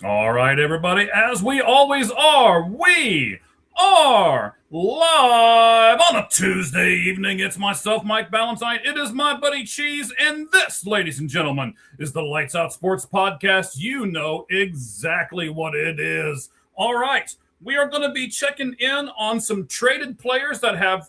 All right, everybody, as we always are, we are live on a Tuesday evening. It's myself, Mike Ballantyne. It is my buddy Cheese, and this, ladies and gentlemen, is the Lights Out Sports Podcast. You know exactly what it is. All right, we are going to be checking in on some traded players that have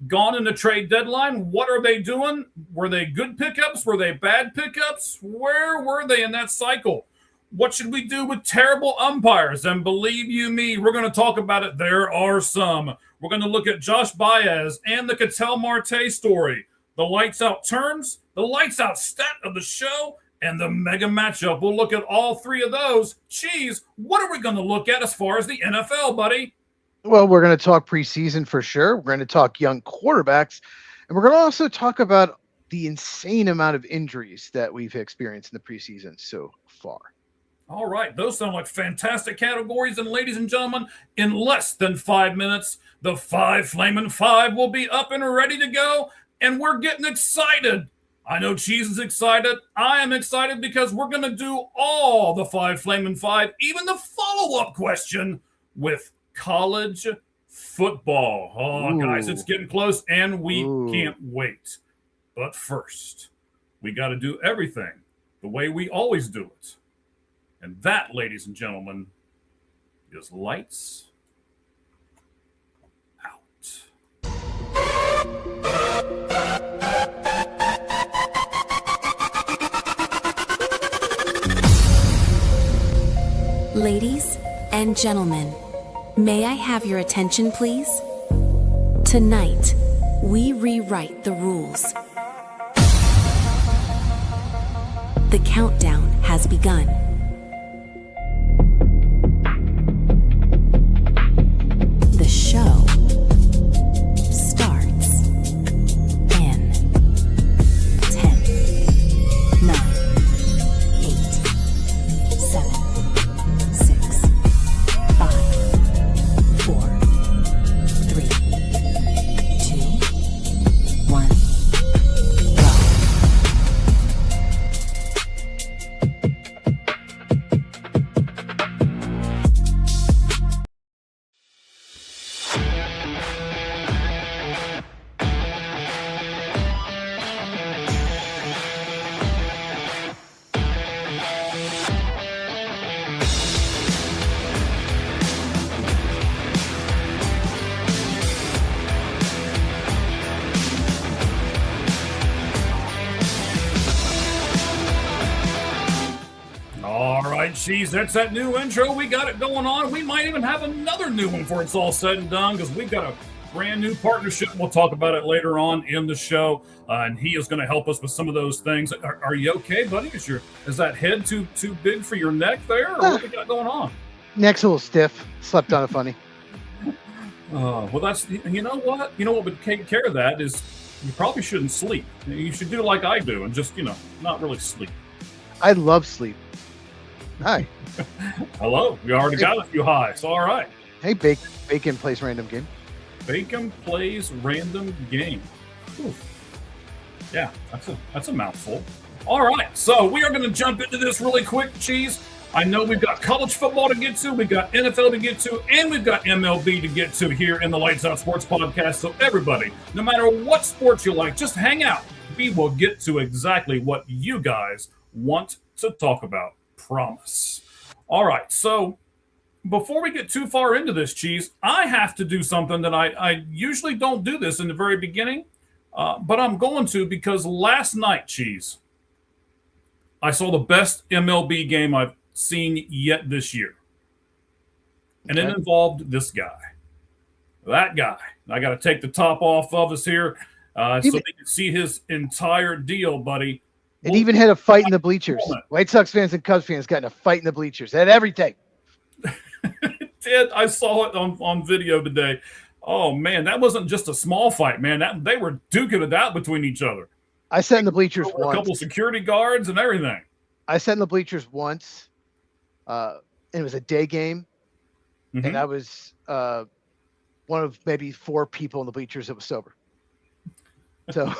gone in the trade deadline. What are they doing? Were they good pickups? Were they bad pickups? Where were they in that cycle? What should we do with terrible umpires? And believe you me, we're going to talk about it. There are some. We're going to look at Josh Baez and the Cattell Marte story, the lights out terms, the lights out stat of the show, and the mega matchup. We'll look at all three of those. Cheese, what are we going to look at as far as the NFL, buddy? Well, we're going to talk preseason for sure. We're going to talk young quarterbacks, and we're going to also talk about the insane amount of injuries that we've experienced in the preseason so far. All right, those sound like fantastic categories. And ladies and gentlemen, in less than 5 minutes, the Five Flamin' Five will be up and ready to go. And we're getting excited. I know Cheese is excited. I am excited because we're going to do all the Five Flamin' Five, even the follow-up question with college football. Oh, guys, it's getting close, and we can't wait. But first, we got to do everything the way we always do it. And that, ladies and gentlemen, is lights out. Ladies and gentlemen, may I have your attention, please? Tonight, we rewrite the rules. The countdown has begun. The show starts in 10, 9, 8, 7, 6, 5, 4, 3, 2, 1, go. Cheese, that's that new intro. We got it going on. We might even have another new one before it's all said and done because we've got a brand new partnership. We'll talk about it later on in the show, and he is going to help us with some of those things. Are you okay, buddy? Is that head too big for your neck there, or what we got going on? Neck's a little stiff. Slept on it funny. Well, that's you know what would take care of that is you probably shouldn't sleep. You should do like I do and just not really sleep. I love sleep. Hi. Hello. We already got a few highs. All right. Hey, Bacon plays random game. Bacon plays random game. Oof. Yeah, that's a mouthful. All right. So we are going to jump into this really quick, Cheese. I know we've got college football to get to, we've got NFL to get to, and we've got MLB to get to here in the Lights Out Sports Podcast. So everybody, no matter what sports you like, just hang out. We will get to exactly what you guys want to talk about. Promise. All right, so before we get too far into this, Cheese, I have to do something that I usually don't do this in the very beginning, but I'm going to because last night, Cheese, I saw the best MLB game I've seen yet this year. And it involved this guy. That guy. I got to take the top off of us here so they can see his entire deal, buddy. It even had a fight in the bleachers. White Sox fans and Cubs fans got in a fight in the bleachers. It had everything. It did. I saw it on video today. Oh, man, that wasn't just a small fight, man. They were duking it out between each other. I sat in the bleachers once. A couple security guards and everything. I sat in the bleachers once. And it was a day game. Mm-hmm. And I was one of maybe 4 people in the bleachers that was sober. So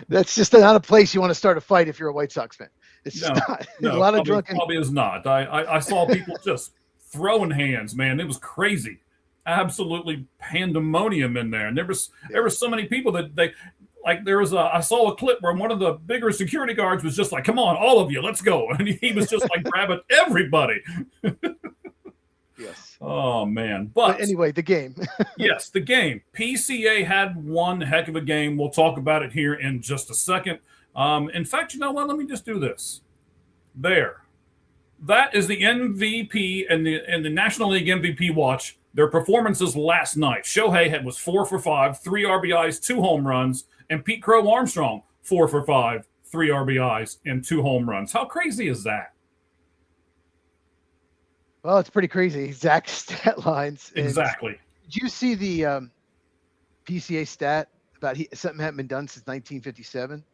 that's just not a place you want to start a fight if you're a White Sox fan. It's No, not. There's no, a lot of probably, drunken. probably is not. I saw people just throwing hands, man. It was crazy. Absolutely pandemonium in there. And there was so many people that they like I saw a clip where one of the bigger security guards was just like, come on, all of you, let's go. And he was just like grabbing everybody. Yes. Oh man. But anyway, the game. Yes, the game. PCA had one heck of a game. We'll talk about it here in just a second. In fact, you know what? Let me just do this. There. That is the MVP and the National League MVP watch. Their performances last night. Shohei was 4 for 5, 3 RBIs, 2 home runs, and Pete Crow Armstrong 4 for 5, 3 RBIs, and 2 home runs. How crazy is that? Well, it's pretty crazy. Exact stat lines. Exactly. Did you see the PCA stat about something hadn't been done since 1957?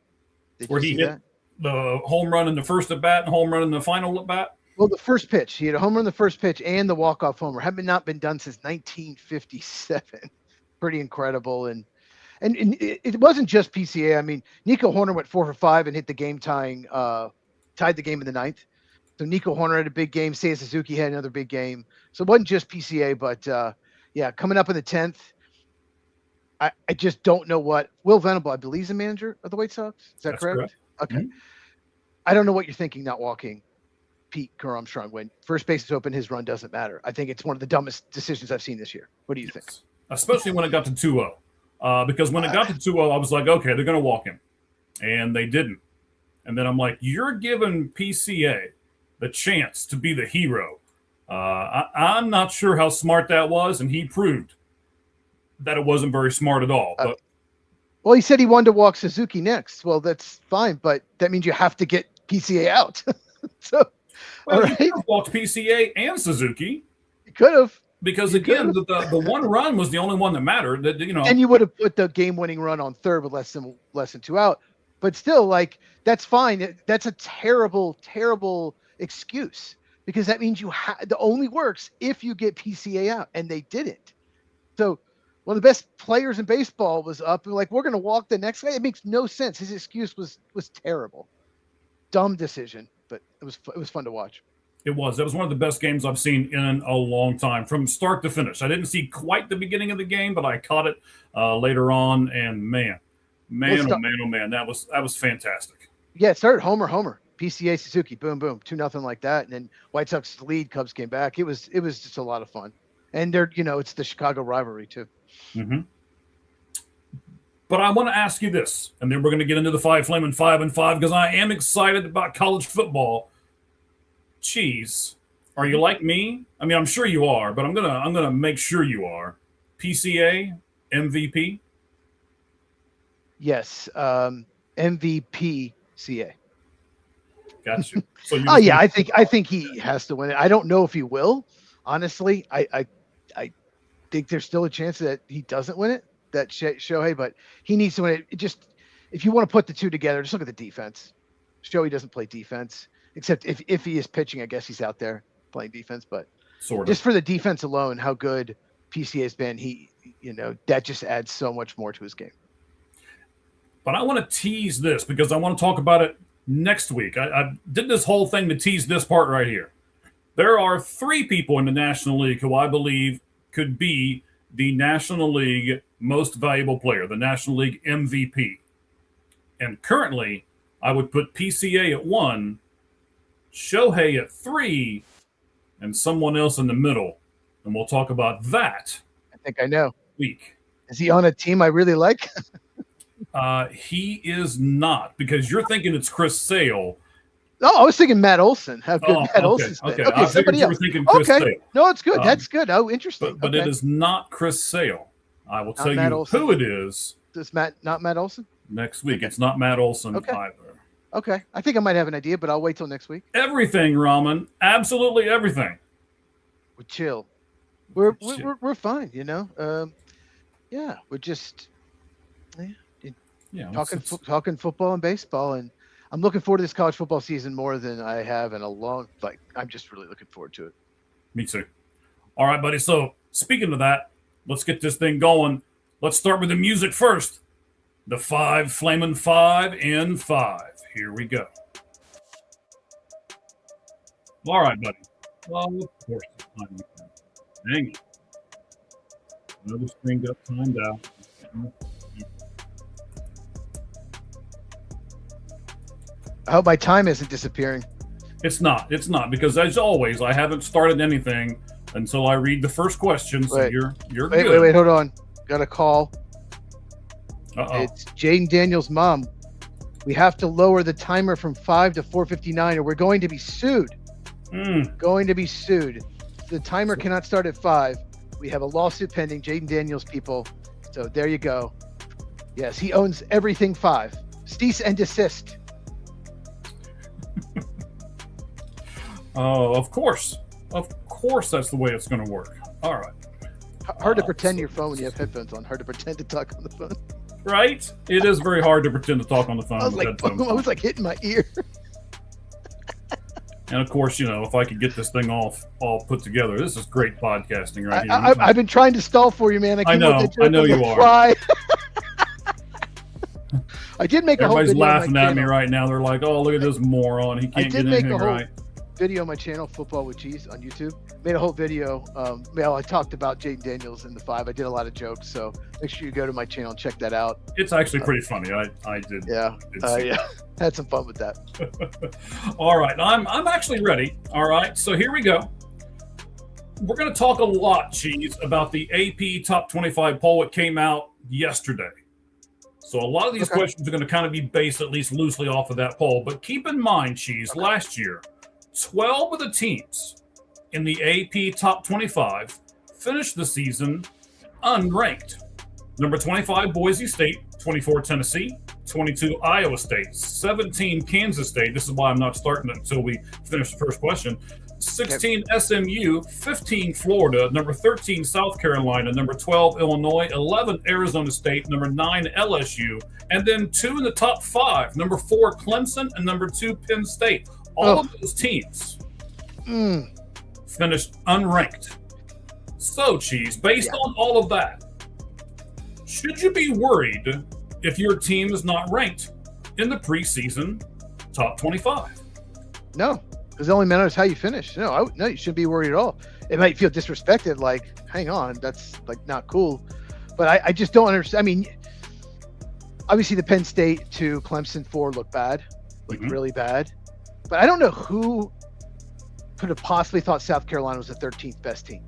Where he hit the home run in the first at bat and home run in the final at bat? Well, the first pitch. He had a home run in the first pitch and the walk-off homer. Not been done since 1957. Pretty incredible. And it wasn't just PCA. I mean, Nico Horner went 4 for 5 and hit the game tied the game in the 9th. So Nico Horner had a big game. Seiya Suzuki had another big game. So it wasn't just PCA, but yeah, coming up in the 10th, I just don't know what Will Venable, I believe, is the manager of the White Sox. Is that correct? Okay. Mm-hmm. I don't know what you're thinking not walking Pete Armstrong when first base is open, his run doesn't matter. I think it's one of the dumbest decisions I've seen this year. What do you think? Especially when it got to 2-0. Because when it got to 2-0, I was like, okay, they're going to walk him. And they didn't. And then I'm like, you're giving PCA the chance to be the hero. I'm not sure how smart that was, and he proved that it wasn't very smart at all. But well, he said he wanted to walk Suzuki next. Well, that's fine, but that means you have to get PCA out. So, well, all he right. could have walked PCA and Suzuki. He could have. Because again, the one run was the only one that mattered. That and you would have put the game-winning run on third with less than 2 out. But still, like, that's fine. That's a terrible, terrible excuse because that means the only works if you get PCA out, and they didn't. So one of the best players in baseball was up, and like, we're going to walk the next guy. It makes no sense. His excuse was terrible, dumb decision, but it was fun to watch. It was. That was one of the best games I've seen in a long time, from start to finish. I didn't see quite the beginning of the game, but I caught it later on, and man, that was fantastic. Yeah, it started homer, PCA Suzuki, boom, boom, 2-0 like that, and then White Sox lead, Cubs came back. It was just a lot of fun, and it's the Chicago rivalry too. Mm-hmm. But I want to ask you this, and then we're going to get into the Flaming 5 and 5 because I am excited about college football. Cheese, are you like me? I mean, I'm sure you are, but I'm gonna make sure you are. PCA MVP. Yes, MVP CA. Got you. So yeah, I think he has to win it. I don't know if he will. Honestly, I think there's still a chance that he doesn't win it. That Shohei, but he needs to win it. If you want to put the two together, just look at the defense. Shohei doesn't play defense. Except if he is pitching, I guess he's out there playing defense. But just for the defense alone, how good PCA has been, that just adds so much more to his game. But I want to tease this because I want to talk about it next week. I did this whole thing to tease this part right here. There are 3 people in the National League who I believe could be the National League most valuable player, the National League MVP. And currently, I would put PCA at 1, Shohei at 3, and someone else in the middle. And we'll talk about that. I think I know. Week. Is he on a team I really like? He is not, because you're thinking it's Chris Sale. Oh, I was thinking Matt Olson. How good Matt Olson's been. Okay, I figured you were thinking Chris Sale. No, it's good. That's good. Oh, interesting. But it is not Chris Sale. I will tell you who it is. Is not Matt Olson? Next week. Okay. It's not Matt Olson either. Okay. I think I might have an idea, but I'll wait till next week. Everything, Raman. Absolutely everything. We're chill. We're fine, yeah, we're just talking football and baseball, and I'm looking forward to this college football season more than I have in a long. I'm just really looking forward to it. Me too. All right, buddy. So speaking of that, let's get this thing going. Let's start with the music first. The Flaming 5 in 5. Here we go. All right, buddy. Well, of course, it's time. Dang it. Another string got timed out. I hope my time isn't disappearing. It's not. It's not, because as always, I haven't started anything until I read the first question. So Wait. you're Wait, good. wait, hold on. Got a call. Uh-oh. It's Jaden Daniels' mom. We have to lower the timer from 5 to 4:59, or we're going to be sued. Going to be sued. The timer cannot start at 5. We have a lawsuit pending. Jaden Daniels people. So there you go. Yes, he owns everything 5. Cease and desist. Oh, of course. Of course, that's the way it's going to work. All right. Hard to pretend your phone when you have headphones on. Hard to pretend to talk on the phone. Right? It is very hard to pretend to talk on the phone. I was with like, headphones I was like hitting my ear. And of course, if I could get this thing all put together, this is great podcasting right here. I've been trying to stall for you, man. I know you are. I did make a whole Everybody's video laughing on my at me channel. right now. They're like, "Oh, look at this moron. He can't get anything right." Video on my channel, Football with Cheese, on YouTube. Made a whole video. I talked about Jaden Daniels in the 5. I did a lot of jokes, so make sure you go to my channel and check that out. It's actually pretty funny. I did. Yeah, had some fun with that. All right, I'm actually ready. All right, so here we go. We're going to talk a lot, Cheese, about the AP Top 25 poll. It came out yesterday. So a lot of these questions are going to kind of be based at least loosely off of that poll. But keep in mind, Cheese, last year, 12 of the teams in the AP Top 25 finished the season unranked. Number 25, Boise State. 24, Tennessee. 22, Iowa State. 17, Kansas State. This is why I'm not starting it until we finish the first question. 16, SMU. 15, Florida. Number 13, South Carolina. Number 12, Illinois. 11, Arizona State. Number 9, LSU. And then 2 in the top 5. Number 4, Clemson. And number 2, Penn State. All of those teams finished unranked. So, Cheese, based on all of that, should you be worried if your team is not ranked in the preseason top 25? No, because it only matters how you finish. No, you shouldn't be worried at all. It might feel disrespected, like, hang on, that's like not cool. But I just don't understand. I mean, obviously the Penn State to Clemson 4 looked bad, really bad. But I don't know who could have possibly thought South Carolina was the 13th best team.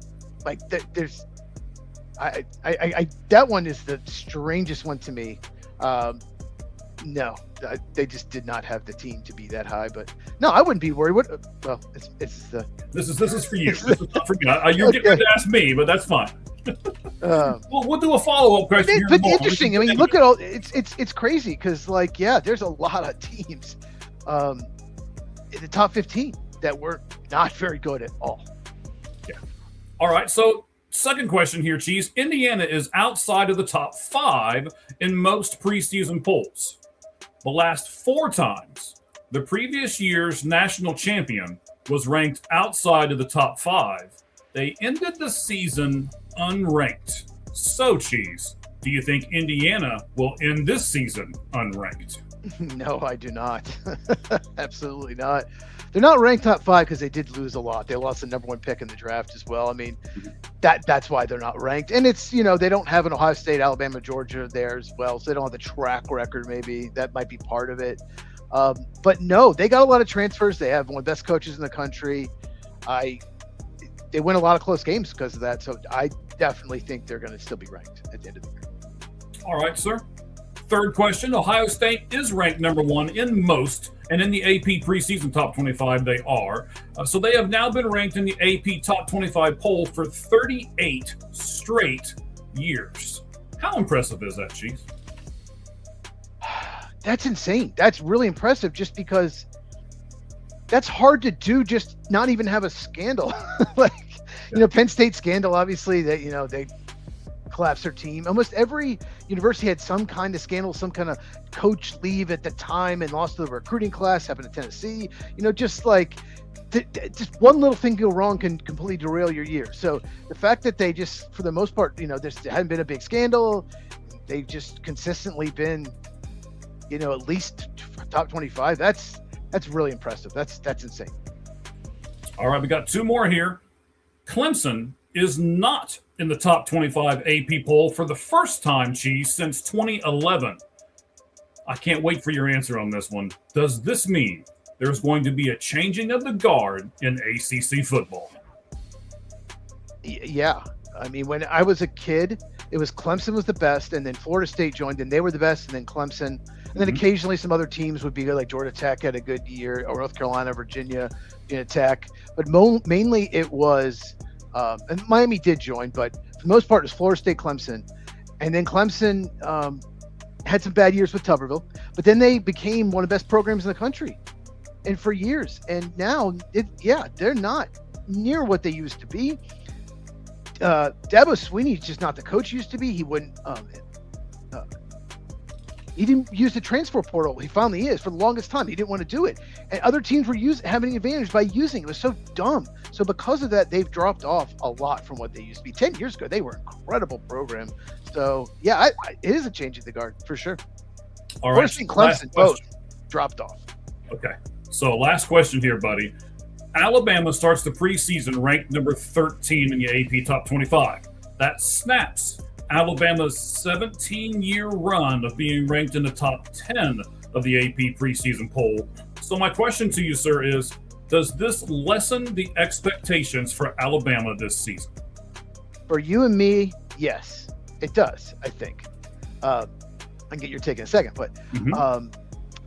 Like, there's, that one is the strangest one to me. No, they just did not have the team to be that high. But no, I wouldn't be worried. Well, this is for you. This is not for me. You're getting ready to ask me, but that's fine. We'll do a follow-up question. But interesting. I mean, look at all. It's crazy because, like, there's a lot of teams in the top 15 that were not very good at all. Yeah. All right. So, second question here, Cheese. Indiana is outside of the top 5 in most preseason polls. The last 4 times, the previous year's national champion was ranked outside of the top 5. They ended the season unranked. So, Cheese, do you think Indiana will end this season unranked? No, I do not. Absolutely not. They're not ranked top 5 because they did lose a lot. They lost the number 1 pick in the draft as well. I mean, that's why they're not ranked. And it's, they don't have an Ohio State, Alabama, Georgia there as well. So they don't have the track record. Maybe that might be part of it. But no, they got a lot of transfers. They have one of the best coaches in the country. They win a lot of close games because of that. So I definitely think they're going to still be ranked at the end of the year. All right, sir. Third question. Ohio State is ranked number 1 in most, and in the AP preseason top 25, they are. So they have now been ranked in the AP top 25 poll for 38 straight years. How impressive is that, Chief? That's insane. That's really impressive just because that's hard to do, just not even have a scandal. Penn State scandal, obviously, that, they collapsed their team. Almost every university had some kind of scandal, some kind of coach leave at the time and lost to the recruiting class. Happened to Tennessee. Just just one little thing go wrong can completely derail your year. So the fact that they just, for the most part, there hadn't been a big scandal. They've just consistently been, at least top 25. That's really impressive. That's insane. All right, we got two more here. Clemson is not in the top 25 AP poll for the first time, Cheese, since 2011. I can't wait for your answer on this one. Does this mean there's going to be a changing of the guard in ACC football? Yeah. I mean, when I was a kid, it was Clemson was the best, and then Florida State joined, and they were the best, and then Clemson. And then occasionally some other teams would be good, like Georgia Tech had a good year, or North Carolina, Virginia Tech. But mainly it was, and Miami did join, but for the most part, it was Florida State, Clemson. And then Clemson had some bad years with Tuberville, but then they became one of the best programs in the country, and for years. And now, they're not near what they used to be. Dabo Swinney's just not the coach he used to be. He wouldn't. He didn't use the transfer portal. He finally is. For the longest time, he didn't want to do it, and other teams were having an advantage by using it. It was so dumb. So because of that, they've dropped off a lot from what they used to be. 10 years ago, they were an incredible program. So yeah, it is a change of the guard for sure. All right, Clemson both dropped off. Okay, so last question here, buddy. Alabama starts the preseason ranked number 13 in the AP Top 25. That snaps Alabama's 17-year run of being ranked in the top 10 of the AP preseason poll. So my question to you, sir, is, does this lessen the expectations for Alabama this season? For you and me, yes, it does, I think. I can get your take in a second, but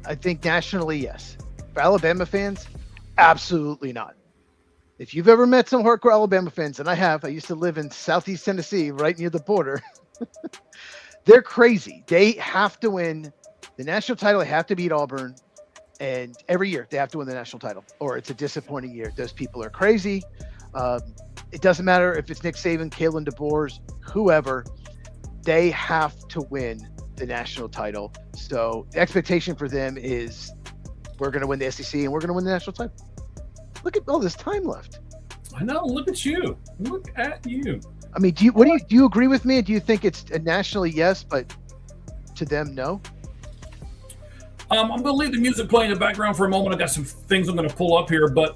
I think nationally, yes. For Alabama fans, absolutely not. If you've ever met some hardcore Alabama fans, and I used to live in Southeast Tennessee, right near the border. They're crazy. They have to win the national title. They have to beat Auburn. And every year they have to win the national title, or it's a disappointing year. Those people are crazy. It doesn't matter if it's Nick Saban, Kalen DeBoer, whoever. They have to win the national title. So the expectation for them is we're going to win the SEC and we're going to win the national title. Look at all this time left. I know. Look at you. Look at you. I mean, do you agree with me? Do you think it's a nationally yes, but to them no? I'm going to leave the music playing in the background for a moment. I got some things I'm going to pull up here, but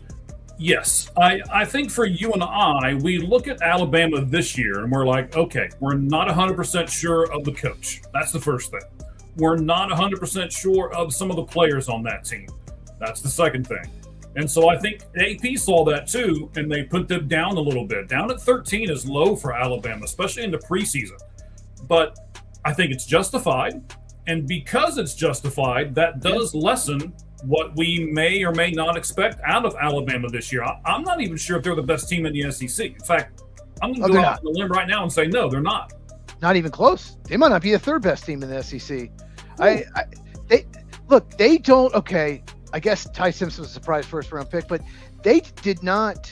yes, I think for you and I, we look at Alabama this year and we're like, okay, we're not 100% sure of the coach. That's the first thing. We're not 100% sure of some of the players on that team. That's the second thing. And so I think AP saw that too, and they put them down a little bit. Down at 13 is low for Alabama, especially in the preseason. But I think it's justified. And because it's justified, that does lessen what we may or may not expect out of Alabama this year. I'm not even sure if they're the best team in the SEC. In fact, I'm going to go out on a limb right now and say, no, they're not. Not even close. They might not be the third best team in the SEC. They don't, okay, I guess Ty Simpson was a surprise first round pick, but they did not.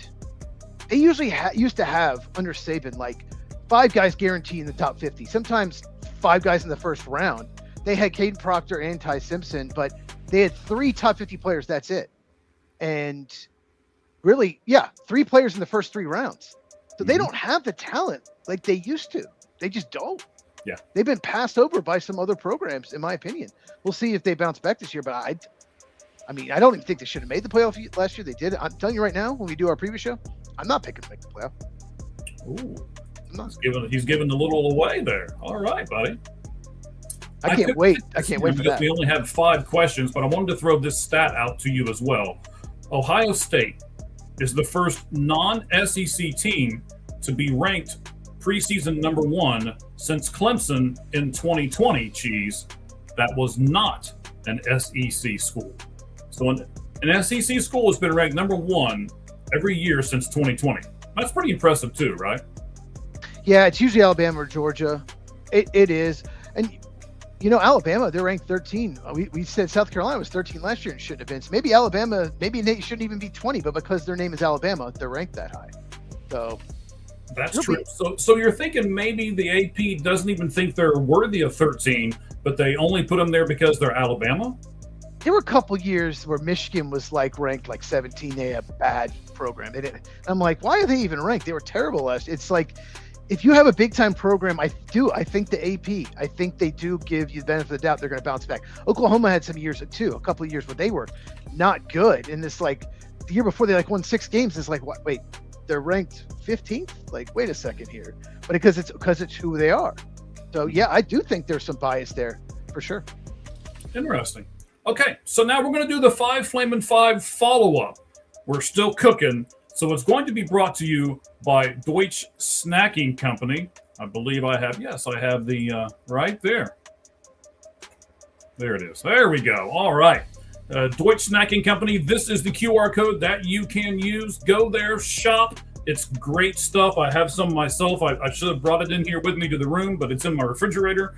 They usually used to have under Saban like 5 guys guaranteed in the top 50. Sometimes 5 guys in the first round. They had Caden Proctor and Ty Simpson, but they had 3 top 50 players. That's it. And really, 3 players in the first 3 rounds. So they don't have the talent like they used to. They just don't. Yeah, they've been passed over by some other programs, in my opinion. We'll see if they bounce back this year, but I mean, I don't even think they should have made the playoff last year. They did. I'm telling you right now, when we do our preview show, I'm not picking to make the playoff. Ooh, he's giving a little away there. All right, buddy. I can't wait. I can't wait for that. We only have 5 questions, but I wanted to throw this stat out to you as well. Ohio State is the first non-SEC team to be ranked preseason number 1 since Clemson in 2020, Cheese. That was not an SEC school. So an SEC school has been ranked number 1 every year since 2020. That's pretty impressive too, right? Yeah, it's usually Alabama or Georgia. It is. And, you know, Alabama, they're ranked 13. We said South Carolina was 13 last year and shouldn't have been. So maybe Alabama, maybe they shouldn't even be 20, but because their name is Alabama, they're ranked that high. So that's true. So you're thinking maybe the AP doesn't even think they're worthy of 13, but they only put them there because they're Alabama? There were a couple years where Michigan was like ranked like 17. They had a bad program. I'm like, why are they even ranked? They were terrible last year. It's like, if you have a big time program, I think the AP, I think they do give you the benefit of the doubt they're going to bounce back. Oklahoma had some years too, a couple of years where they were not good. And it's like, the year before they like won 6 games. It's like, what? Wait, they're ranked 15th? Like, wait a second here. But because it's who they are. So yeah, I do think there's some bias there for sure. Interesting. Okay, so now we're going to do the 5 Flamin' 5 follow-up. We're still cooking, so it's going to be brought to you by Deutsche Snacking Company. I believe I have the right there. There it is. There we go. All right. Deutsche Snacking Company, this is the QR code that you can use. Go there, shop. It's great stuff. I have some myself. I should have brought it in here with me to the room, but it's in my refrigerator.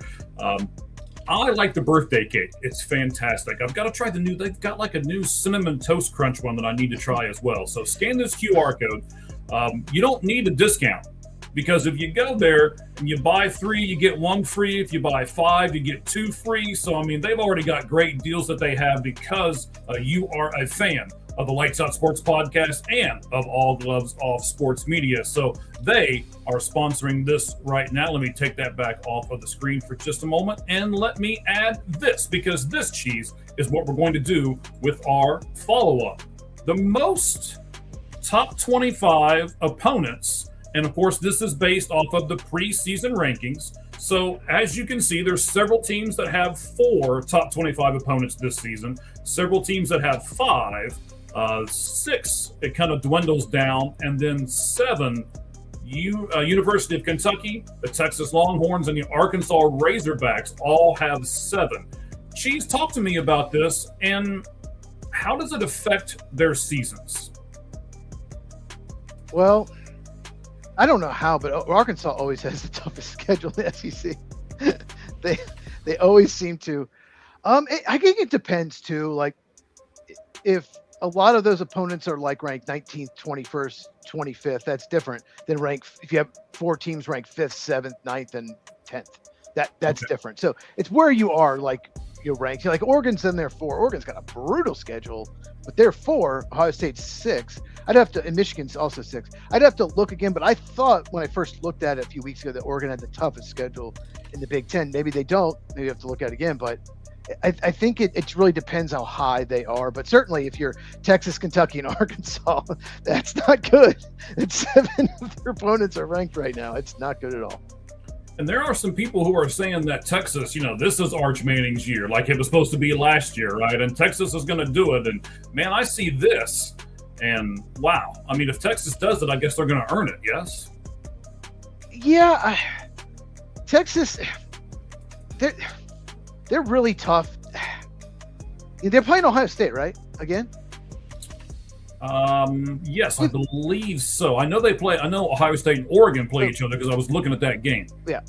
I like the birthday cake. It's fantastic. I've got to try they've got like a new cinnamon toast crunch one that I need to try as well. So scan this QR code. You don't need a discount because if you go there and you buy 3, you get 1 free. If you buy 5, you get 2 free. So, I mean, they've already got great deals that they have because you are a fan of the Lights Out Sports Podcast and of All Gloves Off Sports Media. So they are sponsoring this right now. Let me take that back off of the screen for just a moment. And let me add this, because this cheese is what we're going to do with our follow-up. The most top 25 opponents, and of course, this is based off of the preseason rankings. So as you can see, there's several teams that have 4 top 25 opponents this season, several teams that have 5. 6, it kind of dwindles down, and then 7, University of Kentucky, the Texas Longhorns, and the Arkansas Razorbacks all have 7. Cheese, talk to me about this, and how does it affect their seasons? Well, I don't know how, but Arkansas always has the toughest schedule in the SEC. they always seem to. I think it depends too. Like if a lot of those opponents are like ranked 19th, 21st, 25th. That's different than if you have 4 teams ranked 5th, 7th, 9th, and 10th. That's okay. Different. So it's where you are, like your ranks. Like Oregon's in there 4. Oregon's got a brutal schedule, but they're 4. Ohio State's 6. And Michigan's also 6. I'd have to look again, but I thought when I first looked at it a few weeks ago that Oregon had the toughest schedule in the Big Ten. Maybe they don't. Maybe you have to look at it again, but I think it really depends how high they are, but certainly if you're Texas, Kentucky, and Arkansas, that's not good. It's 7 of their opponents are ranked right now. It's not good at all. And there are some people who are saying that Texas, this is Arch Manning's year, like it was supposed to be last year, right? And Texas is going to do it. And man, I see this, and wow. I mean, if Texas does it, I guess they're going to earn it. Yes. Yeah, Texas. They're really tough. They're playing Ohio State, right? Again? Yes, I believe so. I know Ohio State and Oregon play each other because I was looking at that game. Yeah.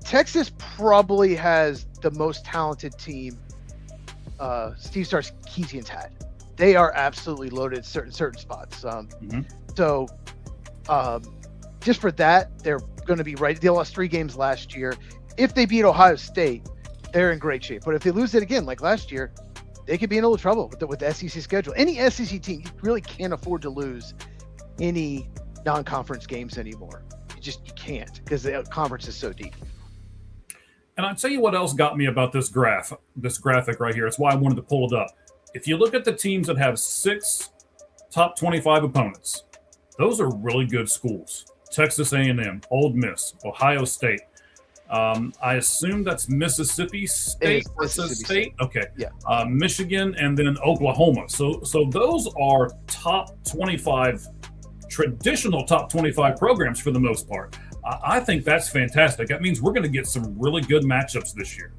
Texas probably has the most talented team Steve Sarkisian's had. They are absolutely loaded at certain spots. So just for that, they're going to be right. They lost 3 games last year. If they beat Ohio State, they're in great shape. But if they lose it again, like last year, they could be in a little trouble with the SEC schedule. Any SEC team, you really can't afford to lose any non-conference games anymore. You can't because the conference is so deep. And I'll tell you what else got me about this graphic right here. It's why I wanted to pull it up. If you look at the teams that have 6 top 25 opponents, those are really good schools. Texas A&M, Ole Miss, Ohio State. I assume that's Mississippi State versus State. Okay. Yeah. Michigan and then Oklahoma. So those are top 25, traditional top 25 programs for the most part. I think that's fantastic. That means we're going to get some really good matchups this year.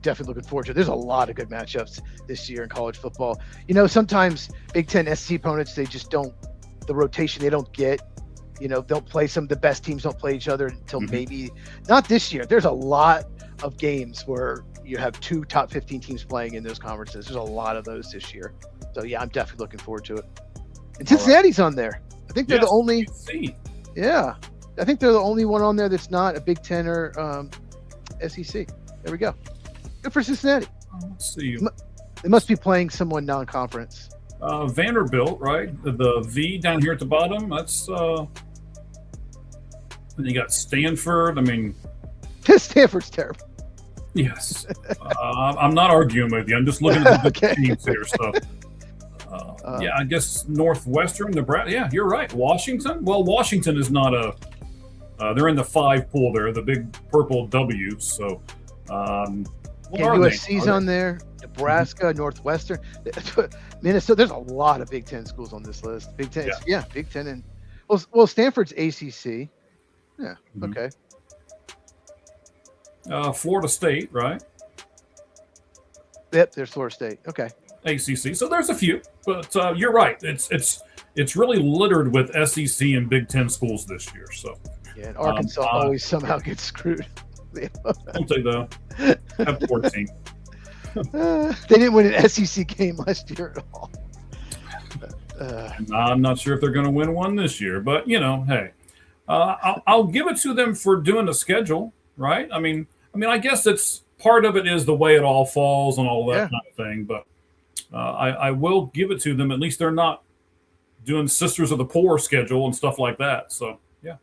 Definitely looking forward to it. There's a lot of good matchups this year in college football. Sometimes Big Ten SEC opponents, they just don't, the rotation they don't get. They'll play some of the best teams don't play each other until maybe not this year. There's a lot of games where you have 2 top 15 teams playing in those conferences. There's a lot of those this year. So yeah, I'm definitely looking forward to it. And Cincinnati's on there. I think they're the only. Yeah, I think they're the only one on there that's not a Big Ten or SEC. There we go. Good for Cincinnati. Let's see. They must be playing someone non-conference. Vanderbilt, right? The V down here at the bottom. That's. And you got Stanford. I mean, Stanford's terrible. Yes. I'm not arguing with you. I'm just looking at the Okay. teams here. So, yeah, I guess Northwestern, Nebraska. Yeah, you're right. Washington. Well, Washington is not a. They're in the 5 pool there, the big purple W. So, what Yeah, are they? USC's Are on there. Nebraska, Northwestern, Minnesota. There's a lot of Big Ten schools on this list. Big Ten, yeah, Big Ten, and well, Stanford's ACC. Yeah, Mhm. okay. Florida State, right? Yep, there's Florida State. Okay. ACC. So there's a few, but you're right. It's really littered with SEC and Big Ten schools this year. So Yeah, and Arkansas always somehow gets screwed. don't they though? Have 14. They didn't win an SEC game last year at all. I'm not sure if they're going to win one this year, but hey, I'll give it to them for doing the schedule, right? I mean, I guess it's part of it is the way it all falls and all that kind of thing, but I will give it to them. At least they're not doing Sisters of the Poor schedule and stuff like that. So yeah.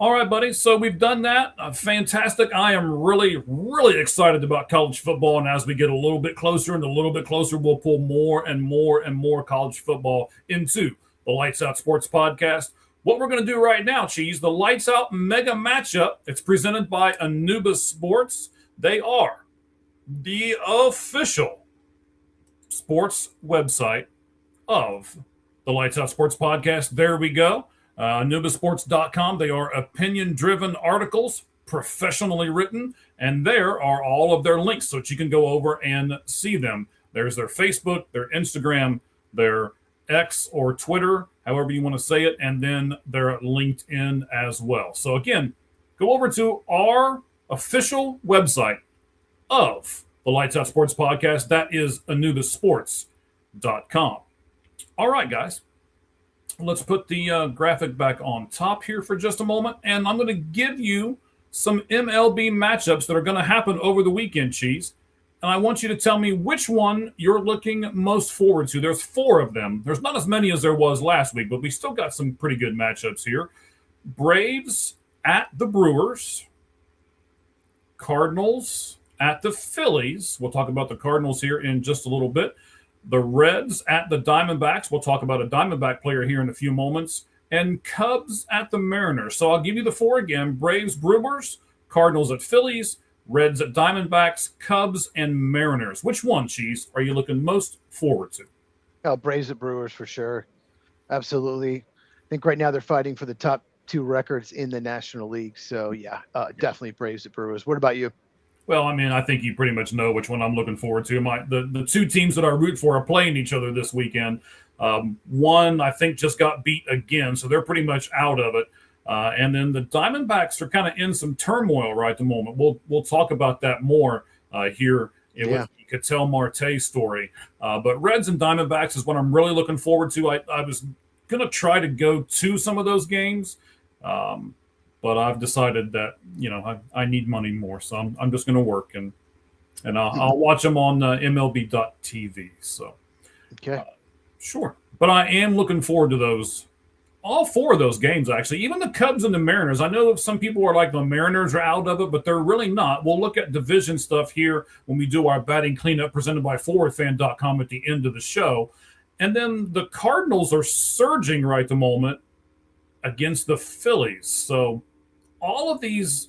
All right, buddy. So we've done that. Fantastic. I am really, really excited about college football. And as we get a little bit closer and a little bit closer, we'll pull more and more and more college football into the Lights Out Sports Podcast. What we're going to do right now, Cheese, the Lights Out Mega Matchup. It's presented by Anubis Sports. They are the official sports website of the Lights Out Sports Podcast. There we go. Anubisports.com. They are opinion-driven articles, professionally written, and there are all of their links so that you can go over and see them. There's their Facebook, their Instagram, their X or Twitter, however you want to say it, and then their LinkedIn as well. So again, go over to our official website of the Lights Out Sports Podcast. That is anubisports.com. All right, guys. Let's put the graphic back on top here for just a moment, and I'm going to give you some MLB matchups that are going to happen over the weekend, Cheese. And I want you to tell me which one you're looking most forward to. There's 4 of them. There's not as many as there was last week, but we still got some pretty good matchups here. Braves at the Brewers. Cardinals at the Phillies. We'll talk about the Cardinals here in just a little bit. The Reds at the Diamondbacks. We'll talk about a Diamondback player here in a few moments. And Cubs at the Mariners. So I'll give you the 4 again. Braves, Brewers, Cardinals at Phillies, Reds at Diamondbacks, Cubs, and Mariners. Which one, Cheese, are you looking most forward to? Oh, Braves at Brewers for sure. Absolutely. I think right now they're fighting for the top 2 records in the National League. So, yeah, definitely Braves at Brewers. What about you? Well, I mean, I think you pretty much know which one I'm looking forward to. The 2 teams that I root for are playing each other this weekend. One, I think, just got beat again, so they're pretty much out of it. And then the Diamondbacks are kind of in some turmoil right at the moment. We'll talk about that more here with the Ketel Marte story. But Reds and Diamondbacks is what I'm really looking forward to. I was going to try to go to some of those games. But I've decided that, I need money more. So I'm just going to work and I'll watch them on MLB.TV. So, Okay. Sure. But I am looking forward to all 4 of those games, actually. Even the Cubs and the Mariners. I know some people are like the Mariners are out of it, but they're really not. We'll look at division stuff here when we do our batting cleanup presented by ForwardFan.com at the end of the show. And then the Cardinals are surging right at the moment against the Phillies. So all of these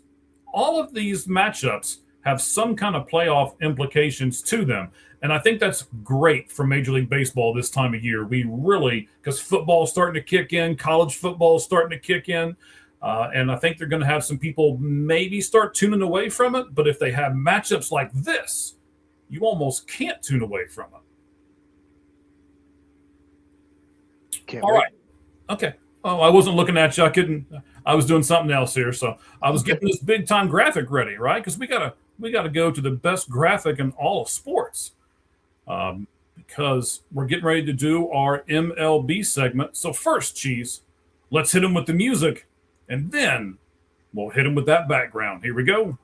matchups have some kind of playoff implications to them. And I think that's great for Major League Baseball this time of year. We really, because football's starting to kick in, college football is starting to kick in. And I think they're going to have some people maybe start tuning away from it. But if they have matchups like this, you almost can't tune away from it. All right. Okay. Oh, I wasn't looking at you. I was doing something else here. So I was getting this big time graphic ready, right? Because we gotta go to the best graphic in all of sports. Because we're getting ready to do our MLB segment. So first, Cheese, let's hit them with the music, and then we'll hit them with that background. Here we go.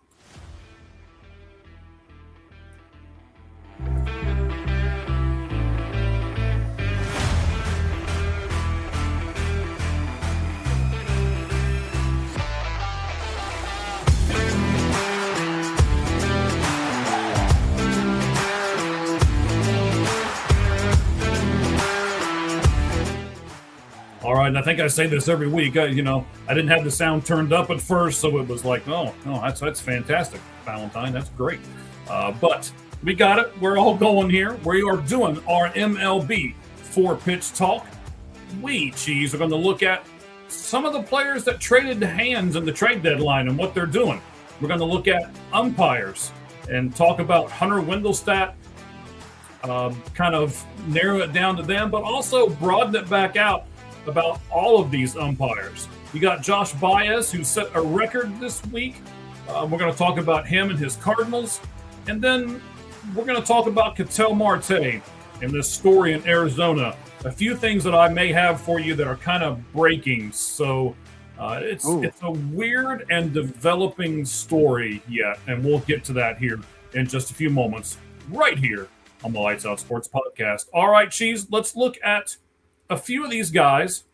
I think I say this every week. I didn't have the sound turned up at first, so it was like, oh, that's fantastic, Valentine. That's great. But we got it. We're all going here. We are doing our MLB 4-pitch talk. We, Cheese, are going to look at some of the players that traded hands in the trade deadline and what they're doing. We're going to look at umpires and talk about Hunter Wendelstadt, kind of narrow it down to them, but also broaden it back out about all of these umpires. You got Josh Baez, who set a record this week. We're going to talk about him and his Cardinals. And then we're going to talk about Ketel Marte and this story in Arizona. A few things that I may have for you that are kind of breaking. So it's a weird and developing story yet, and we'll get to that here in just a few moments, right here on the Lights Out Sports Podcast. All right, Cheese, let's look at a few of these guys.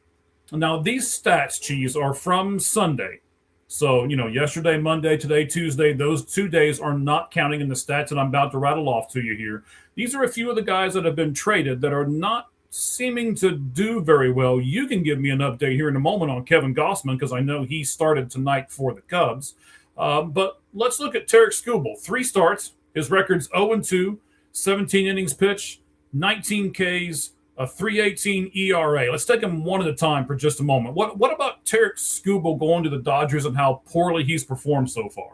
Now, these stats, Cheese, are from Sunday. So, yesterday, Monday, today, Tuesday, those 2 days are not counting in the stats that I'm about to rattle off to you here. These are a few of the guys that have been traded that are not seeming to do very well. You can give me an update here in a moment on Kevin Gossman, because I know he started tonight for the Cubs. But let's look at Tarek Skubal. 3 starts. His record's 0-2, 17 innings pitched, 19 Ks, a 3.18 ERA. Let's take them one at a time for just a moment. What about Tarek Skubal going to the Dodgers and how poorly he's performed so far?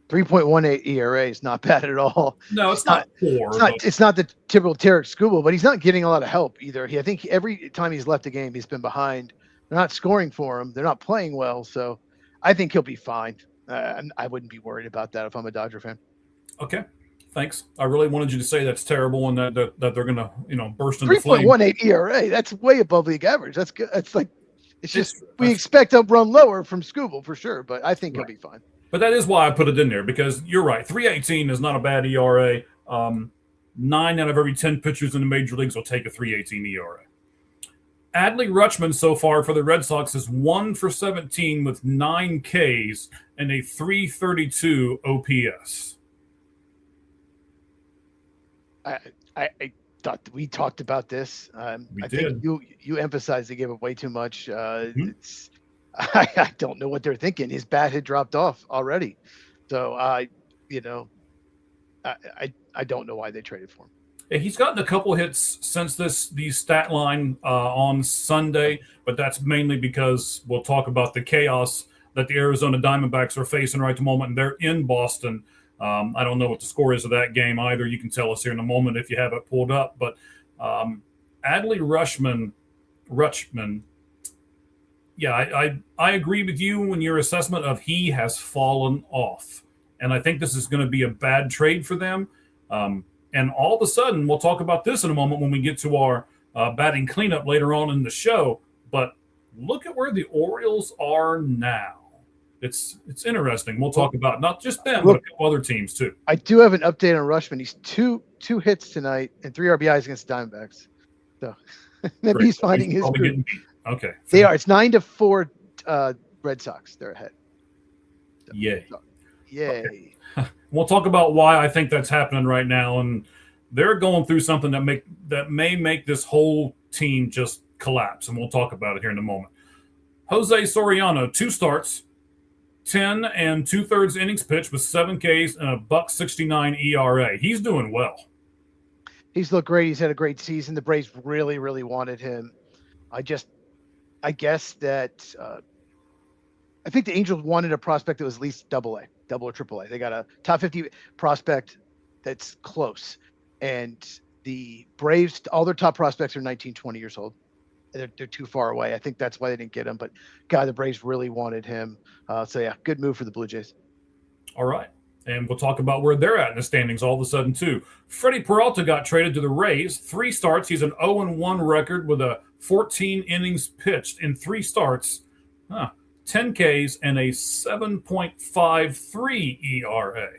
3.18 ERA is not bad at all. No, it's not poor. It's not the typical Tarek Skubal, but he's not getting a lot of help either. I think every time he's left a game, he's been behind. They're not scoring for him. They're not playing well. So I think he'll be fine. I wouldn't be worried about that if I'm a Dodger fan. Okay. Thanks. I really wanted you to say that's terrible and that they're going to, burst into flame. 3.18 ERA. That's way above league average. That's good. It's just we expect to run lower from Skubal for sure, but I think he'll be fine. But that is why I put it in there, because you're right. 3.18 is not a bad ERA. 9 out of every 10 pitchers in the major leagues will take a 3.18 ERA. Adley Rutschman so far for the Red Sox is 1 for 17 with 9 Ks and a 332 OPS. I thought we talked about this. I think you emphasized they gave up way too much. I don't know what they're thinking. His bat had dropped off already, so I don't know why they traded for him. Yeah, he's gotten a couple hits since the stat line on Sunday, but that's mainly because we'll talk about the chaos that the Arizona Diamondbacks are facing right at the moment, and they're in Boston. I don't know what the score is of that game either. You can tell us here in a moment if you have it pulled up. But Adley Rutschman, yeah, I agree with you in your assessment of he has fallen off. And I think this is going to be a bad trade for them. And all of a sudden, we'll talk about this in a moment when we get to our batting cleanup later on in the show. But look at where the Orioles are now. It's interesting. We'll talk about not just them, but a couple other teams too. I do have an update on Rutschman. He's two hits tonight and 3 RBIs against the Diamondbacks. So maybe he's finding his groove. Okay. They are. It's 9-4 Red Sox. They're ahead. So, Yay. Yay. Okay. We'll talk about why I think that's happening right now. And they're going through something that may make this whole team just collapse. And we'll talk about it here in a moment. Jose Soriano, 2 starts. 10 2/3 innings pitched with 7 Ks and a .169 ERA. He's doing well. He's looked great. He's had a great season. The Braves really, really wanted him. I guess that I think the Angels wanted a prospect that was at least double or triple A. They got a top 50 prospect that's close. And the Braves, all their top prospects are 19, 20 years old. They're too far away. I think that's why they didn't get him. But, God, the Braves really wanted him. So, yeah, good move for the Blue Jays. All right. And we'll talk about where they're at in the standings all of a sudden, too. Freddie Peralta got traded to the Rays. 3 starts. He's an 0-1 record with a 14 innings pitched in 3 starts. 10 Ks and a 7.53 ERA.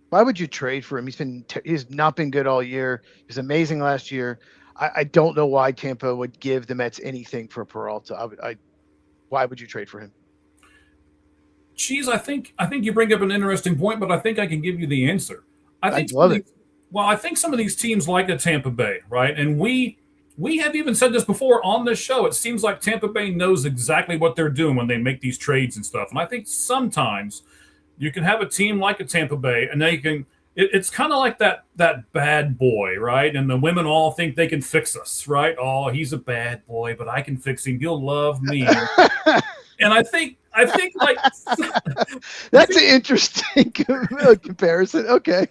Why would you trade for him? He's not been good all year. He was amazing last year. I don't know why Tampa would give the Mets anything for Peralta. Why would you trade for him? Cheese, I think you bring up an interesting point, but I think I can give you the answer. I love it. Well, I think some of these teams like the Tampa Bay, right? And we we have even said this before on this show. It seems like Tampa Bay knows exactly what they're doing when they make these trades and stuff. And I think sometimes you can have a team like a Tampa Bay, and they can. It's kind of like that bad boy, right? And the women all think they can fix us, right? Oh, he's a bad boy, but I can fix him. He'll love me. And I think like that's an interesting comparison. Okay.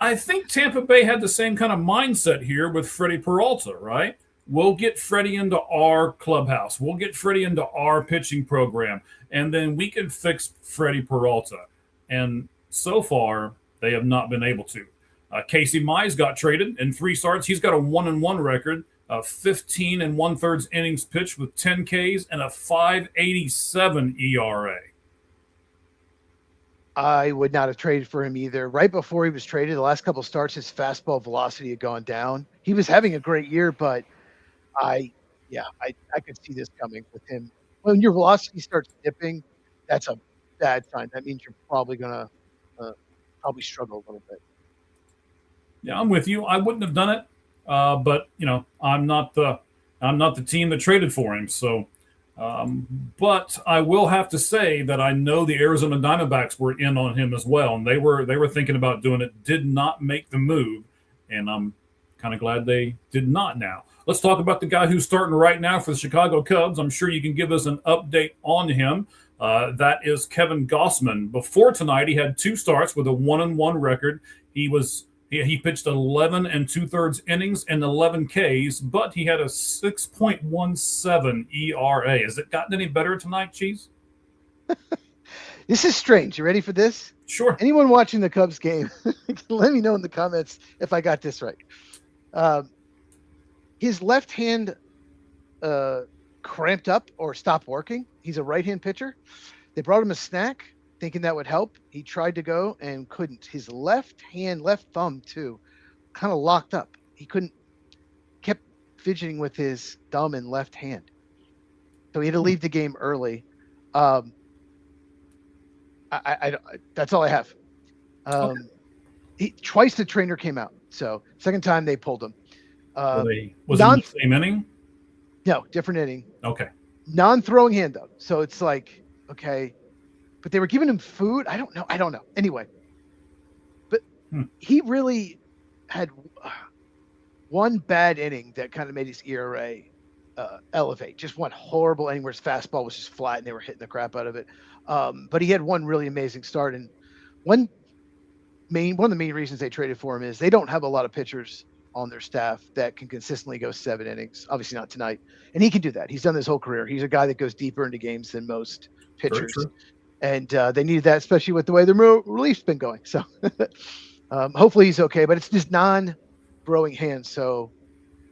I think Tampa Bay had the same kind of mindset here with Freddie Peralta, right? We'll get Freddie into our clubhouse. We'll get Freddie into our pitching program, and then we can fix Freddie Peralta. And so far, they have not been able to. Casey Mize got traded in 3 starts. He's got a 1-1 record, 15 1/3 innings pitched with 10 Ks and a 5.87 ERA. I would not have traded for him either. Right before he was traded, the last couple of starts, his fastball velocity had gone down. He was having a great year, but I could see this coming with him. When your velocity starts dipping, that's a bad sign. That means you're probably going to probably struggle a little bit. Yeah, I'm with you. I wouldn't have done it, but I'm not the team that traded for him. So, but I will have to say that I know the Arizona Diamondbacks were in on him as well, and they were thinking about doing it. Did not make the move, and I'm kind of glad they did not. Now, let's talk about the guy who's starting right now for the Chicago Cubs. I'm sure you can give us an update on him. That is Kevin Gossman. Before tonight, he had 2 starts with a 1-1 record. He pitched 11 2/3 innings and 11 Ks, but he had a 6.17 ERA. Has it gotten any better tonight, Cheese? This is strange. You ready for this? Sure. Anyone watching the Cubs game, let me know in the comments if I got this right. His left hand cramped up or stopped working. He's a right-hand pitcher. They brought him a snack thinking that would help. He tried to go and couldn't. His left thumb too, kind of locked up. He couldn't, kept fidgeting with his thumb and left hand. So he had to leave the game early. I that's all I have. Twice the trainer came out. So second time they pulled him. Was it in the same inning? No, different inning. Okay. Non-throwing hand though. So it's like, okay. But they were giving him food. I don't know. Anyway, but he really had one bad inning that kind of made his ERA elevate. Just one horrible inning where his fastball was just flat and they were hitting the crap out of it. But he had one really amazing start. And one of the main reasons they traded for him is they don't have a lot of pitchers on their staff that can consistently go 7 innings. Obviously not tonight. And he can do that. He's done this whole career. He's a guy that goes deeper into games than most pitchers. And they needed that, especially with the way the relief's been going. So hopefully he's okay, but it's just non-growing hands. So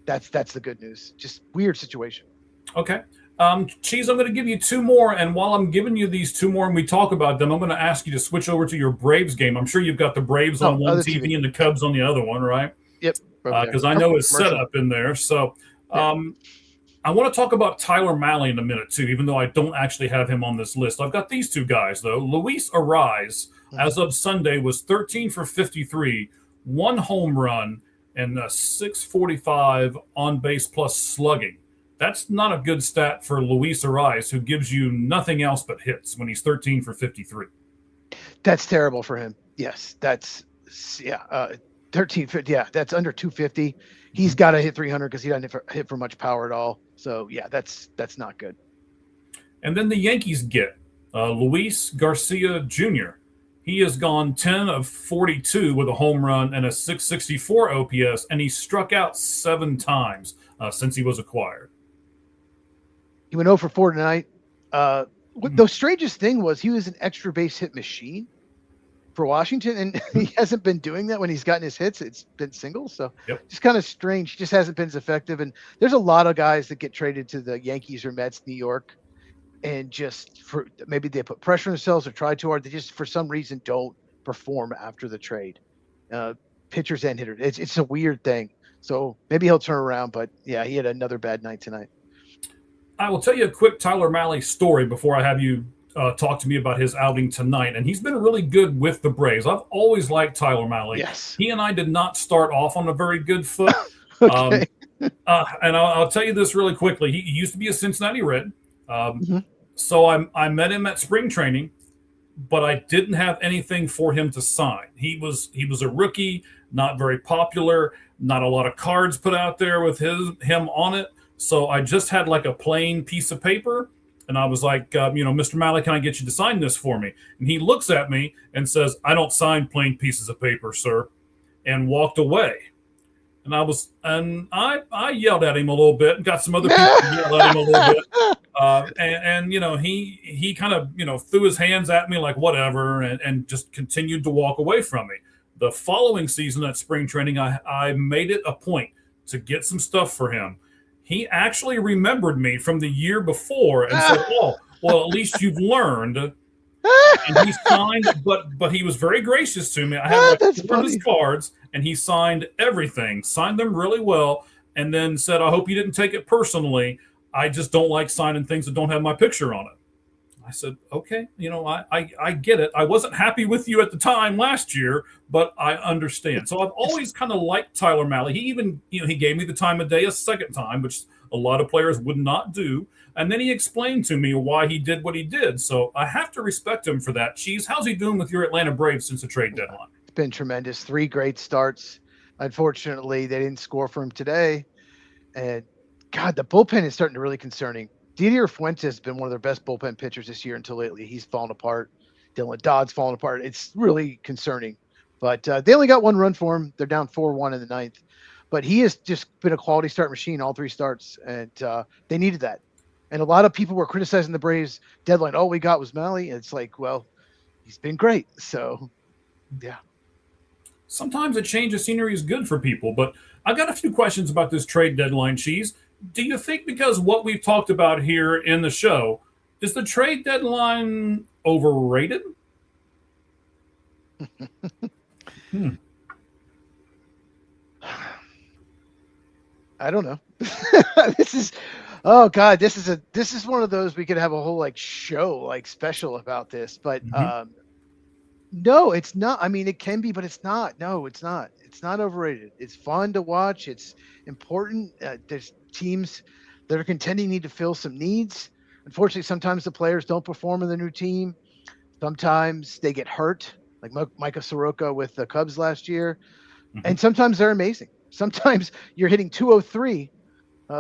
that's the good news. Just weird situation. Okay. Cheese, I'm going to give you 2 more. And while I'm giving you these 2 more and we talk about them, I'm going to ask you to switch over to your Braves game. I'm sure you've got the Braves on one TV and the Cubs on the other one, right? Yep. Because I know it's set up in there. So I want to talk about Tyler Mahle in a minute, too, even though I don't actually have him on this list. I've got these 2 guys, though. Luis Ariz, as of Sunday, was 13 for 53, 1 home run, and a 645 on-base plus slugging. That's not a good stat for Luis Ariz, who gives you nothing else but hits when he's 13 for 53. That's terrible for him. Yes, that's 13. Yeah, that's under 250. He's got to hit 300 because he doesn't hit for much power at all. So yeah, that's not good. And then the Yankees get Luis Garcia Jr. He has gone 10 of 42 with a home run and a 664 OPS, and he struck out 7 times since he was acquired. He went 0 for 4 tonight. The strangest thing was he was an extra base hit machine for Washington, and he hasn't been doing that when he's gotten his hits. It's been singles, so just kind of strange. He just hasn't been as effective. And there's a lot of guys that get traded to the Yankees or Mets, New York, and just for maybe they put pressure on themselves or try too hard. They just for some reason don't perform after the trade. Pitchers and hitters. It's a weird thing. So maybe he'll turn around, but yeah, he had another bad night tonight. I will tell you a quick Tyler Mahle story before I have you talk to me about his outing tonight, and he's been really good with the Braves. I've always liked Tyler Mahle. Yes. He and I did not start off on a very good foot. Okay. And I'll tell you this really quickly. He used to be a Cincinnati Red. Mhm. So I met him at spring training, but I didn't have anything for him to sign. He was a rookie, not very popular, not a lot of cards put out there with him on it. So I just had like a plain piece of paper, and I was like, Mr. Malley, can I get you to sign this for me? And he looks at me and says, "I don't sign plain pieces of paper, sir," and walked away. And I yelled at him a little bit, and got some other people to yell at him a little bit. He kind of threw his hands at me like whatever, and just continued to walk away from me. The following season at spring training, I made it a point to get some stuff for him. He actually remembered me from the year before and said, "Oh, well, at least you've learned." And he signed, but he was very gracious to me. I had like That's four of his funny. cards, and he signed everything, signed them really well, and then said, "I hope you didn't take it personally. I just don't like signing things that don't have my picture on it." I said, "Okay, I get it. I wasn't happy with you at the time last year, but I understand." So I've always kind of liked Tyler Malley. He even, he gave me the time of day a second time, which a lot of players would not do. And then he explained to me why he did what he did. So I have to respect him for that. Cheese, how's he doing with your Atlanta Braves since the trade deadline? It's been tremendous. 3 great starts. Unfortunately, they didn't score for him today. And God, the bullpen is starting to really concerning. Didier Fuentes has been one of their best bullpen pitchers this year until lately. He's fallen apart. Dylan Dodd's fallen apart. It's really concerning. But they only got 1 run for him. They're down 4-1 in the 9th. But he has just been a quality start machine all 3 starts, and they needed that. And a lot of people were criticizing the Braves deadline. All we got was Malley. It's like, well, he's been great. So, yeah. Sometimes a change of scenery is good for people, but I've got a few questions about this trade deadline, Cheese. Do you think because what we've talked about here in the show, is the trade deadline overrated? I don't know. This is, oh God, this is one of those we could have a whole like show like special about this, but no, it's not. I mean, it can be, but it's not. No, it's not. It's not overrated. It's fun to watch. It's important. There's teams that are contending need to fill some needs. Unfortunately, sometimes the players don't perform in the new team. Sometimes they get hurt, like Micah Soroka with the Cubs last year. And sometimes they're amazing. Sometimes you're hitting 203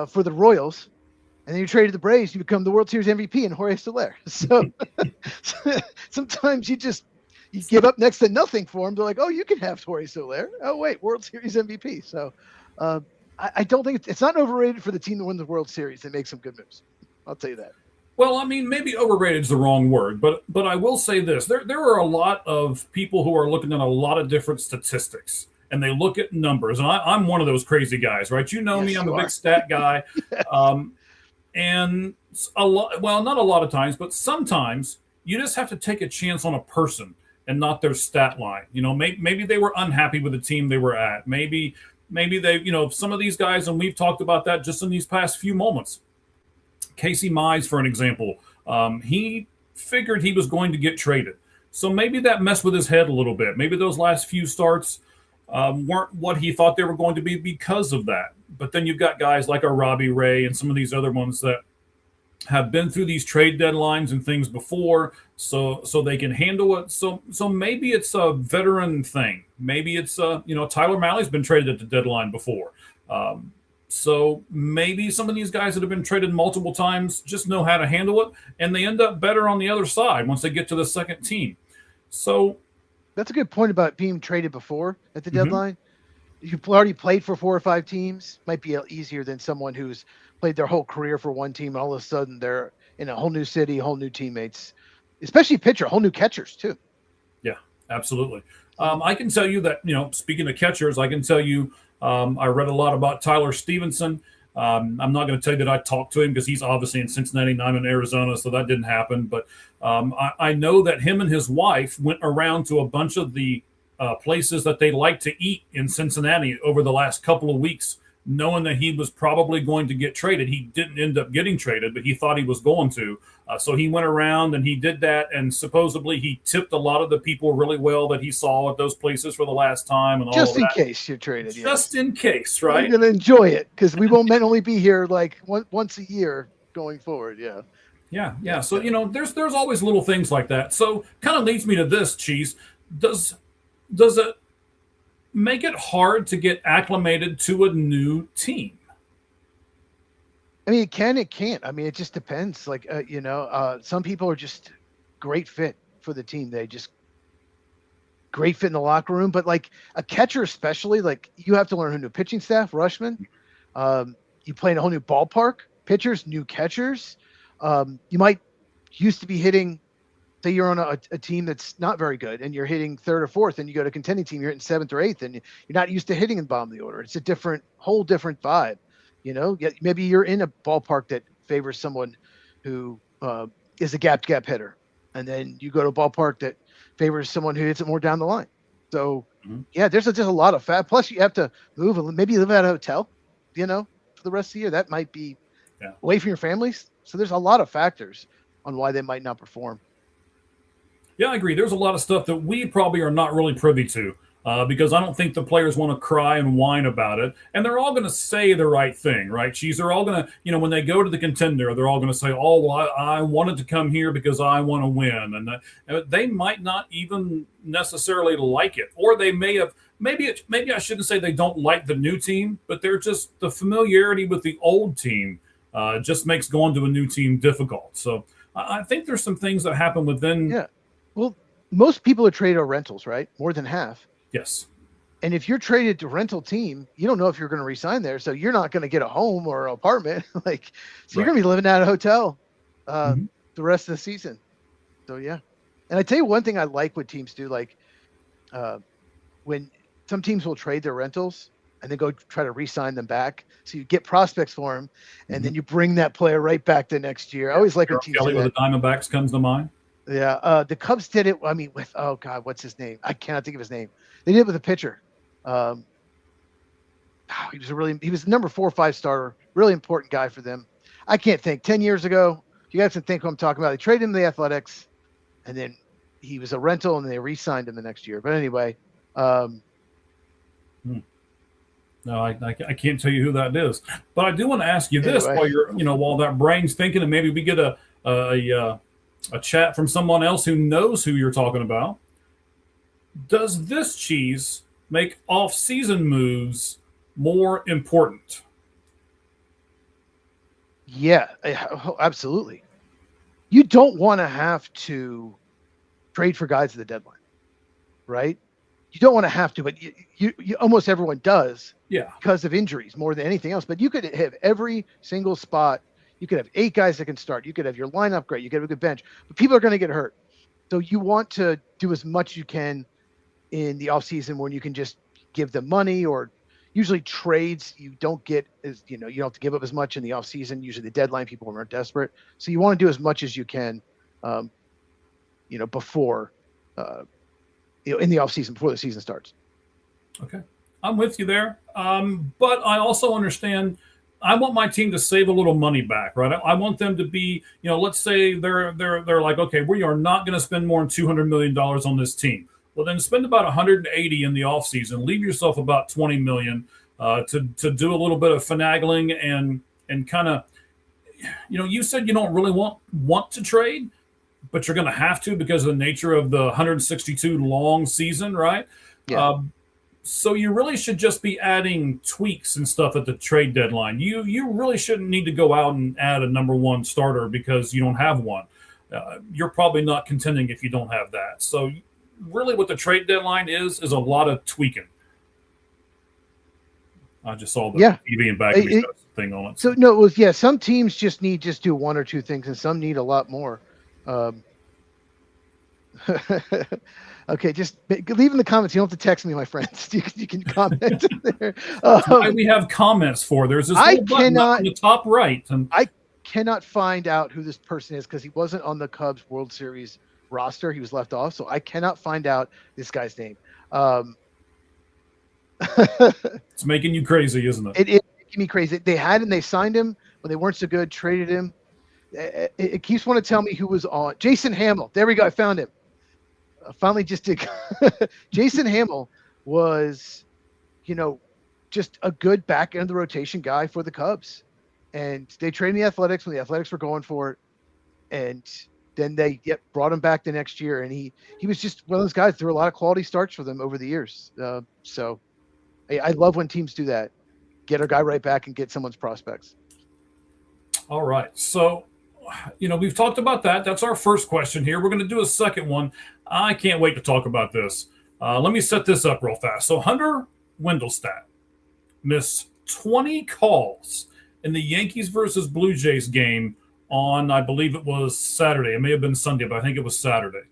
for the Royals, and then you traded the Braves, you become the World Series MVP in Jorge Soler. So sometimes you give up next to nothing for him. They're like, "Oh, you can have Jorge Soler. Oh, wait, World Series MVP." So I don't think it's not overrated for the team that wins the World Series. They make some good moves. I'll tell you that. Well, I mean, maybe overrated is the wrong word, but I will say this: there are a lot of people who are looking at a lot of different statistics, and they look at numbers. And I'm one of those crazy guys, right? You know me; I'm a big stat guy. And a lot, well, not a lot of times, but sometimes you just have to take a chance on a person and not their stat line. Maybe they were unhappy with the team they were at. Maybe they, some of these guys, and we've talked about that just in these past few moments. Casey Mize, for an example, he figured he was going to get traded. So maybe that messed with his head a little bit. Maybe those last few starts weren't what he thought they were going to be because of that. But then you've got guys like a Robbie Ray and some of these other ones that have been through these trade deadlines and things before, so they can handle it. So maybe it's a veteran thing. Maybe it's Tyler Malley's been traded at the deadline before. So maybe some of these guys that have been traded multiple times just know how to handle it, and they end up better on the other side once they get to the second team. So that's a good point about being traded before at the deadline. You've already played for 4 or 5 teams. Might be easier than someone who's played their whole career for one team, and all of a sudden they're in a whole new city, whole new teammates, especially pitcher, whole new catchers too. Yeah, absolutely. I can tell you that, speaking of catchers, I can tell you I read a lot about Tyler Stevenson. I'm not going to tell you that I talked to him because he's obviously in Cincinnati and I'm in Arizona, so that didn't happen. But I know that him and his wife went around to a bunch of the places that they like to eat in Cincinnati over the last couple of weeks knowing that he was probably going to get traded. He didn't end up getting traded, but he thought he was going to. So he went around and he did that, and supposedly he tipped a lot of the people really well that he saw at those places for the last time. And just all in that. case you're traded. Just in case, right? We're going to enjoy it because we won't only be here like once a year going forward. Yeah. Yeah. So, there's always little things like that. So kind of leads me to this, Cheese. Does it make it hard to get acclimated to a new team? I mean, it can, it can't. I mean, it just depends. Like, some people are just great fit for the team. They just great fit in the locker room. But like a catcher, especially, like you have to learn a new pitching staff, Rushman. You play in a whole new ballpark, pitchers, new catchers. You might used to be hitting, say you're on a team that's not very good and you're hitting third or fourth, and you go to a contending team, you're hitting seventh or eighth, and you're not used to hitting in the bottom of the order. It's a whole different vibe. Maybe you're in a ballpark that favors someone who is a gap hitter, and then you go to a ballpark that favors someone who hits it more down the line. So there's just a lot of fat. Plus you have to move and maybe live at a hotel, for the rest of the year. That might be away from your families. So there's a lot of factors on why they might not perform. Yeah, I agree. There's a lot of stuff that we probably are not really privy to because I don't think the players want to cry and whine about it. And they're all going to say the right thing, right? They're all going to, when they go to the contender, they're all going to say, oh, well, I wanted to come here because I want to win. And they might not even necessarily like it. Or they may have, maybe I shouldn't say they don't like the new team, but they're just the familiarity with the old team just makes going to a new team difficult. So I think there's some things that happen within. Yeah. Well, most people are traded or rentals, right? More than half. Yes. And if you're traded to rental team, you don't know if you're going to resign there. So you're not going to get a home or an apartment. You're going to be living at a hotel the rest of the season. So, yeah. And I tell you one thing I like what teams do, when some teams will trade their rentals and then go try to re-sign them back. So you get prospects for them, and then you bring that player right back the next year. I always like when teams do that. With the Diamondbacks comes to mind. Yeah, the Cubs did it. I mean, with what's his name? I cannot think of his name. They did it with a pitcher. He was number 4 or 5 starter, really important guy for them. I can't think. 10 years ago, you guys can think who I'm talking about. They traded him to the Athletics, and then he was a rental, and they re-signed him the next year. But anyway, No, I can't tell you who that is. But I do want to ask you this while you're, while that brain's thinking, and maybe we get a chat from someone else who knows who you're talking about. Does this, Cheese, make off-season moves more important? Yeah, absolutely. You don't want to have to trade for guys at the deadline, right? You don't want to have to, but you almost everyone does. Yeah. Because of injuries more than anything else. But you could have every single spot. You could have 8 guys that can start. You could have your lineup great. You could have a good bench. But people are going to get hurt. So you want to do as much as you can in the offseason when you can just give them money, or usually trades you don't get as, you don't have to give up as much in the offseason. Usually the deadline, people are desperate. So you want to do as much as you can, before, in the offseason, before the season starts. Okay. I'm with you there. But I also understand I want my team to save a little money back, right? I want them to be, let's say they're like, okay, we are not going to spend more than $200 million on this team. Well, then spend about 180 in the offseason. Leave yourself about 20 million to do a little bit of finagling and kind of, you said you don't really want to trade, but you're going to have to because of the nature of the 162 long season, right? Yeah. So you really should just be adding tweaks and stuff at the trade deadline. You really shouldn't need to go out and add a number 1 starter because you don't have one. You're probably not contending if you don't have that. So really what the trade deadline is a lot of tweaking. I just saw the TV and back thing on it. So no, it was, some teams just do 1 or 2 things, and some need a lot more. Okay, just leave in the comments. You don't have to text me, my friends. You can comment there. We have comments for. There's this little button up in the top right. And I cannot find out who this person is because he wasn't on the Cubs World Series roster. He was left off, so I cannot find out this guy's name. It's making you crazy, isn't it? It making me crazy. They had him, they signed him when they weren't so good, traded him. It keeps wanting to tell me who was on. Jason Hamill. There we go. I found him. I finally just did. Jason Hamill was, just a good back end of the rotation guy for the Cubs. And they traded the Athletics when the Athletics were going for it. And then they brought him back the next year. And he was just one of those guys. There were a lot of quality starts for them over the years. So I love when teams do that. Get a guy right back and get someone's prospects. All right. So, we've talked about that. That's our first question here. We're going to do a second one. I can't wait to talk about this. Let me set this up real fast. So Hunter Wendelstedt missed 20 calls in the Yankees versus Blue Jays game on, I believe it was Saturday. It may have been Sunday, but I think it was Saturday.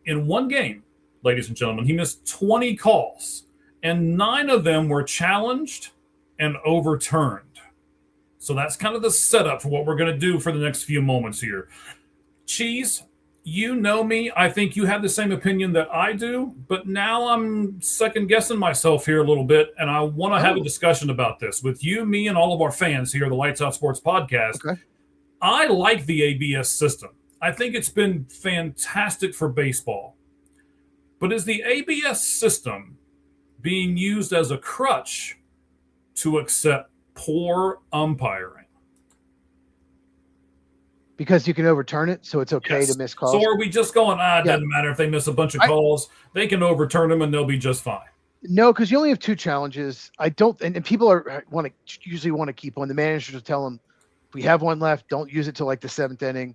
In one game, ladies and gentlemen, he missed 20 calls, and 9 of them were challenged and overturned. So that's kind of the setup for what we're going to do for the next few moments here. Cheese, you know me. I think you have the same opinion that I do, but now I'm second-guessing myself here a little bit, and I want to have a discussion about this with you, me, and all of our fans here, the Lights Out Sports Podcast. Okay. I like the ABS system. I think it's been fantastic for baseball. But is the ABS system being used as a crutch to accept poor umpiring? Because you can overturn it, so it's okay to miss calls. So are we just going, it doesn't matter if they miss a bunch of calls. They can overturn them and they'll be just fine. No, because you only have 2 challenges. I don't, and people usually want to keep one. The managers will tell them, if we have one left, don't use it till like the 7th inning.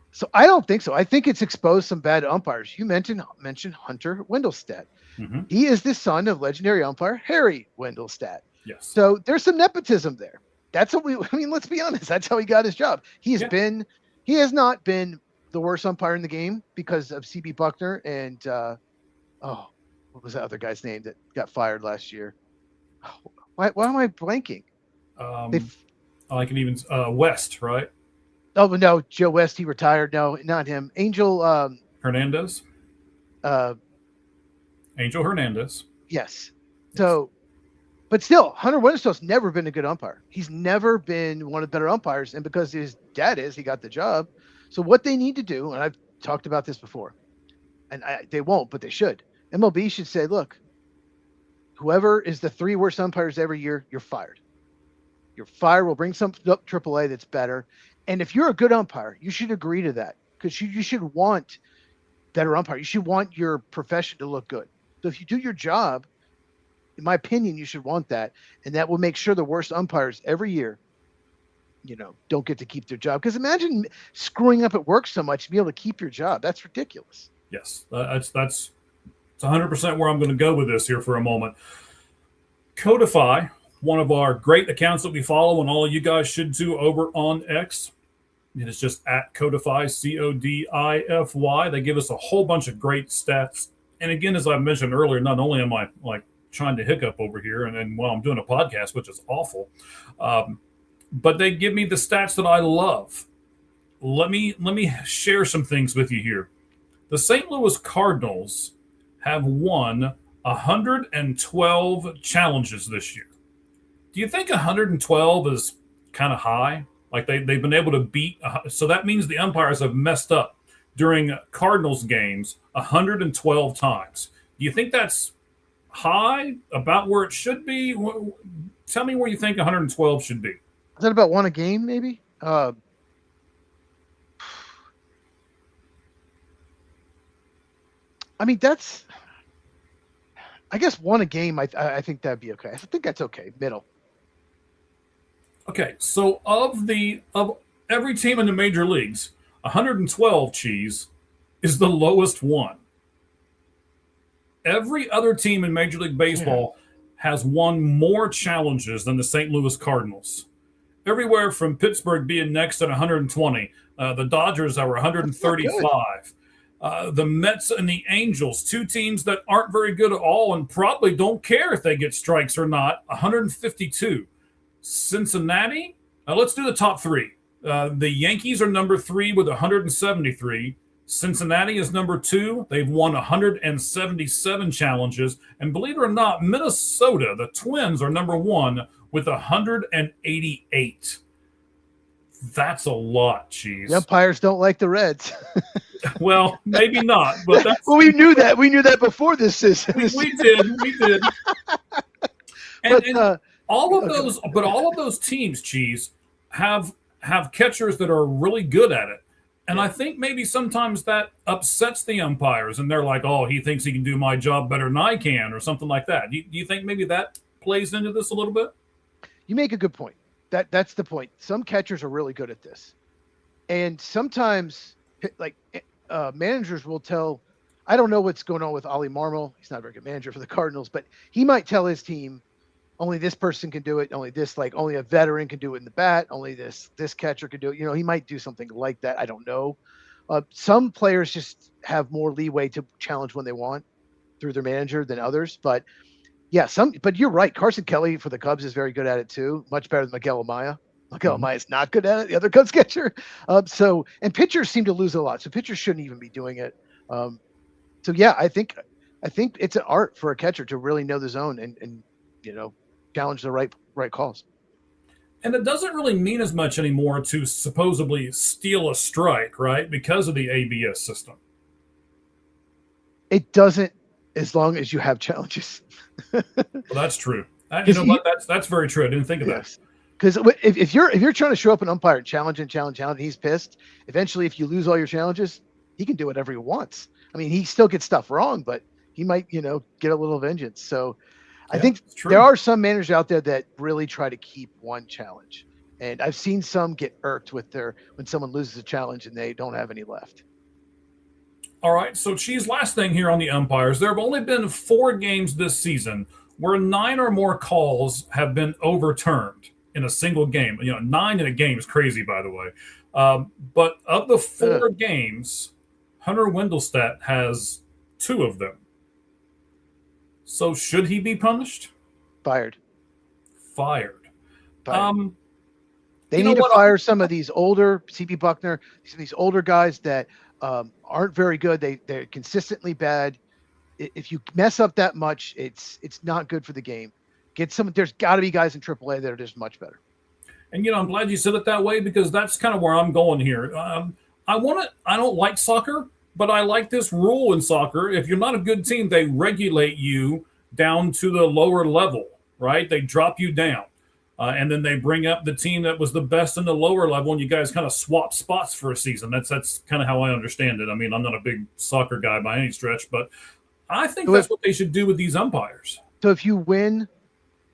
So I don't think so. I think it's exposed some bad umpires. You mentioned Hunter Wendelstedt. Mm-hmm. He is the son of legendary umpire Harry Wendelstedt. Yes. So there's some nepotism there. That's what let's be honest. That's how he got his job. He has not been the worst umpire in the game because of CB Buckner and, what was that other guy's name that got fired last year? Why am I blanking? I can even, West, right? Oh, no, Joe West, he retired. No, not him. Angel Hernandez? Angel Hernandez. Yes. So, but still, Hunter Wendelstedt's never been a good umpire. He's never been one of the better umpires. And because his dad he got the job. So what they need to do, and I've talked about this before, and they won't, but they should. MLB should say, look, whoever is the 3 worst umpires every year, you're fired. You're fired. We'll bring some up AAA that's better. And if you're a good umpire, you should agree to that because you should want better umpire. You should want your profession to look good. So if you do your job, in my opinion, you should want that. And that will make sure the worst umpires every year, don't get to keep their job. Because imagine screwing up at work so much to be able to keep your job. That's ridiculous. Yes, that's 100% where I'm going to go with this here for a moment. Codify, one of our great accounts that we follow, and all of you guys should do over on X. It is just at Codify, Codify. They give us a whole bunch of great stats. And again, as I mentioned earlier, not only am I trying to hiccup over here, and then while I'm doing a podcast, which is awful, but they give me the stats that I love. Let me share some things with you here. The St. Louis Cardinals have won 112 challenges this year. Do you think 112 is kind of high? Like they've been able to beat, so that means the umpires have messed up during Cardinals games 112 times. Do you think that's high, about where it should be? Tell me where you think 112 should be. Is that about 1 a game, maybe? I mean, I guess 1 a game. I think that'd be okay. I think that's okay. Middle. Okay, so of every team in the major leagues, 112 cheese is the lowest one. Every other team in Major League Baseball has won more challenges than the St. Louis Cardinals. Everywhere from Pittsburgh being next at 120, the Dodgers that were 135, the Mets and the Angels, 2 teams that aren't very good at all and probably don't care if they get strikes or not, 152. Cincinnati, let's do the top 3. The Yankees are number 3 with 173. Cincinnati is number 2. They've won 177 challenges. And believe it or not, Minnesota, the Twins, are number 1 with 188. That's a lot, Cheese. The umpires don't like the Reds. Well, maybe not, but that's... Well, we knew that. We knew that before this season. We did. And all of those teams, Cheese, have catchers that are really good at it. And I think maybe sometimes that upsets the umpires, and they're like, "Oh, he thinks he can do my job better than I can," or something like that. Do you think maybe that plays into this a little bit? You make a good point. That's the point. Some catchers are really good at this, and sometimes like managers will tell. I don't know what's going on with Ollie Marmol. He's not a very good manager for the Cardinals, but he might tell his team, only this person can do it. Only a veteran can do it in the bat. Only this catcher can do it. He might do something like that. I don't know. Some players just have more leeway to challenge when they want through their manager than others. But yeah, but you're right. Carson Kelly for the Cubs is very good at it too. Much better than Miguel Amaya. Miguel Amaya is not good at it. The other Cubs catcher. And pitchers seem to lose a lot. So pitchers shouldn't even be doing it. So yeah, I think it's an art for a catcher to really know the zone and challenge the right calls. And it doesn't really mean as much anymore to supposedly steal a strike, right? Because of the ABS system. It doesn't, as long as you have challenges. Well, that's true. You know what? That's very true. I didn't think of that. Because if you're trying to show up an umpire and challenge, and he's pissed, eventually if you lose all your challenges, he can do whatever he wants. I mean, he still gets stuff wrong, but he might, get a little vengeance. So I think there are some managers out there that really try to keep one challenge. And I've seen some get irked when someone loses a challenge and they don't have any left. All right. So, Cheese, last thing here on the umpires. There have only been 4 games this season where 9 or more calls have been overturned in a single game. 9 in a game is crazy, by the way. But of the 4 games, Hunter Wendelstedt has 2 of them. So should he be punished? Fired. They need to fire some of these older CB Buckner, these older guys that aren't very good. They're consistently bad. If you mess up that much, it's not good for the game. There's got to be guys in AAA that are just much better. And I'm glad you said it that way, because that's kind of where I'm going here. I don't like soccer, but I like this rule in soccer. If you're not a good team, they regulate you down to the lower level, right? They drop you down. And then they bring up the team that was the best in the lower level, and you guys kind of swap spots for a season. That's kind of how I understand it. I mean, I'm not a big soccer guy by any stretch, but I think that's what they should do with these umpires. So if you win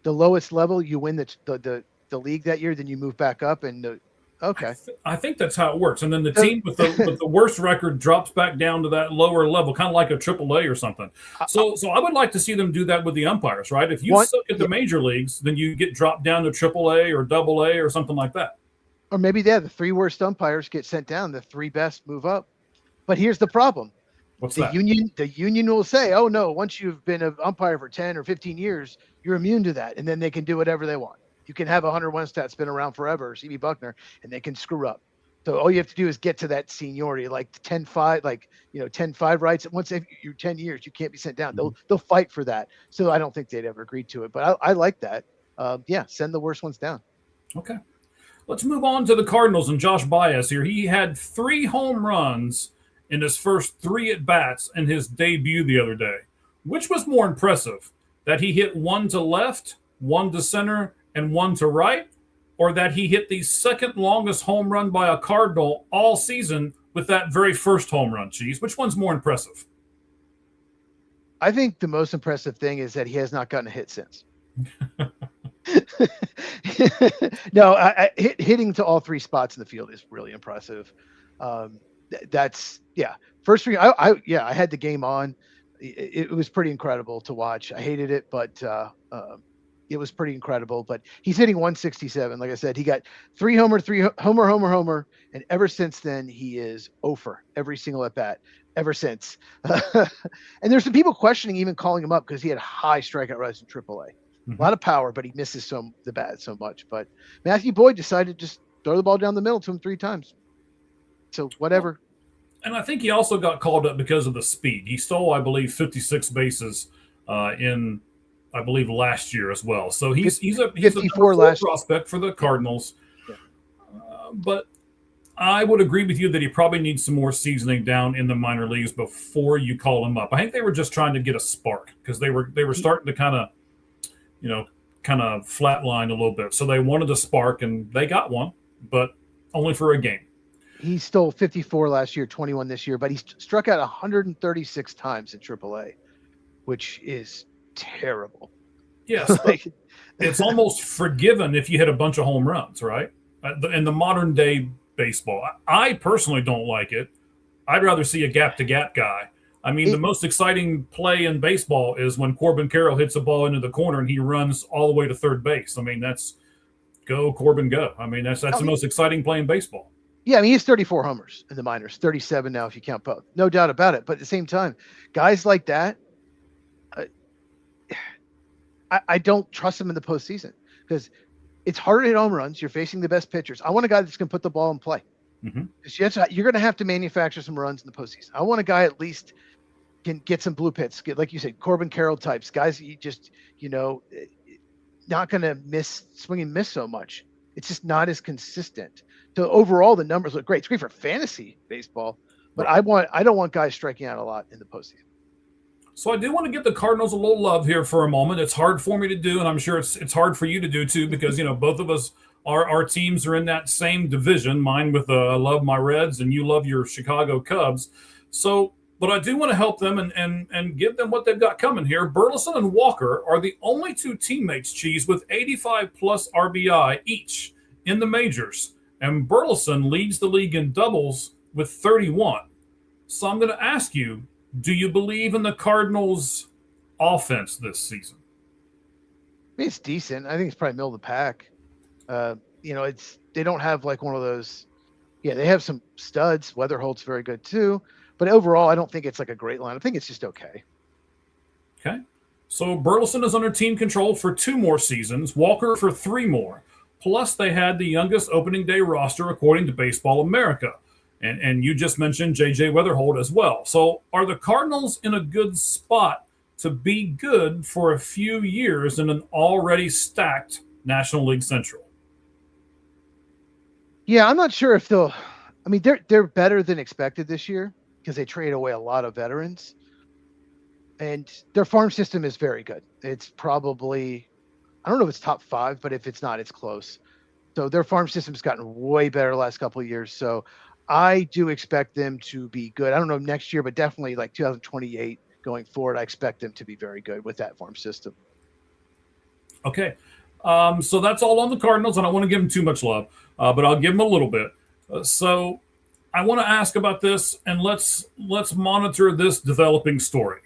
the lowest level, you win the league that year, then you move back up and okay. I think that's how it works. And then the team with the worst record drops back down to that lower level, kind of like a AAA or something. So I would like to see them do that with the umpires, right? If you suck at the major leagues, then you get dropped down to AAA or AA or something like that. Or maybe the 3 worst umpires get sent down, the 3 best move up. But here's the problem. What's the that? The union will say, oh no, once you've been an umpire for 10 or 15 years, you're immune to that. And then they can do whatever they want. You can have 101 stats been around forever, CB Buckner, and they can screw up. So all you have to do is get to that seniority, like 10-5, 10-5 rights. Once you're 10 years, you can't be sent down. They'll fight for that. So I don't think they'd ever agree to it, but I like that. Send the worst ones down. Okay. Let's move on to the Cardinals and Josh Baez here. He had 3 home runs in his first 3 at-bats in his debut the other day. Which was more impressive? That he hit 1 to left, 1 to center, and 1 to right, or that he hit the second longest home run by a Cardinal all season with that very first home run, Cheese? Which one's more impressive? I think the most impressive thing is that he has not gotten a hit since. No, hitting to all 3 spots in the field is really impressive. First 3, I had the game on. It was pretty incredible to watch. I hated it, but it was pretty incredible. But he's hitting 167. Like I said, he got 3 homer, and ever since then he is 0 for every single at bat ever since. And there's some people questioning even calling him up because he had high strikeout rates in AAA. A lot of power, but he misses the bat so much. But Matthew Boyd decided to just throw the ball down the middle to him 3 times. So whatever. And I think he also got called up because of the speed. He stole, I believe, 56 bases in, I believe, last year as well. So he's a number 54 4 last prospect for the Cardinals. Yeah. But I would agree with you that he probably needs some more seasoning down in the minor leagues before you call him up. I think they were just trying to get a spark because they were starting to kind of flatline a little bit. So they wanted a spark, and they got one, but only for a game. He stole 54 last year, 21 this year, but he struck out 136 times in AAA, which is terrible. Yes, it's almost forgiven if you hit a bunch of home runs, right? In the modern day baseball, I personally don't like it. I'd rather see a gap-to-gap guy. I mean, the most exciting play in baseball is when Corbin Carroll hits a ball into the corner and he runs all the way to third base. I mean, that's go Corbin, go. I mean, that's the most exciting play in baseball. Yeah, I mean, he's 34 homers in the minors, 37 now if you count both. No doubt about it. But at the same time, guys like that, I don't trust them in the postseason because it's harder to hit home runs. You're facing the best pitchers. I want a guy that's going to put the ball in play. Mm-hmm. You're going to have to manufacture some runs in the postseason. I want a guy at least can get some blue pits, like you said, Corbin Carroll types, guys that you just, not going to swing and miss so much. It's just not as consistent. So overall, the numbers look great. It's great for fantasy baseball, but I don't want guys striking out a lot in the postseason. So I do want to give the Cardinals a little love here for a moment. It's hard for me to do, and I'm sure it's hard for you to do too, because both of us, our teams are in that same division. Mine with I love my Reds, and you love your Chicago Cubs. So, but I do want to help them and give them what they've got coming here. Burleson and Walker are the only two teammates, Cheese, with 85 plus RBI each in the majors. And Burleson leads the league in doubles with 31. So I'm going to ask you, do you believe in the Cardinals' offense this season? I mean, it's decent. I think it's probably middle of the pack. They don't have like one of those. Yeah, they have some studs. Weatherholt's very good too. But overall, I don't think it's like a great line. I think it's just okay. Okay. So Burleson is under team control for 2 more seasons, Walker for 3 more. Plus, they had the youngest opening day roster according to Baseball America. And you just mentioned J.J. Weatherholt as well. So are the Cardinals in a good spot to be good for a few years in an already stacked National League Central? Yeah, I'm not sure if they'll – I mean, they're better than expected this year because they trade away a lot of veterans. And their farm system is very good. It's probably – I don't know if it's top 5, but if it's not, it's close. So their farm system's gotten way better the last couple of years. So I do expect them to be good. I don't know next year, but definitely like 2028 going forward, I expect them to be very good with that farm system. Okay. So that's all on the Cardinals. I don't want to give them too much love, but I'll give them a little bit. So I want to ask about this, and let's monitor this developing story.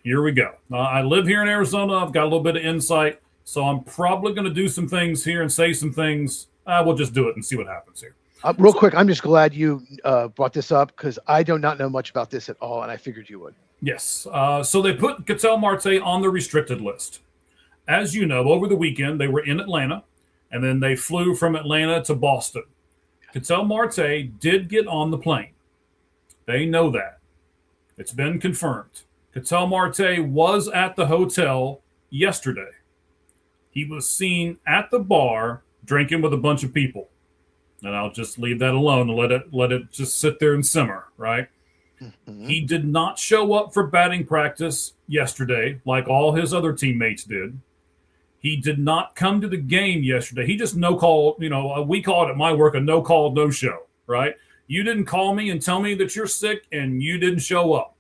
Here we go. I live here in Arizona. I've got a little bit of insight, so I'm probably going to do some things here and say some things. We'll just do it and see what happens here. Real quick, I'm just glad you brought this up because I do not know much about this at all, and I figured you would. Yes. So they put Ketel Marte on the restricted list. As you know, over the weekend, they were in Atlanta, and then they flew from Atlanta to Boston. Ketel Marte did get on the plane. They know that. It's been confirmed. Ketel Marte was at the hotel yesterday. He was seen at the bar drinking with a bunch of people. And I'll just leave that alone and let it just sit there and simmer, right? Mm-hmm. He did not show up for batting practice yesterday like all his other teammates did. He did not come to the game yesterday. He just no-call, we call it at my work a no-call, no-show, right? You didn't call me and tell me that you're sick, and you didn't show up.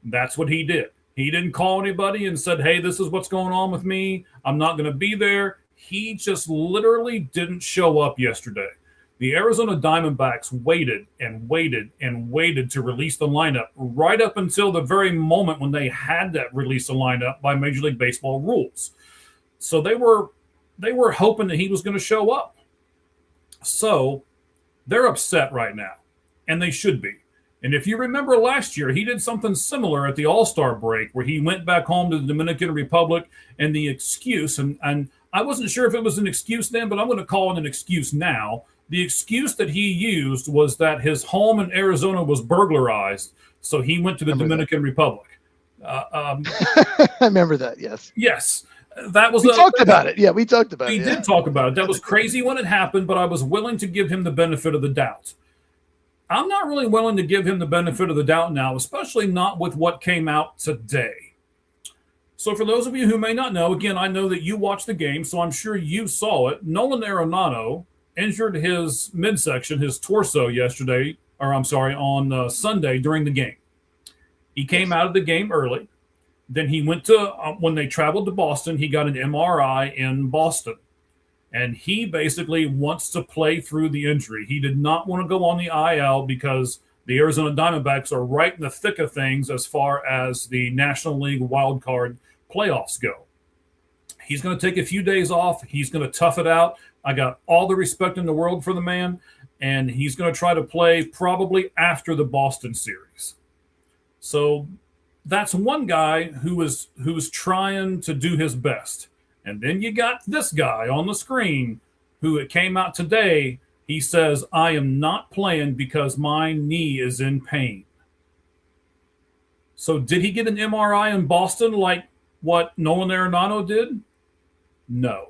That's what he did. He didn't call anybody and said, hey, this is what's going on with me. I'm not going to be there. He just literally didn't show up yesterday. The Arizona Diamondbacks waited and waited and waited to release the lineup right up until the very moment when they had that release of lineup by Major League Baseball rules. So they were hoping that he was going to show up. So they're upset right now, and they should be. And if you remember last year, he did something similar at the All-Star break where he went back home to the Dominican Republic, and the excuse, and I wasn't sure if it was an excuse then, but I'm going to call it an excuse now, The excuse that he used was that his home in Arizona was burglarized, so he went to the Dominican Republic. I remember that. Yes. Yes, that was. We talked about it. Yeah, we talked about it. We did talk about it. That was crazy when it happened, but I was willing to give him the benefit of the doubt. I'm not really willing to give him the benefit of the doubt now, especially not with what came out today. So, for those of you who may not know, again, I know that you watched the game, so I'm sure you saw it. Nolan Arenado injured his midsection, his torso yesterday, or I'm sorry, on Sunday during the game. He came out of the game early. Then he went to, when they traveled to Boston, he got an MRI in Boston. And he basically wants to play through the injury. He did not want to go on the IL because the Arizona Diamondbacks are right in the thick of things as far as the National League wildcard playoffs go. He's going to take a few days off. He's going to tough it out. I got all the respect in the world for the man, and he's going to try to play probably after the Boston series. So that's one guy who is trying to do his best. And then you got this guy on the screen who it came out today. He says, I am not playing because my knee is in pain. So did he get an MRI in Boston like what Nolan Arenado did? No.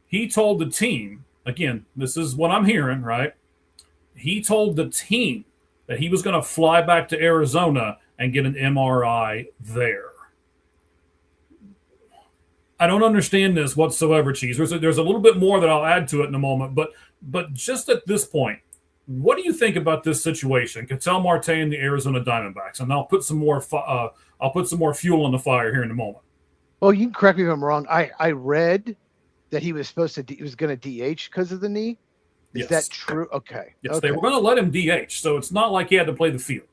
He told the team, again, this is what I'm hearing, right? He told the team that he was going to fly back to Arizona and get an MRI there. I don't understand this whatsoever, Cheese. There's a little bit more that I'll add to it in a moment, but just at this point, what do you think about this situation? Ketel Marte and the Arizona Diamondbacks, and I'll put some more fuel on the fire here in a moment. Well, you can correct me if I'm wrong. I read that he was going to DH because of the knee. Is that true? Okay. Yes, okay. They were going to let him DH, so it's not like he had to play the field.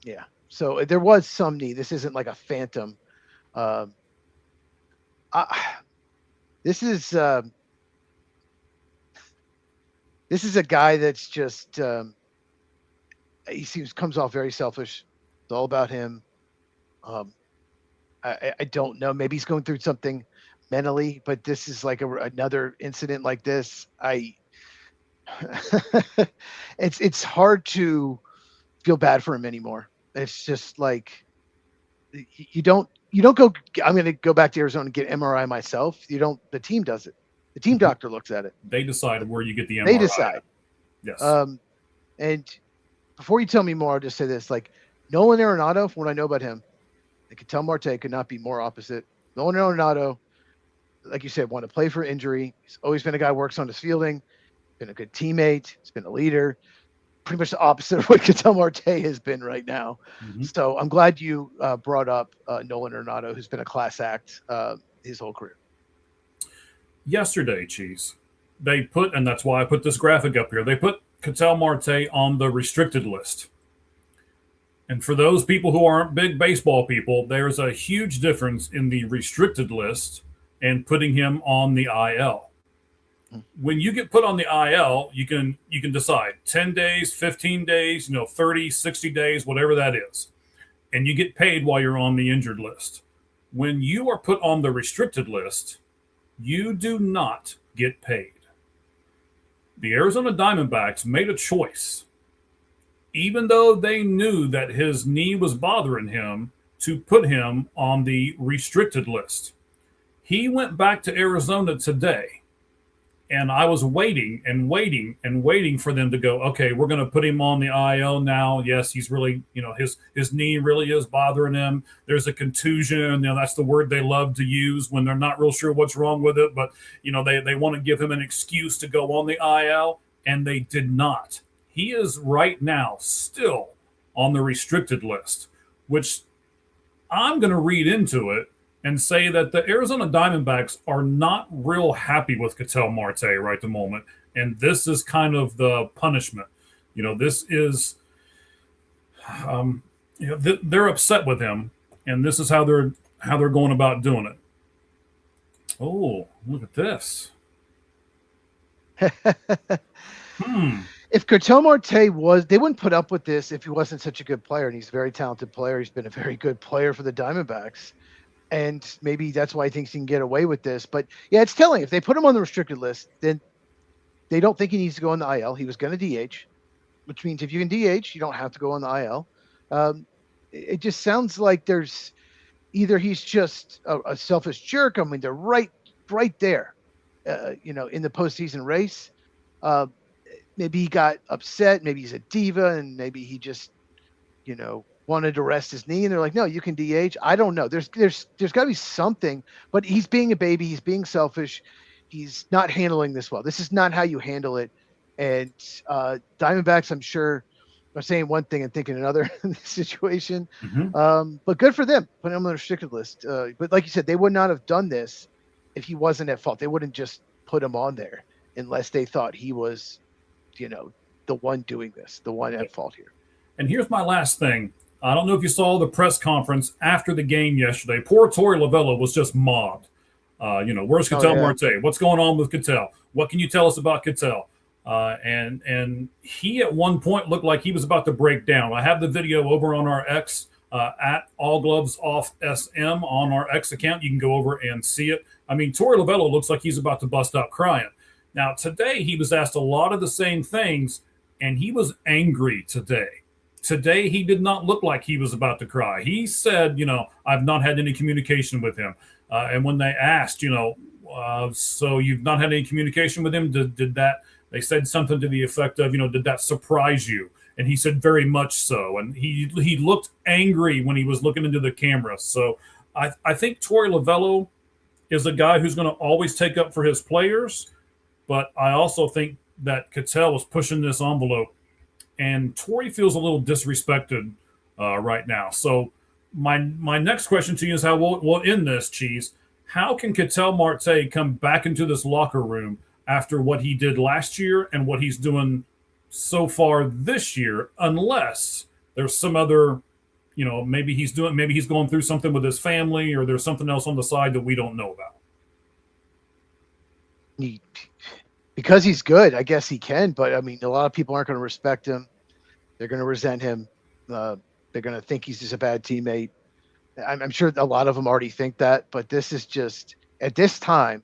Yeah. So there was some knee. This isn't like a phantom. This is a guy that's just comes off very selfish. It's all about him. I don't know. Maybe he's going through something mentally, but this is like another incident like this. It's hard to feel bad for him anymore. It's just like you don't go. I'm going to go back to Arizona and get MRI myself. You don't. The team does it. The team doctor looks at it. They decide where you get the MRI. They decide. Yes. And before you tell me more, I'll just say this: like Nolan Arenado, from what I know about him, and Ketel Marte could not be more opposite. Nolan Arenado, like you said, wanted to play for injury. He's always been a guy who works on his fielding. Been a good teammate. He's been a leader. Pretty much the opposite of what Ketel Marte has been right now. Mm-hmm. So I'm glad you brought up Nolan Arenado, who's been a class act his whole career. Yesterday, Cheese, they put, and that's why I put this graphic up here, they put Ketel Marte on the restricted list. And for those people who aren't big baseball people, there's a huge difference in the restricted list and putting him on the IL. When you get put on the IL, you can decide 10 days, 15 days, 30, 60 days, whatever that is. And you get paid while you're on the injured list. When you are put on the restricted list, you do not get paid. The Arizona Diamondbacks made a choice, even though they knew that his knee was bothering him, to put him on the restricted list. He went back to Arizona today. And I was waiting for them to go, okay, we're going to put him on the IL now. Yes, he's really, his knee really is bothering him. There's a contusion. That's the word they love to use when they're not real sure what's wrong with it. But, they want to give him an excuse to go on the IL, and they did not. He is right now still on the restricted list, which I'm going to read into it and say that the Arizona Diamondbacks are not real happy with Ketel Marte right at the moment. And this is kind of the punishment. This is, they're upset with him, and this is how they're going about doing it. Oh, look at this. If Ketel Marte they wouldn't put up with this if he wasn't such a good player, and he's a very talented player. He's been a very good player for the Diamondbacks. And maybe that's why he thinks he can get away with this. But, yeah, it's telling. If they put him on the restricted list, then they don't think he needs to go on the IL. He was going to DH, which means if you can DH, you don't have to go on the IL. It just sounds like there's either he's just a selfish jerk. I mean, they're right there, in the postseason race. Maybe he got upset. Maybe he's a diva, and maybe he just, wanted to rest his knee. And they're like, no, you can DH. I don't know. There's got to be something. But he's being a baby. He's being selfish. He's not handling this well. This is not how you handle it. And Diamondbacks, I'm sure, are saying one thing and thinking another in this situation. Mm-hmm. But good for them, putting him on the restricted list. But like you said, they would not have done this if he wasn't at fault. They wouldn't just put him on there unless they thought he was, the one doing this, the one at fault here. And here's my last thing. I don't know if you saw the press conference after the game yesterday. Poor Torey Lovullo was just mobbed. Where's Ketel Marte? What's going on with Ketel? What can you tell us about Ketel? And he at one point looked like he was about to break down. I have the video over on our X at All Gloves Off SM on our X account. You can go over and see it. I mean, Torey Lovullo looks like he's about to bust out crying. Now, today he was asked a lot of the same things, and he was angry today. Today, he did not look like he was about to cry. He said, I've not had any communication with him. And when they asked, so you've not had any communication with him? Did that, they said something to the effect of, did that surprise you? And he said, very much so. And he looked angry when he was looking into the camera. So I think Torey Lovullo is a guy who's going to always take up for his players. But I also think that Ketel was pushing this envelope. And Torey feels a little disrespected right now. So my next question to you is how we'll end this, Cheese. How can Ketel Marte come back into this locker room after what he did last year and what he's doing so far this year, unless there's some other, maybe he's going through something with his family, or there's something else on the side that we don't know about? Because he's good, I guess he can. But I mean, a lot of people aren't going to respect him. They're going to resent him. They're going to think he's just a bad teammate. I'm sure a lot of them already think that. But this is just, at this time,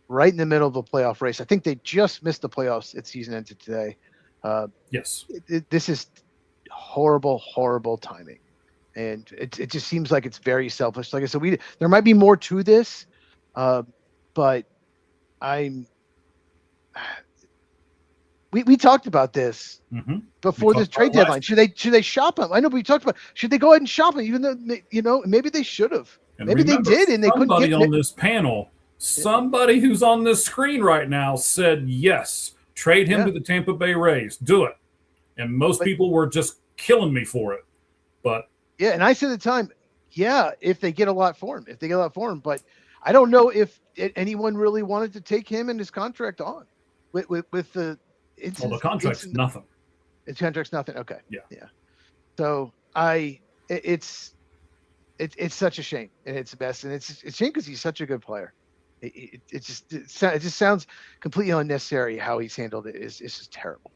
right in the middle of the playoff race. I think they just missed the playoffs at season ended today. Yes. This is horrible, horrible timing. And it just seems like it's very selfish. Like I said, there might be more to this, but we talked about this before this trade deadline. Should they shop him? I know, but we talked about, should they go ahead and shop him, even though, maybe they should have. Maybe remember, they did, and they couldn't get on this panel. Somebody who's on this screen right now said, yes, trade him to the Tampa Bay Rays. Do it. And most people were just killing me for it. But yeah, and I said at the time, if they get a lot for him. But I don't know if anyone really wanted to take him and his contract on with the. The contract's nothing. His contract's nothing. Okay. Yeah. So it's such a shame, and it's the best, and it's a shame because he's such a good player. It just sounds completely unnecessary how he's handled it. It's just terrible.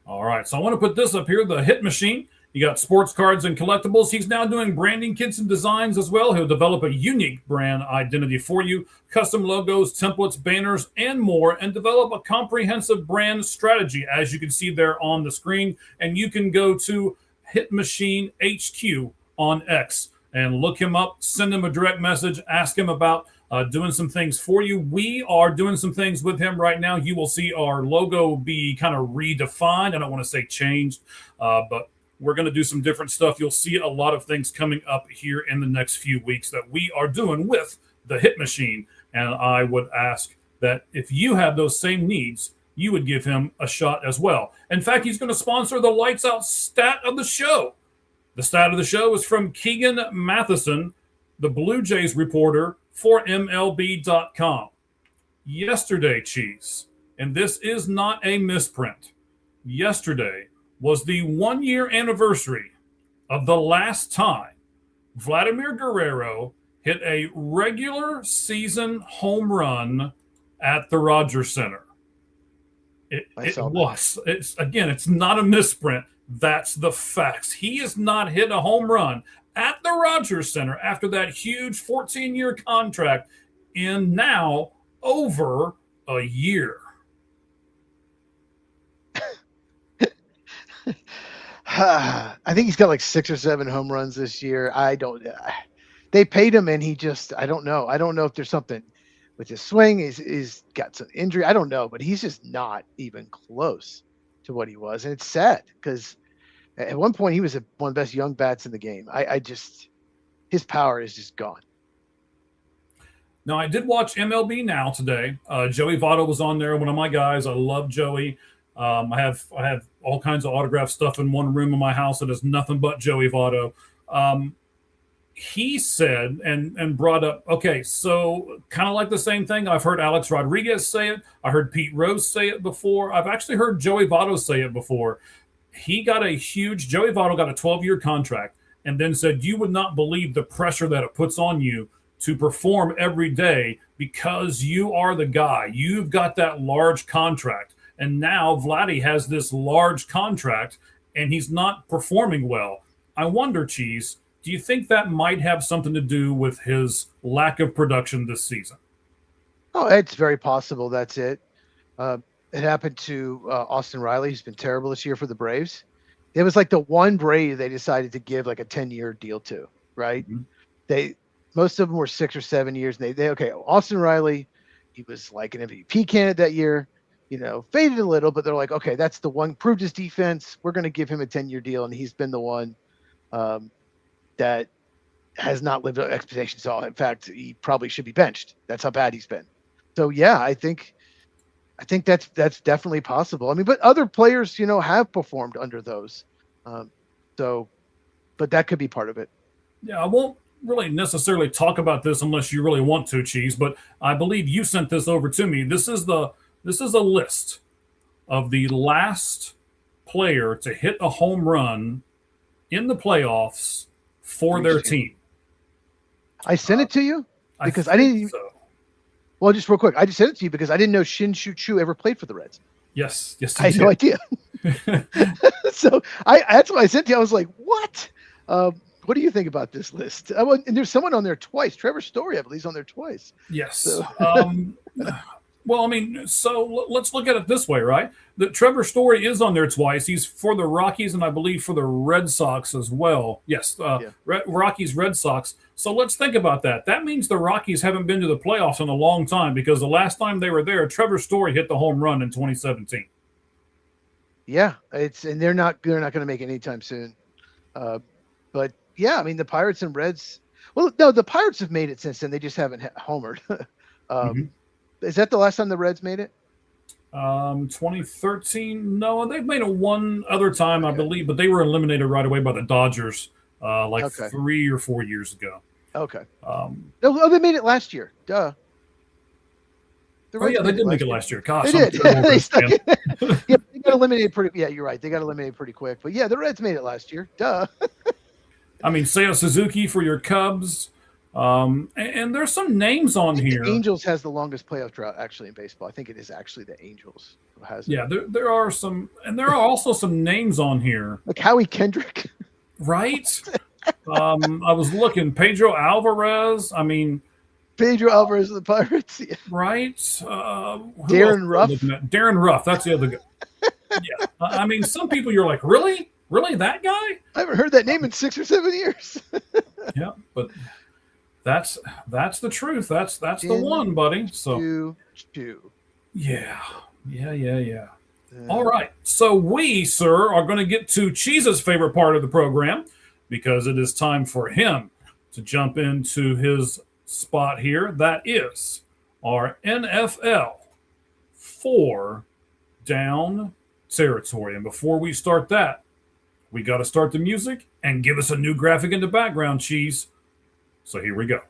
All right, so I want to put this up here, the Hit Machine. You got sports cards and collectibles. He's now doing branding kits and designs as well. He'll develop a unique brand identity for you, custom logos, templates, banners, and more, and develop a comprehensive brand strategy, as you can see there on the screen. And you can go to Hit Machine HQ on X and look him up, send him a direct message, ask him about doing some things for you. We are doing some things with him right now. You will see our logo be kind of redefined. I don't want to say changed, but we're going to do some different stuff. You'll see a lot of things coming up here in the next few weeks that we are doing with the Hit Machine. And I would ask that if you have those same needs, you would give him a shot as well. In fact, he's going to sponsor the Lights Out stat of the show. The stat of the show is from Keegan Matheson, the Blue Jays reporter for MLB.com. Yesterday, Cheese, and this is not a misprint, yesterday was the 1-year anniversary of the last time Vladimir Guerrero hit a regular season home run at the Rogers Center. It's not a misprint. That's the facts. He has not hit a home run at the Rogers Center after that huge 14-year contract in now over a year. I think he's got like 6 or 7 home runs this year. I don't. They paid him, and he just. I don't know. I don't know if there's something with his swing. Is got some injury. I don't know, but he's just not even close to what he was, and it's sad because at one point he was one of the best young bats in the game. I just his power is just gone. Now, I did watch MLB Now today. Joey Votto was on there, one of my guys. I love Joey. I have all kinds of autographed stuff in one room in my house that is nothing but Joey Votto. He said and brought up, okay, so kind of like the same thing. I've heard Alex Rodriguez say it. I heard Pete Rose say it before. I've actually heard Joey Votto say it before. Joey Votto got a 12-year contract and then said, you would not believe the pressure that it puts on you to perform every day because you are the guy. You've got that large contract. And now Vladdy has this large contract and he's not performing well. I wonder, Cheese, do you think that might have something to do with his lack of production this season? Oh, it's very possible. That's it. It happened to Austin Riley. He's been terrible this year for the Braves. It was like the one Brave they decided to give like a 10-year deal to, right? Mm-hmm. Most of them were 6 or 7 years. And they Austin Riley, he was like an MVP candidate that year, faded a little, but they're like, okay, that's the one, proved his defense. We're going to give him a 10-year deal. And he's been the one that has not lived up to expectations at all. In fact, he probably should be benched. That's how bad he's been. So yeah, I think that's definitely possible. I mean, but other players, have performed under those. But that could be part of it. Yeah, I won't really necessarily talk about this unless you really want to, Cheese, but I believe you sent this over to me. This is a list of the last player to hit a home run in the playoffs for their team. I sent it to you because I didn't. So. Well, just real quick, I just sent it to you because I didn't know Shin-Soo Choo ever played for the Reds. Yes. I had no idea. So that's why I sent to you. I was like, what? What do you think about this list? And there's someone on there twice. Trevor Story, I believe, is on there twice. Yes. So. Well, I mean, so let's look at it this way, right? That Trevor Story is on there twice. He's for the Rockies and I believe for the Red Sox as well. Yes, Rockies, Red Sox. So let's think about that. That means the Rockies haven't been to the playoffs in a long time because the last time they were there, Trevor Story hit the home run in 2017. Yeah, and they're not going to make it anytime soon. But yeah, I mean the Pirates and Reds. Well, no, the Pirates have made it since then. They just haven't homered. Is that the last time the Reds made it? 2013. No, they've made it one other time, I believe, but they were eliminated right away by the Dodgers 3 or 4 years ago. Okay. They made it last year. Duh. They did make it last year. Gosh, they did. Yeah, they got eliminated pretty. Yeah, you're right. They got eliminated pretty quick. But yeah, the Reds made it last year. Duh. I mean, Seiya Suzuki for your Cubs. And there's some names on here. The Angels has the longest playoff drought actually in baseball. I think it is actually the Angels who has it. Yeah, there are some, and there are also some names on here. Like Howie Kendrick. Right? I was looking. Pedro Alvarez. I mean, Pedro Alvarez of the Pirates. Yeah. Right? Darren Ruff. Darren Ruff. That's the other guy. Yeah. I mean, some people you're like, really? Really? That guy? I haven't heard that name in 6 or 7 years. Yeah, but that's the truth. That's the one, buddy. So Yeah. All right. So we, sir, are going to get to Cheese's favorite part of the program because it is time for him to jump into his spot here. That is our NFL 4 down territory. And before we start that, we got to start the music and give us a new graphic in the background, Cheese. So here we go.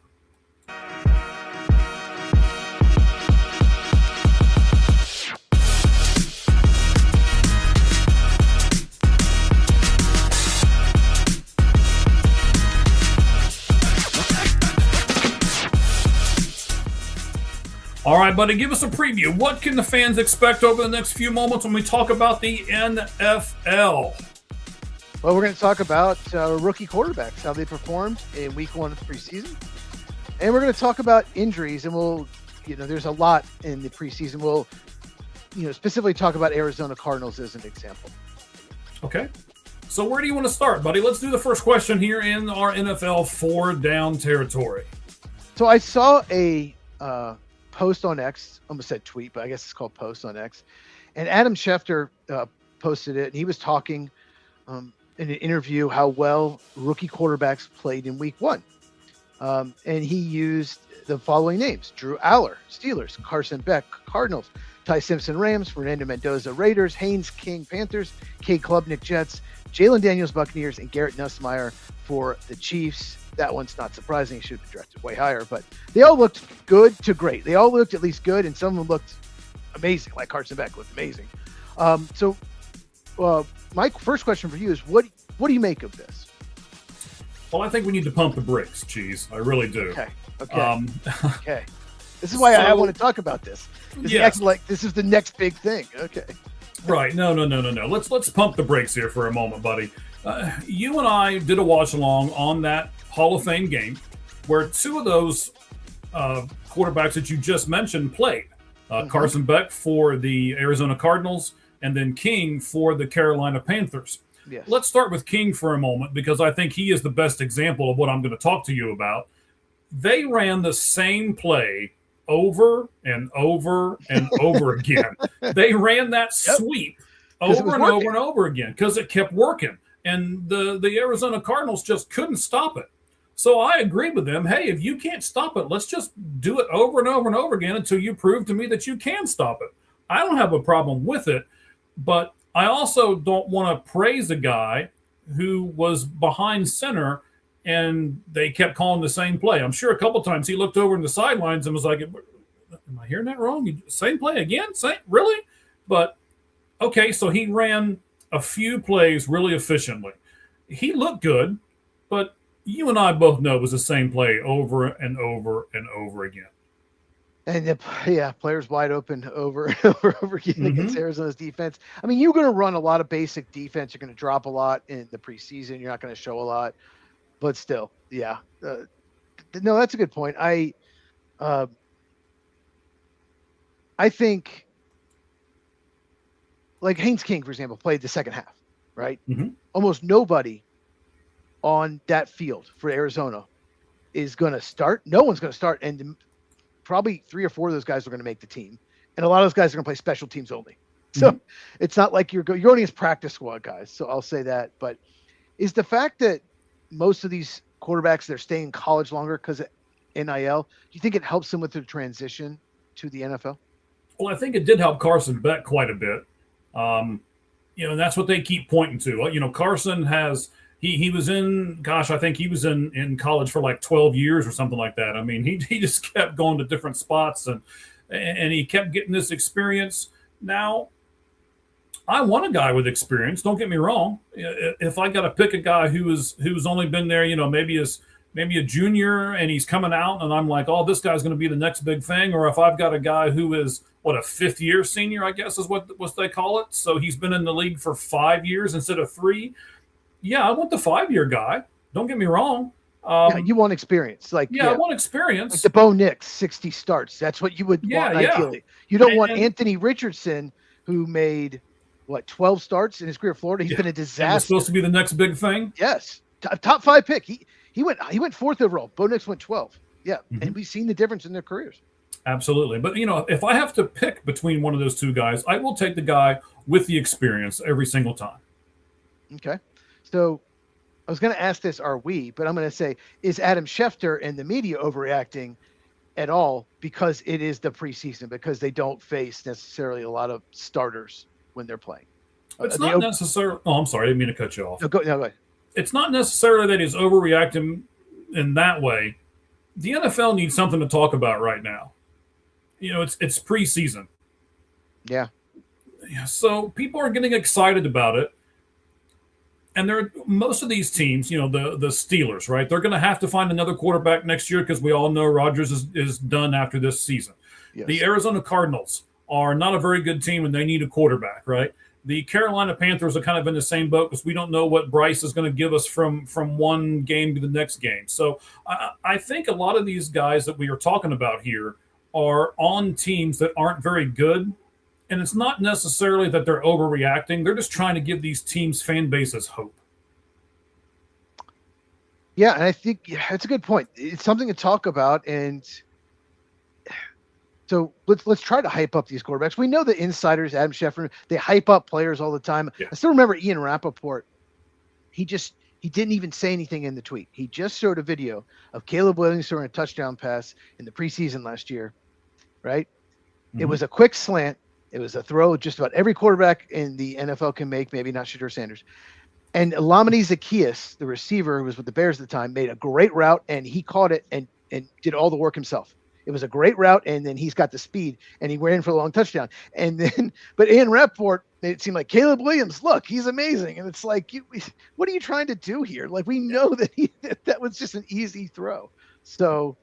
All right, buddy, give us a preview. What can the fans expect over the next few moments when we talk about the NFL? Well, we're going to talk about rookie quarterbacks, how they performed in week 1 of the preseason. And we're going to talk about injuries, and there's a lot in the preseason. We'll, specifically talk about Arizona Cardinals as an example. Okay. So where do you want to start, buddy? Let's do the first question here in our NFL 4-down territory. So I saw a post on X, almost said tweet, but I guess it's called post on X. And Adam Schefter posted it, and he was talking in an interview how well rookie quarterbacks played in week 1. And he used the following names: Drew Aller, Steelers; Carson Beck, Cardinals; Ty Simpson, Rams; Fernando Mendoza, Raiders; Haynes King, Panthers; Cade Klubnik, Jets; Jalen Daniels, Buccaneers; and Garrett Nussmeier for the Chiefs. That one's not surprising. He should have been drafted way higher, but they all looked good to great. They all looked at least good, and some of them looked amazing, like Carson Beck looked amazing. So my first question for you is, what do you make of this? Well, I think we need to pump the brakes, Cheese. I really do. Okay. Okay. This is why I want to talk about this. Acting like this is the next big thing. Okay. Right. No. Let's pump the brakes here for a moment, buddy. You and I did a watch along on that Hall of Fame game where two of those quarterbacks that you just mentioned played. Carson Beck for the Arizona Cardinals, and then King for the Carolina Panthers. Yes. Let's start with King for a moment, because I think he is the best example of what I'm going to talk to you about. They ran the same play over and over and over again. They ran that sweep over and over and over again because it kept working. And the Arizona Cardinals just couldn't stop it. So I agreed with them. Hey, if you can't stop it, let's just do it over and over and over again until you prove to me that you can stop it. I don't have a problem with it, but I also don't want to praise a guy who was behind center and they kept calling the same play. I'm sure a couple times he looked over in the sidelines and was like, am I hearing that wrong? Same play again? Really? But, okay, so he ran a few plays really efficiently. He looked good, but you and I both know it was the same play over and over and over again. And players wide open over and over again against Arizona's defense. I mean, you're going to run a lot of basic defense. You're going to drop a lot in the preseason. You're not going to show a lot, but still, no, that's a good point. I think, like Haynes King, for example, played the second half, right? Almost nobody on that field for Arizona is going to start. No one's going to start, and probably 3 or 4 of those guys are going to make the team, and a lot of those guys are going to play special teams only. So it's not like you're only as practice squad guys. So I'll say that. But is the fact that most of these quarterbacks, they're staying in college longer because of NIL, do you think it helps them with their transition to the NFL? Well, I think it did help Carson Beck quite a bit. And that's what they keep pointing to. Carson has he was in, I think he was in college for like 12 years or something like that. I mean, he just kept going to different spots and he kept getting this experience. Now, I want a guy with experience. Don't get me wrong. If I got to pick a guy who's only been there, maybe a junior and he's coming out and I'm like, oh, this guy's going to be the next big thing. Or if I've got a guy who is a 5th-year senior, I guess is what they call it. So he's been in the league for 5 years instead of 3. Yeah, I want the 5-year guy. Don't get me wrong. You want experience. I want experience. Like the Bo Nix, 60 starts. That's what you would want ideally. You don't want Anthony Richardson, who made, 12 starts in his career at Florida. He's been a disaster. He's supposed to be the next big thing? Yes. Top 5 pick. He went 4th overall. Bo Nix went 12. Yeah, and we've seen the difference in their careers. Absolutely. But, if I have to pick between one of those two guys, I will take the guy with the experience every single time. Okay. So I was going to ask this, but I'm going to say, is Adam Schefter and the media overreacting at all because it is the preseason, because they don't face necessarily a lot of starters when they're playing? It's not necessarily – I'm sorry. I didn't mean to cut you off. No, go ahead. It's not necessarily that he's overreacting in that way. The NFL needs something to talk about right now. It's preseason. Yeah. So people are getting excited about it. And most of these teams, the Steelers, right? They're going to have to find another quarterback next year because we all know Rodgers is done after this season. Yes. The Arizona Cardinals are not a very good team and they need a quarterback, right? The Carolina Panthers are kind of in the same boat because we don't know what Bryce is going to give us from one game to the next game. So I think a lot of these guys that we are talking about here are on teams that aren't very good. And it's not necessarily that they're overreacting. They're just trying to give these teams' fan bases hope. Yeah, and I think that's a good point. It's something to talk about, and so let's try to hype up these quarterbacks. We know the insiders, Adam Schefter, they hype up players all the time. Yeah. I still remember Ian Rappaport. He didn't even say anything in the tweet. He just showed a video of Caleb Williams throwing a touchdown pass in the preseason last year, right? It was a quick slant. It was a throw just about every quarterback in the NFL can make, maybe not Shedeur Sanders. And Lamine Zaccheaus, the receiver who was with the Bears at the time, made a great route, and he caught it and did all the work himself. It was a great route, and then he's got the speed, and he ran for a long touchdown. And then, but Ian Rappaport, it seemed like Caleb Williams, look, he's amazing. And it's like, what are you trying to do here? Like, we know that that was just an easy throw. So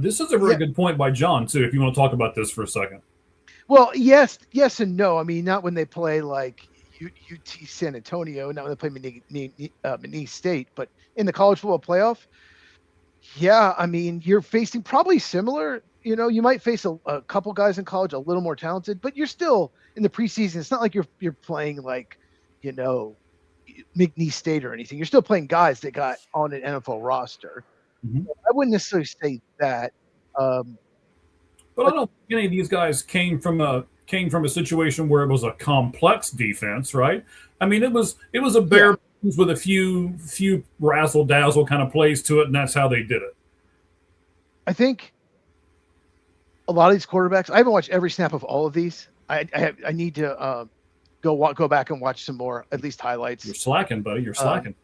this is a very good point by John, too, if you want to talk about this for a second. Well, yes and no. I mean, not when they play like UT San Antonio, not when they play McNeese State, but in the college football playoff, yeah, I mean, you're facing probably similar. You know, you might face a couple guys in college a little more talented, but you're still in the preseason. It's not like you're playing like, you know, McNeese State or anything. You're still playing guys that got on an NFL roster. I wouldn't necessarily say that. But I don't think any of these guys came from a situation where it was a complex defense, right? I mean, it was a bare bones with a few razzle dazzle kind of plays to it, and that's how they did it. I think a lot of these quarterbacks. I haven't watched every snap of all of these. I need to go back and watch some more, at least highlights. You're slacking, buddy. You're slacking.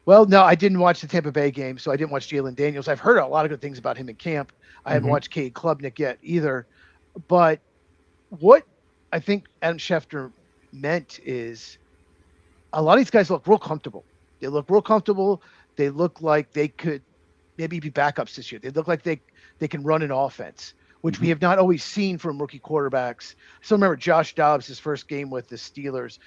Well, no, I didn't watch the Tampa Bay game, so I didn't watch Jalen Daniels. I've heard a lot of good things about him in camp. I haven't watched Cade Klubnik yet either. But what I think Adam Schefter meant is a lot of these guys look real comfortable. They look real comfortable. They look like they could maybe be backups this year. They look like they can run an offense, which we have not always seen from rookie quarterbacks. I still remember Josh Dobbs, his first game with the Steelers.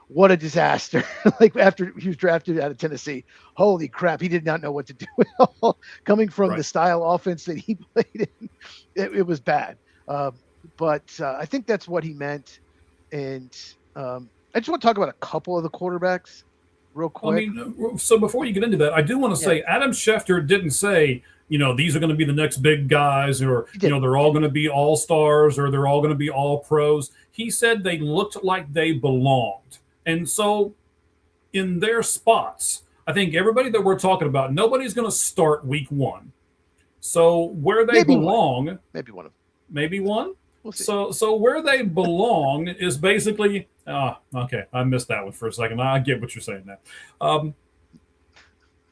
What a disaster. Like after he was drafted out of Tennessee, holy crap, he did not know what to do at all. Coming from the style offense that he played in, it was bad. But I think that's what he meant. And I just want to talk about a couple of the quarterbacks real quick. I mean, so before you get into that, I do want to say Adam Schefter didn't say, you know, these are going to be the next big guys, or, you know, they're all going to be all-stars, or they're all going to be all-pros. He said they looked like they belonged. And so in their spots, I think everybody that we're talking about, nobody's going to start week one. So where they belong, maybe one of them. Maybe one? We'll see. So where they belong is basically okay, I missed that one for a second. I get what you're saying now.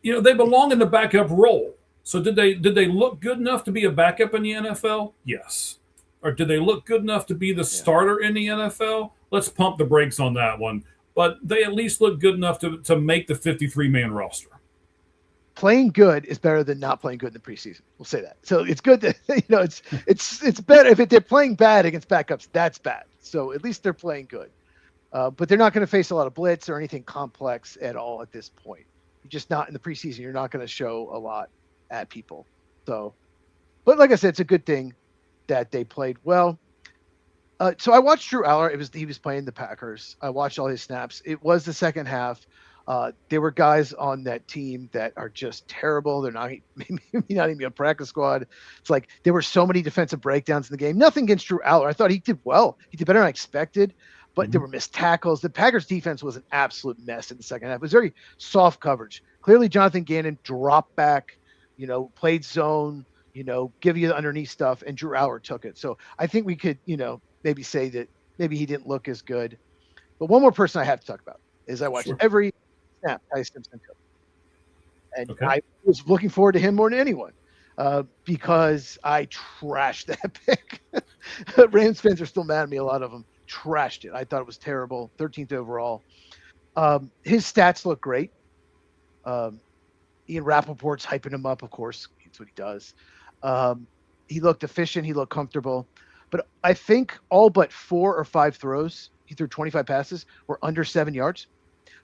You know, they belong in the backup role. So did they look good enough to be a backup in the NFL? Yes. Or did they look good enough to be the starter in the NFL? Let's pump the brakes on that one. But they at least look good enough to make the 53-man roster. Playing good is better than not playing good in the preseason. We'll say that. So it's good that, you know, it's better if they're playing bad against backups. That's bad. So at least they're playing good. But they're not going to face a lot of blitz or anything complex at all at this point. You're just not in the preseason. You're not going to show a lot at people. So, but like I said, it's a good thing that they played well. So I watched Drew Aller. He was playing the Packers. I watched all his snaps. It was the second half. There were guys on that team that are just terrible. They're not maybe not even a practice squad. It's like there were so many defensive breakdowns in the game. Nothing against Drew Aller. I thought he did well. He did better than I expected, but there were missed tackles. The Packers defense was an absolute mess in the second half. It was very soft coverage. Clearly, Jonathan Gannon dropped back, you know, played zone, you know, give you the underneath stuff, and Drew Aller took it. So I think we could, you know, maybe say that maybe he didn't look as good. But one more person I have to talk about is I watched every snap Ty Simpson took. And I was looking forward to him more than anyone because I trashed that pick. Rams fans are still mad at me, a lot of them. Trashed it. I thought it was terrible. 13th overall. His stats look great. Ian Rappaport's hyping him up, of course. That's what he does. He looked efficient. He looked comfortable. But I think all but 4 or 5 throws, he threw 25 passes, were under 7 yards.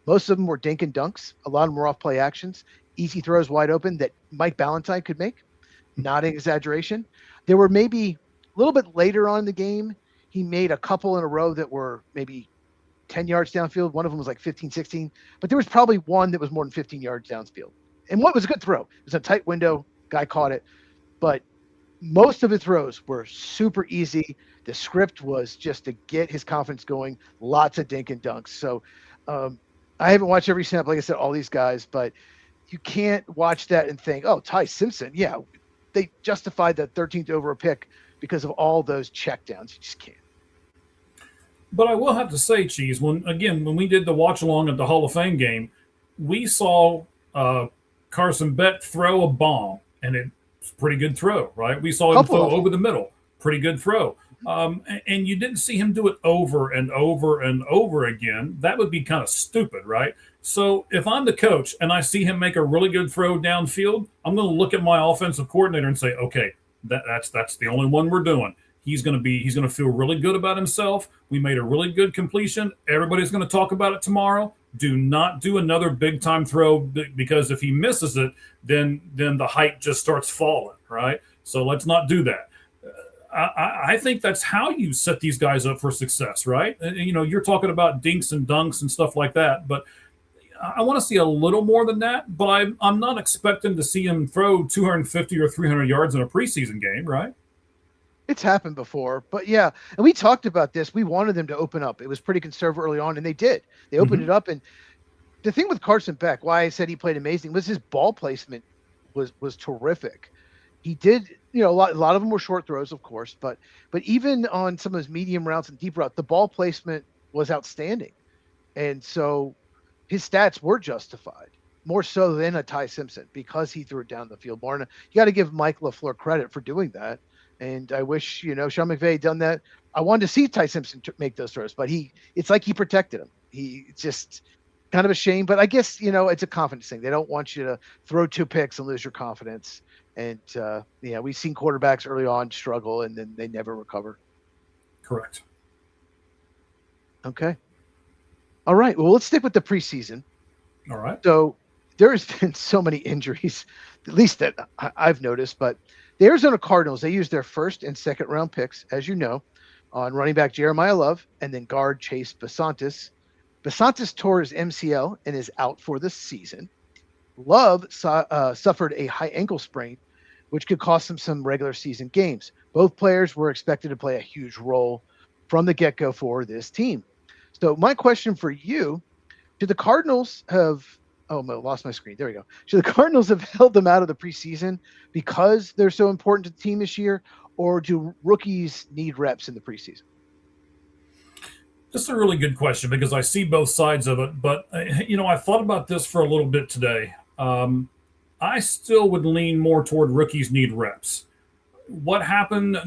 Most of them were dink and dunks. A lot of them were off play actions. Easy throws wide open that Mike Ballantyne could make. Not an exaggeration. There were maybe a little bit later on in the game, he made a couple in a row that were maybe 10 yards downfield. One of them was like 15, 16. But there was probably one that was more than 15 yards downfield. And what was a good throw? It was a tight window. Guy caught it. But most of his throws were super easy. The script was just to get his confidence going. Lots of dink and dunks. So I haven't watched every snap, like I said, all these guys, but you can't watch that and think, oh, Ty Simpson. Yeah, they justified that 13th overall pick because of all those checkdowns. You just can't. But I will have to say, Cheese, when we did the watch along at the Hall of Fame game, we saw Carson Beck throw a bomb, and it's a pretty good throw, right? We saw him throw over the middle, pretty good throw. And you didn't see him do it over and over and over again. That would be kind of stupid, right? So if I'm the coach and I see him make a really good throw downfield, I'm going to look at my offensive coordinator and say, okay, that's the only one we're doing. He's going to feel really good about himself. We made a really good completion. Everybody's going to talk about it tomorrow. Do not do another big time throw, because if he misses it, then the height just starts falling, right? So let's not do that. I think that's how you set these guys up for success, right? And, you're talking about dinks and dunks and stuff like that, but I want to see a little more than that. But I'm not expecting to see him throw 250 or 300 yards in a preseason game, right? It's happened before, but yeah. And we talked about this. We wanted them to open up. It was pretty conservative early on, and they did. They opened it up. And the thing with Carson Beck, why I said he played amazing, was his ball placement was terrific. He did, a lot of them were short throws, of course, but even on some of his medium routes and deep routes, the ball placement was outstanding. And so his stats were justified, more so than a Ty Simpson, because he threw it down the field more. And you got to give Mike LaFleur credit for doing that. And I wish, Sean McVay had done that. I wanted to see Ty Simpson make those throws, but it's like he protected him. It's just kind of a shame, but I guess, it's a confidence thing. They don't want you to throw 2 picks and lose your confidence. And we've seen quarterbacks early on struggle, and then they never recover. Correct. Okay. All right. Well, let's stick with the preseason. All right. So there's been so many injuries, at least that I've noticed, but the Arizona Cardinals, they used their first and second round picks, as you know, on running back Jeremiah Love and then guard Chase Besantis. Besantis tore his MCL and is out for the season. Love suffered a high ankle sprain, which could cost him some regular season games. Both players were expected to play a huge role from the get-go for this team. So my question for you, should the Cardinals have – oh, I lost my screen. There we go. Should the Cardinals have held them out of the preseason because they're so important to the team this year, or do rookies need reps in the preseason? This is a really good question because I see both sides of it. But, I thought about this for a little bit today. I still would lean more toward rookies need reps. What happened,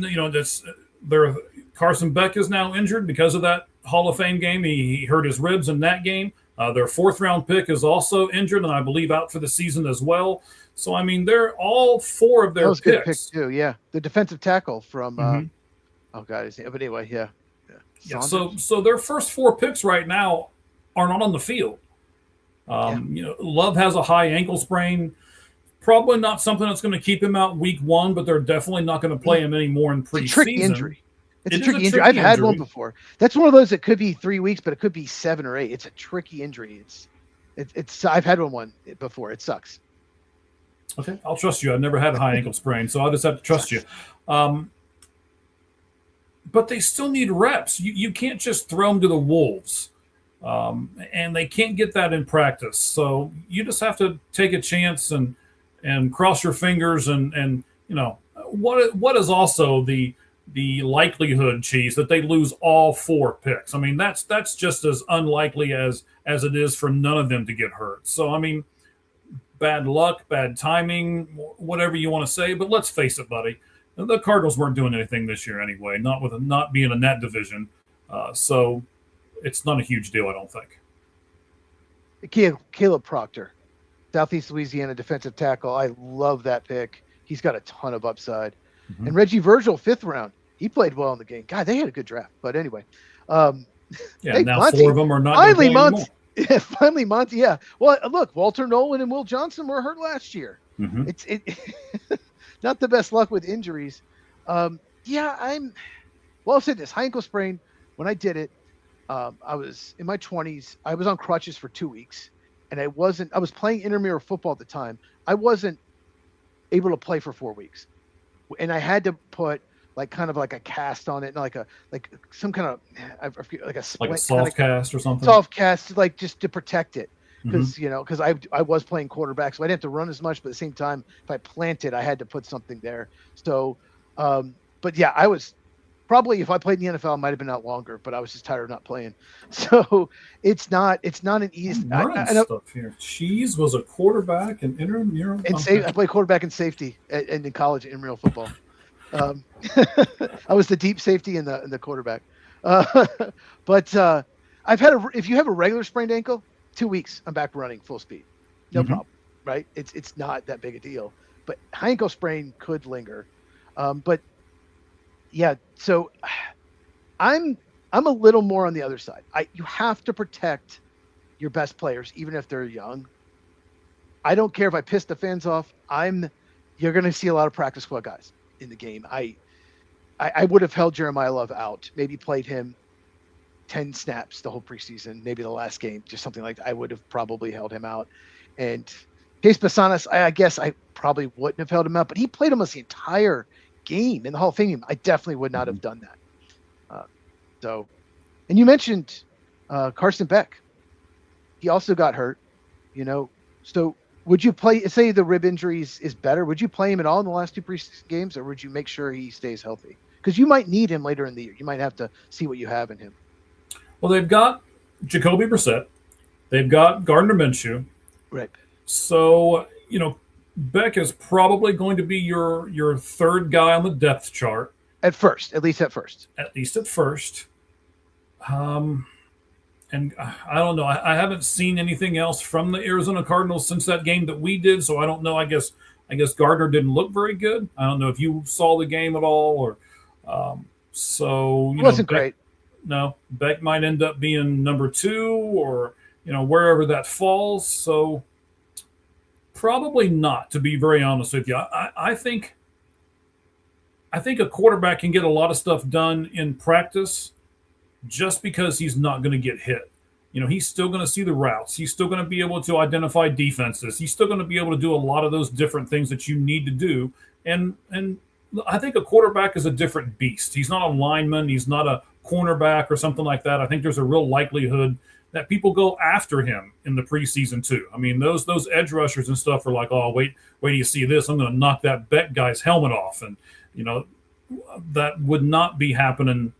Carson Beck is now injured because of that Hall of Fame game. He hurt his ribs in that game. Their 4th round pick is also injured and I believe out for the season as well. So, they're all 4 of their picks. That was a good pick too, yeah. The defensive tackle from, oh God, his name. But anyway, yeah. Yeah, so their first 4 picks right now are not on the field. Love has a high ankle sprain. Probably not something that's going to keep him out week 1, but they're definitely not going to play him anymore in preseason. It's a tricky injury. It's a tricky injury. I've had one before. That's one of those that could be 3 weeks, but it could be 7 or 8. It's a tricky injury. It's I've had one before. It sucks. Okay, I'll trust you. I've never had a high ankle sprain, so I'll just have to trust you. But they still need reps. You can't just throw them to the wolves. And they can't get that in practice. So you just have to take a chance and cross your fingers and what is also the likelihood, Cheese, that they lose all 4 picks. That's just as unlikely as it is for none of them to get hurt. So bad luck, bad timing, whatever you want to say, but let's face it, buddy. The Cardinals weren't doing anything this year anyway, not being in that division. So it's not a huge deal, I don't think. Caleb Proctor, Southeast Louisiana defensive tackle. I love that pick. He's got a ton of upside. Mm-hmm. And Reggie Virgil, 5th round. He played well in the game. God, they had a good draft. But anyway. Now Monty, 4 of them are not finally Monty. Yeah, finally Monty. Yeah. Well, look, Walter Nolan and Will Johnson were hurt last year. Mm-hmm. It's not the best luck with injuries. I'll say this, high ankle sprain. When I did it, I was in my 20s. I was on crutches for 2 weeks, and I was playing intramural football at the time. I wasn't able to play for 4 weeks, and I had to put like kind of like a cast on it, and like some kind of I forget, like a Like a splint, soft cast or something. soft cast, like just to protect it. Mhm. Because I was playing quarterback, so I didn't have to run as much, but at the same time, if I planted, I had to put something there. So, but yeah, I was probably, if I played in the NFL, I might have been out longer, but I was just tired of not playing. So it's not an easy. I'm learning stuff here. Cheese was a quarterback and intramural. And I played quarterback and safety in college in real football. I was the deep safety and the quarterback. But I've had if you have a regular sprained ankle, 2 weeks, I'm back running full speed, no problem, right? It's not that big a deal. But high ankle sprain could linger. But yeah, so I'm a little more on the other side. You have to protect your best players, even if they're young. I don't care if I piss the fans off. You're going to see a lot of practice squad guys in the game. I would have held Jeremiah Love out, maybe played him 10 snaps the whole preseason, maybe the last game, just something like that. I would have probably held him out. And Case Basanis, I guess I probably wouldn't have held him out, but he played almost the entire game in the Hall of Fame. I definitely would not have done that. And you mentioned Carson Beck. He also got hurt, so would you play, say the rib injuries is better, would you play him at all in the last 2 preseason games, or would you make sure he stays healthy? Because you might need him later in the year. You might have to see what you have in him. Well, they've got Jacoby Brissett. They've got Gardner Minshew. Right. So, Beck is probably going to be your third guy on the depth chart. At least at first. And I don't know. I haven't seen anything else from the Arizona Cardinals since that game that we did, so I don't know. I guess Gardner didn't look very good. I don't know if you saw the game at all, or it wasn't great. No, Beck might end up being number 2, or wherever that falls. So probably not, to be very honest with you. I think a quarterback can get a lot of stuff done in practice just because he's not going to get hit. He's still going to see the routes. He's still going to be able to identify defenses. He's still going to be able to do a lot of those different things that you need to do. And I think a quarterback is a different beast. He's not a lineman. He's not a cornerback or something like that. I think there's a real likelihood that people go after him in the preseason too. I mean, those edge rushers and stuff are like, oh, wait till you see this. I'm going to knock that Beck guy's helmet off. And, that would not be happening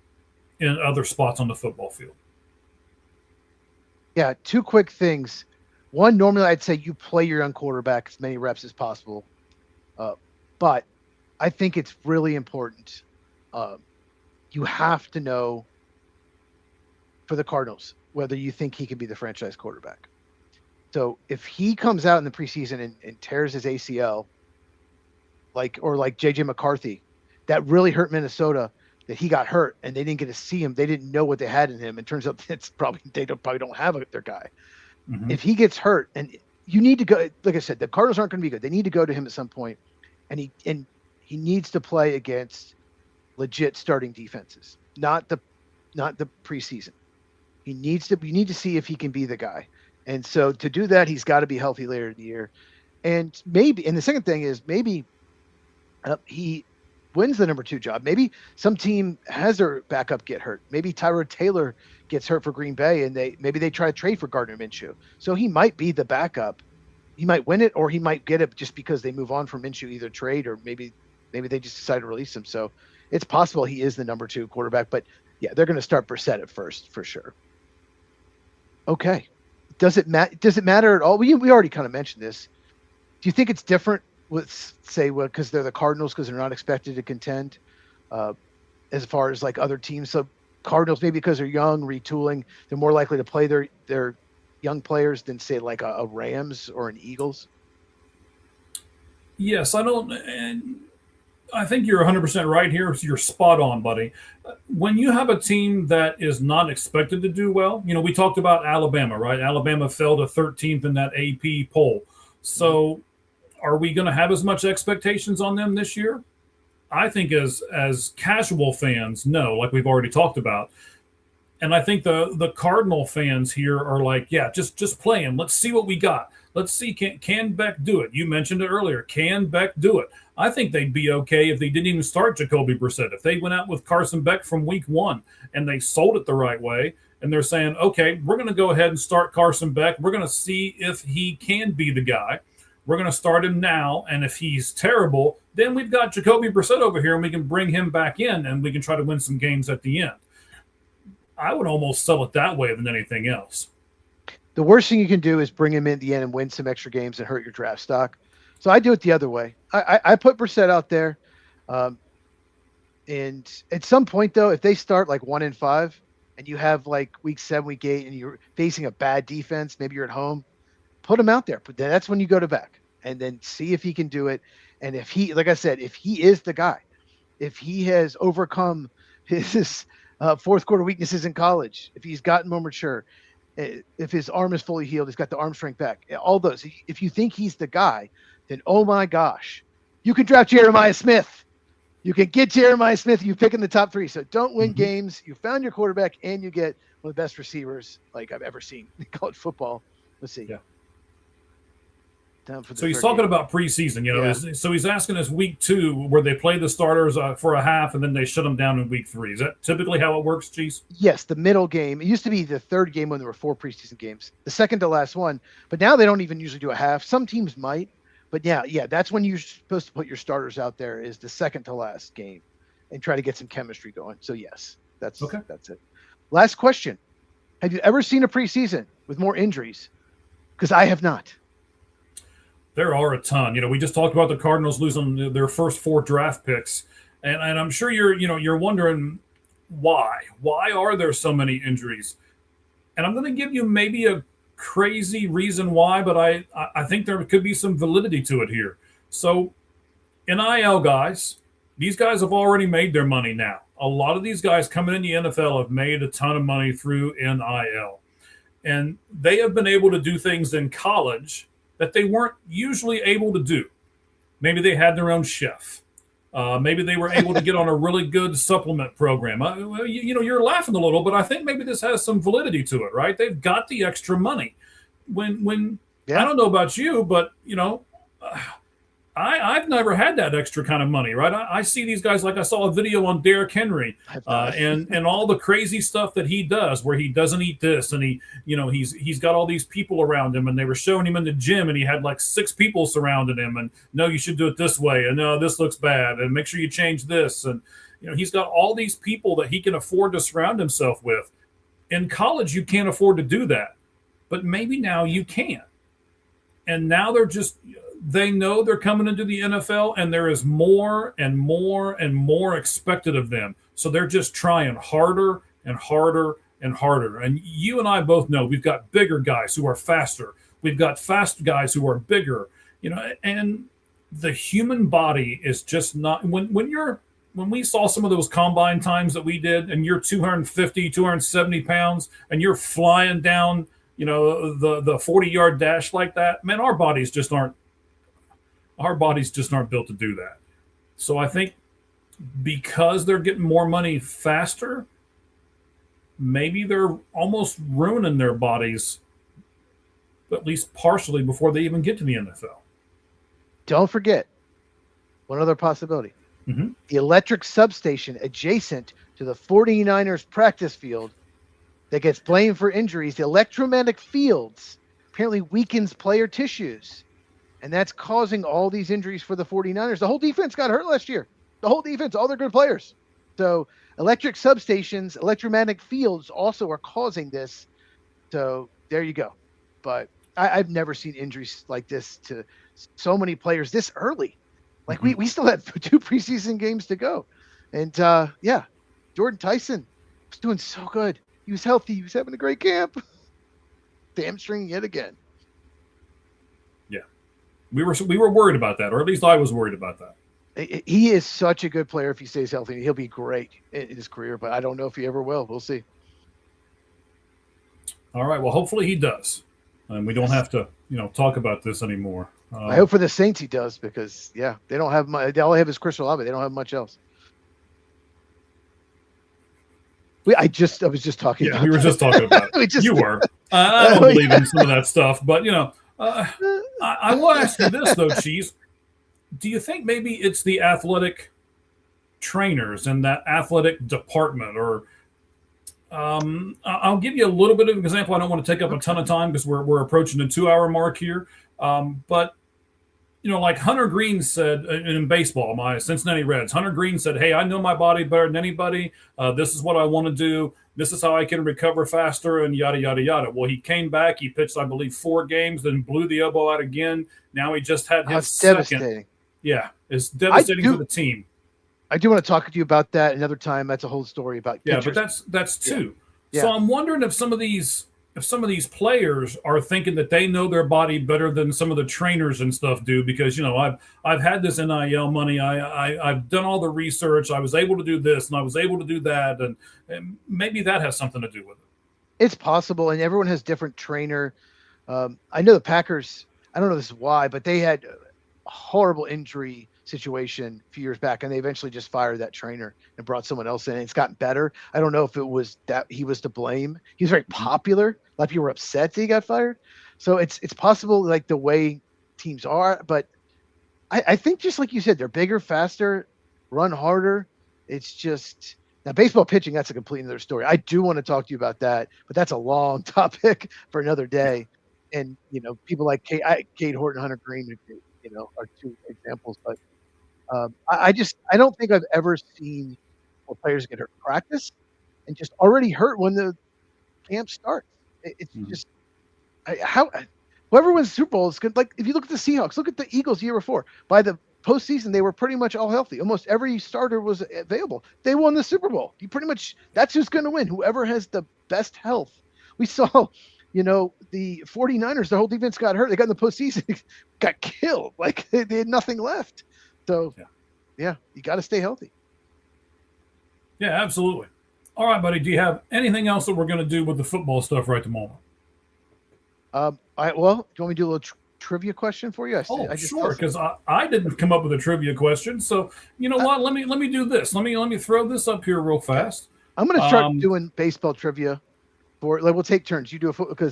in other spots on the football field. Yeah, 2 quick things. One, normally I'd say you play your young quarterback as many reps as possible. But I think it's really important. You have to know for the Cardinals whether you think he can be the franchise quarterback. So if he comes out in the preseason and tears his ACL, like JJ McCarthy, that really hurt Minnesota, that he got hurt and they didn't get to see him. They didn't know what they had in him. It turns out they probably don't have their guy. Mm-hmm. If he gets hurt, and you need to go, like I said, the Cardinals aren't going to be good. They need to go to him at some point, and he needs to play against legit starting defenses, not the preseason. You need to see if he can be the guy. And so to do that, he's got to be healthy later in the year. And the second thing is maybe he wins the number 2 job. Maybe some team has their backup get hurt. Maybe Tyrod Taylor gets hurt for Green Bay, and maybe they try to trade for Gardner Minshew. So he might be the backup. He might win it, or he might get it just because they move on from Minshew, either trade, or maybe they just decide to release him. So it's possible he is the number 2 quarterback. But yeah, they're going to start Brissett at first for sure. Okay. Does it matter at all? We already kind of mentioned this. Do you think it's different with, say, because they're the Cardinals, because they're not expected to contend as far as like other teams? So Cardinals, maybe because they're young, retooling, they're more likely to play their young players than, say, like a Rams or an Eagles? Yes, I think you're 100% right here. You're spot on, buddy. When you have a team that is not expected to do well, we talked about Alabama, right? Alabama fell to 13th in that AP poll. So are we going to have as much expectations on them this year? I think as casual fans, no, like we've already talked about. And I think the Cardinal fans here are like, yeah, just play him. Let's see what we got. Let's see, can Beck do it? You mentioned it earlier. Can Beck do it? I think they'd be okay if they didn't even start Jacoby Brissett. If they went out with Carson Beck from week 1 and they sold it the right way, and they're saying, okay, we're going to go ahead and start Carson Beck. We're going to see if he can be the guy. We're going to start him now, and if he's terrible, then we've got Jacoby Brissett over here, and we can bring him back in, and we can try to win some games at the end. I would almost sell it that way than anything else. The worst thing you can do is bring him in at the end and win some extra games and hurt your draft stock. So I do it the other way. I put Brissett out there. And at some point, though, if they start like 1-5 and you have like week 7, week 8, and you're facing a bad defense, maybe you're at home, put him out there. But that's when you go to Beck and then see if he can do it. And if he, like I said, if he is the guy, if he has overcome his fourth quarter weaknesses in college, if he's gotten more mature, if his arm is fully healed, he's got the arm strength back, all those. If you think he's the guy, then oh my gosh, you can draft Jeremiah Smith. You can get Jeremiah Smith. You pick in the top 3. So don't win games. You found your quarterback, and you get one of the best receivers like I've ever seen in college football. Let's see. Yeah. So he's talking about preseason, So he's asking us week 2 where they play the starters for a half and then they shut them down in week 3. Is that typically how it works, Cheese? Yes, the middle game. It used to be the third game when there were 4 preseason games, the second to last one. But now they don't even usually do a half. Some teams might, but yeah, that's when you're supposed to put your starters out there is the second to last game and try to get some chemistry going. So yes, that's it. Last question. Have you ever seen a preseason with more injuries? Because I have not. There are a ton. We just talked about the Cardinals losing their first 4 draft picks, and I'm sure you're wondering why. Why are there so many injuries? And I'm going to give you maybe a crazy reason why, but I think there could be some validity to it here. So, NIL guys, these guys have already made their money now. A lot of these guys coming in the NFL have made a ton of money through NIL, and they have been able to do things in college that they weren't usually able to do. Maybe they had their own chef. Maybe they were able to get on a really good supplement program. You're laughing a little, but I think maybe this has some validity to it, right? They've got the extra money. When I don't know about you, but I've never had that extra kind of money, right? I see these guys, like I saw a video on Derrick Henry and all the crazy stuff that he does where he doesn't eat this and he's got all these people around him and they were showing him in the gym and he had like 6 people surrounding him and no, you should do it this way and no, this looks bad and make sure you change this. And, he's got all these people that he can afford to surround himself with. In college, you can't afford to do that, but maybe now you can. And now they know they're coming into the NFL and there is more and more and more expected of them. So they're just trying harder and harder and harder. And you and I both know we've got bigger guys who are faster. We've got fast guys who are bigger, and the human body is just not when we saw some of those combine times that we did and you're 250, 270 pounds and you're flying down, the 40-yard dash like that, man, our bodies just aren't built to do that. So I think because they're getting more money faster, maybe they're almost ruining their bodies, at least partially, before they even get to the NFL. Don't forget one other possibility. Mm-hmm. The electric substation adjacent to the 49ers practice field that gets blamed for injuries, the electromagnetic fields apparently weakens player tissues. And that's causing all these injuries for the 49ers. The whole defense got hurt last year. The whole defense, all their good players. So electric substations, electromagnetic fields also are causing this. So there you go. But I've never seen injuries like this to so many players this early. Like we still had 2 preseason games to go. And Jordan Tyson was doing so good. He was healthy. He was having a great camp. Hamstring yet again. We were worried about that, or at least I was worried about that. He is such a good player if he stays healthy. He'll be great in his career, but I don't know if he ever will. We'll see. All right. Well, hopefully he does. And we don't have to, talk about this anymore. I hope for the Saints he does because, they don't have much. All they have is Chris Olave. They don't have much else. I was just talking. Yeah, about we were that. just talking about it. You were. I don't believe in some of that stuff, but I will ask you this though, Cheese. Do you think maybe it's the athletic trainers and that athletic department, or I'll give you a little bit of an example. I don't want to take up a ton of time because we're approaching the 2-hour mark here. But like Hunter Green said in baseball, my Cincinnati Reds, Hunter Green said, "Hey, I know my body better than anybody. This is what I want to do. This is how I can recover faster," and yada, yada, yada. Well, he came back. He pitched, I believe, 4 games, then blew the elbow out again. Now he just had his second. Devastating. Yeah, it's devastating for the team. I do want to talk to you about that another time. That's a whole story about pitchers. Yeah, but that's 2. Yeah. So I'm wondering if some of these players are thinking that they know their body better than some of the trainers and stuff do, because I've had this NIL money, I've done all the research, I was able to do this and I was able to do that, and maybe that has something to do with it. It's possible, and everyone has different trainer. I know the Packers, I don't know this is why, but they had a horrible injury situation a few years back, and they eventually just fired that trainer and brought someone else in. It's gotten better. I don't know if it was that he was to blame. He was very popular. A lot of people were upset that he got fired. So it's possible, like the way teams are, but I think just like you said, they're bigger, faster, run harder. It's just now baseball pitching, that's a completely other story. I do want to talk to you about that, but that's a long topic for another day. And people like Kate Horton, Hunter Green, are 2 examples, but I don't think I've ever seen players get hurt in practice and just already hurt when the camp starts. It's just whoever wins Super Bowl is good. Like if you look at the Seahawks, look at the Eagles the year before. By the postseason, they were pretty much all healthy. Almost every starter was available. They won the Super Bowl. That's who's going to win. Whoever has the best health. We saw, the 49ers, their whole defense got hurt. They got in the postseason, got killed. Like they had nothing left. So, yeah, you got to stay healthy. Yeah, absolutely. All right, buddy. Do you have anything else that we're going to do with the football stuff right at the moment? Do you want me to do a little trivia question for you? Sure, because I didn't come up with a trivia question. So, what? Let me do this. Let me throw this up here real fast. I'm going to start doing baseball trivia. We'll take turns. You do a football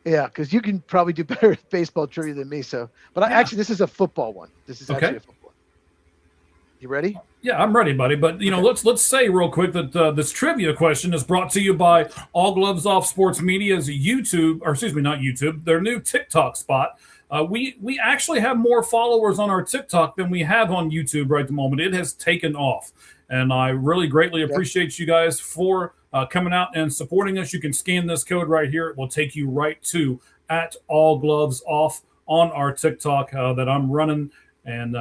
because you can probably do better at baseball trivia than me. So, but actually, this is a football one. This is actually a football. You ready? Yeah, I'm ready, buddy. But let's say real quick that this trivia question is brought to you by All Gloves Off Sports Media's YouTube, or excuse me, not YouTube, their new TikTok spot. We actually have more followers on our TikTok than we have on YouTube right at the moment. It has taken off, and I really greatly appreciate you guys for coming out and supporting us. You can scan this code right here. It will take you right to at All Gloves Off on our TikTok that I'm running. And,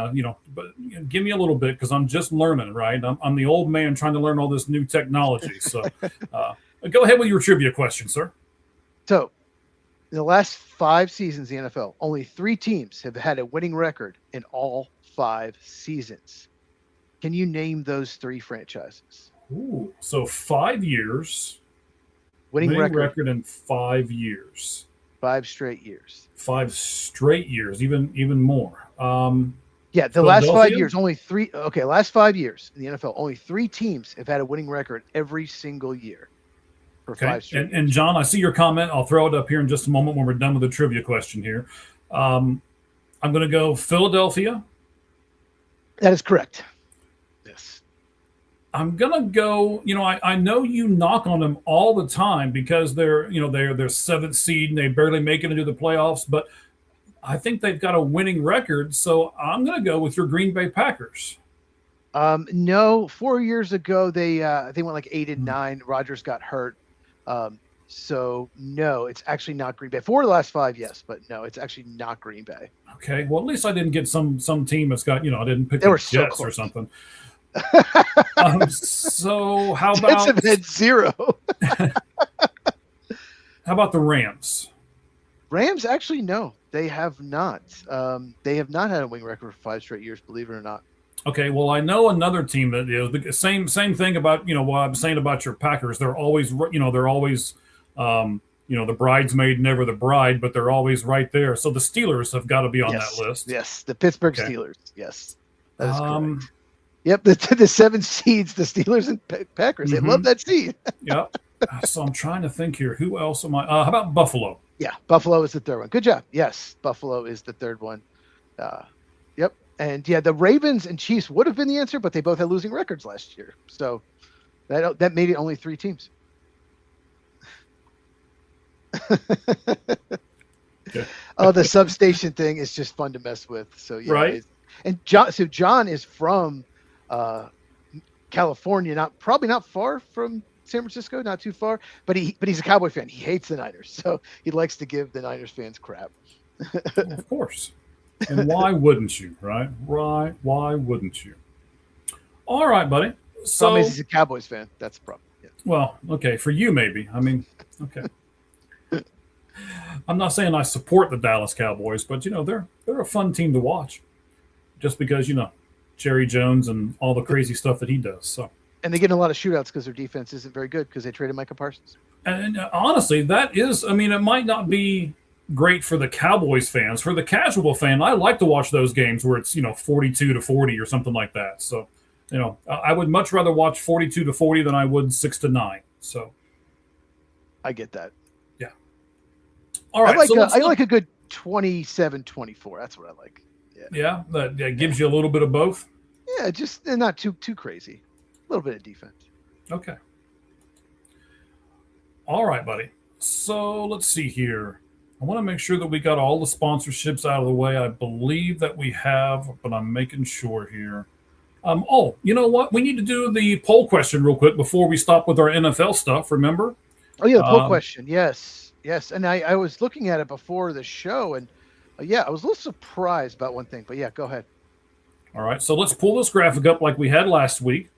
but give me a little bit because I'm just learning, right? I'm the old man trying to learn all this new technology. So go ahead with your trivia question, sir. So in the last 5 seasons in the NFL, only 3 teams have had a winning record in all 5 seasons. Can you name those 3 franchises? Ooh, so 5 years. Winning record in 5 years. 5 straight years. 5 straight years, even more. The last 5 years, only 3. Okay, last 5 years in the NFL, only 3 teams have had a winning record every single year for 5 straight. And John, I see your comment. I'll throw it up here in just a moment when we're done with the trivia question here. I'm going to go Philadelphia. That is correct. Yes. I'm gonna go. I know you knock on them all the time because they're 7th seed and they barely make it into the playoffs. But I think they've got a winning record, so I'm gonna go with your Green Bay Packers. No, 4 years ago they went like 8-9. Rodgers got hurt. So no, it's actually not Green Bay. 4 of the last 5, yes, but no, it's actually not Green Bay. Okay, well at least I didn't get some team that's got I didn't pick the Jets or something. So how about Jets have had 0? How about the Rams? Rams actually no, they have not. They have not had a winning record for 5 straight years, believe it or not. Okay, well I know another team that is the same thing about what I'm saying about your Packers. They're always the bridesmaid, never the bride, but they're always right there. So the Steelers have got to be on that list. Yes, the Pittsburgh Steelers. Yes, that is correct. Yep, the 7 seeds, the Steelers and Packers. They love that seed. Yep. So I'm trying to think here. Who else am I? How about Buffalo? Yeah, Buffalo is the third one. Good job. Yes, Buffalo is the third one. Yep. And yeah, the Ravens and Chiefs would have been the answer, but they both had losing records last year. So that made it only 3 teams. Okay. Oh, the substation thing is just fun to mess with. So yeah. Right. And John is from California, probably not far from San Francisco, not too far, but he's a Cowboy fan. He hates the Niners, so he likes to give the Niners fans crap. Well, of course. And why wouldn't you, right? Right? Why wouldn't you? All right, buddy. So, problem is he's a Cowboys fan. That's the problem. Yeah. Well, okay, for you maybe. I mean, okay. I'm not saying I support the Dallas Cowboys, but they're a fun team to watch, just because Jerry Jones and all the crazy stuff that he does. So. And they get in a lot of shootouts because their defense isn't very good because they traded Micah Parsons. And honestly, that is, I mean, it might not be great for the Cowboys fans. For the casual fan, I like to watch those games where it's 42-40 or something like that. So, I would much rather watch 42-40 than I would 6-9. So, I get that. Yeah. All right. I like a good 27-24. That's what I like. Yeah. That gives you a little bit of both. Yeah, just not too crazy. A little bit of defense. Okay. All right, buddy. So let's see here. I want to make sure that we got all the sponsorships out of the way. I believe that we have, but I'm making sure here. You know what? We need to do the poll question real quick before we stop with our NFL stuff. Remember? Oh yeah, the poll question. Yes. And I was looking at it before the show, and I was a little surprised about one thing. But yeah, go ahead. All right. So let's pull this graphic up like we had last week.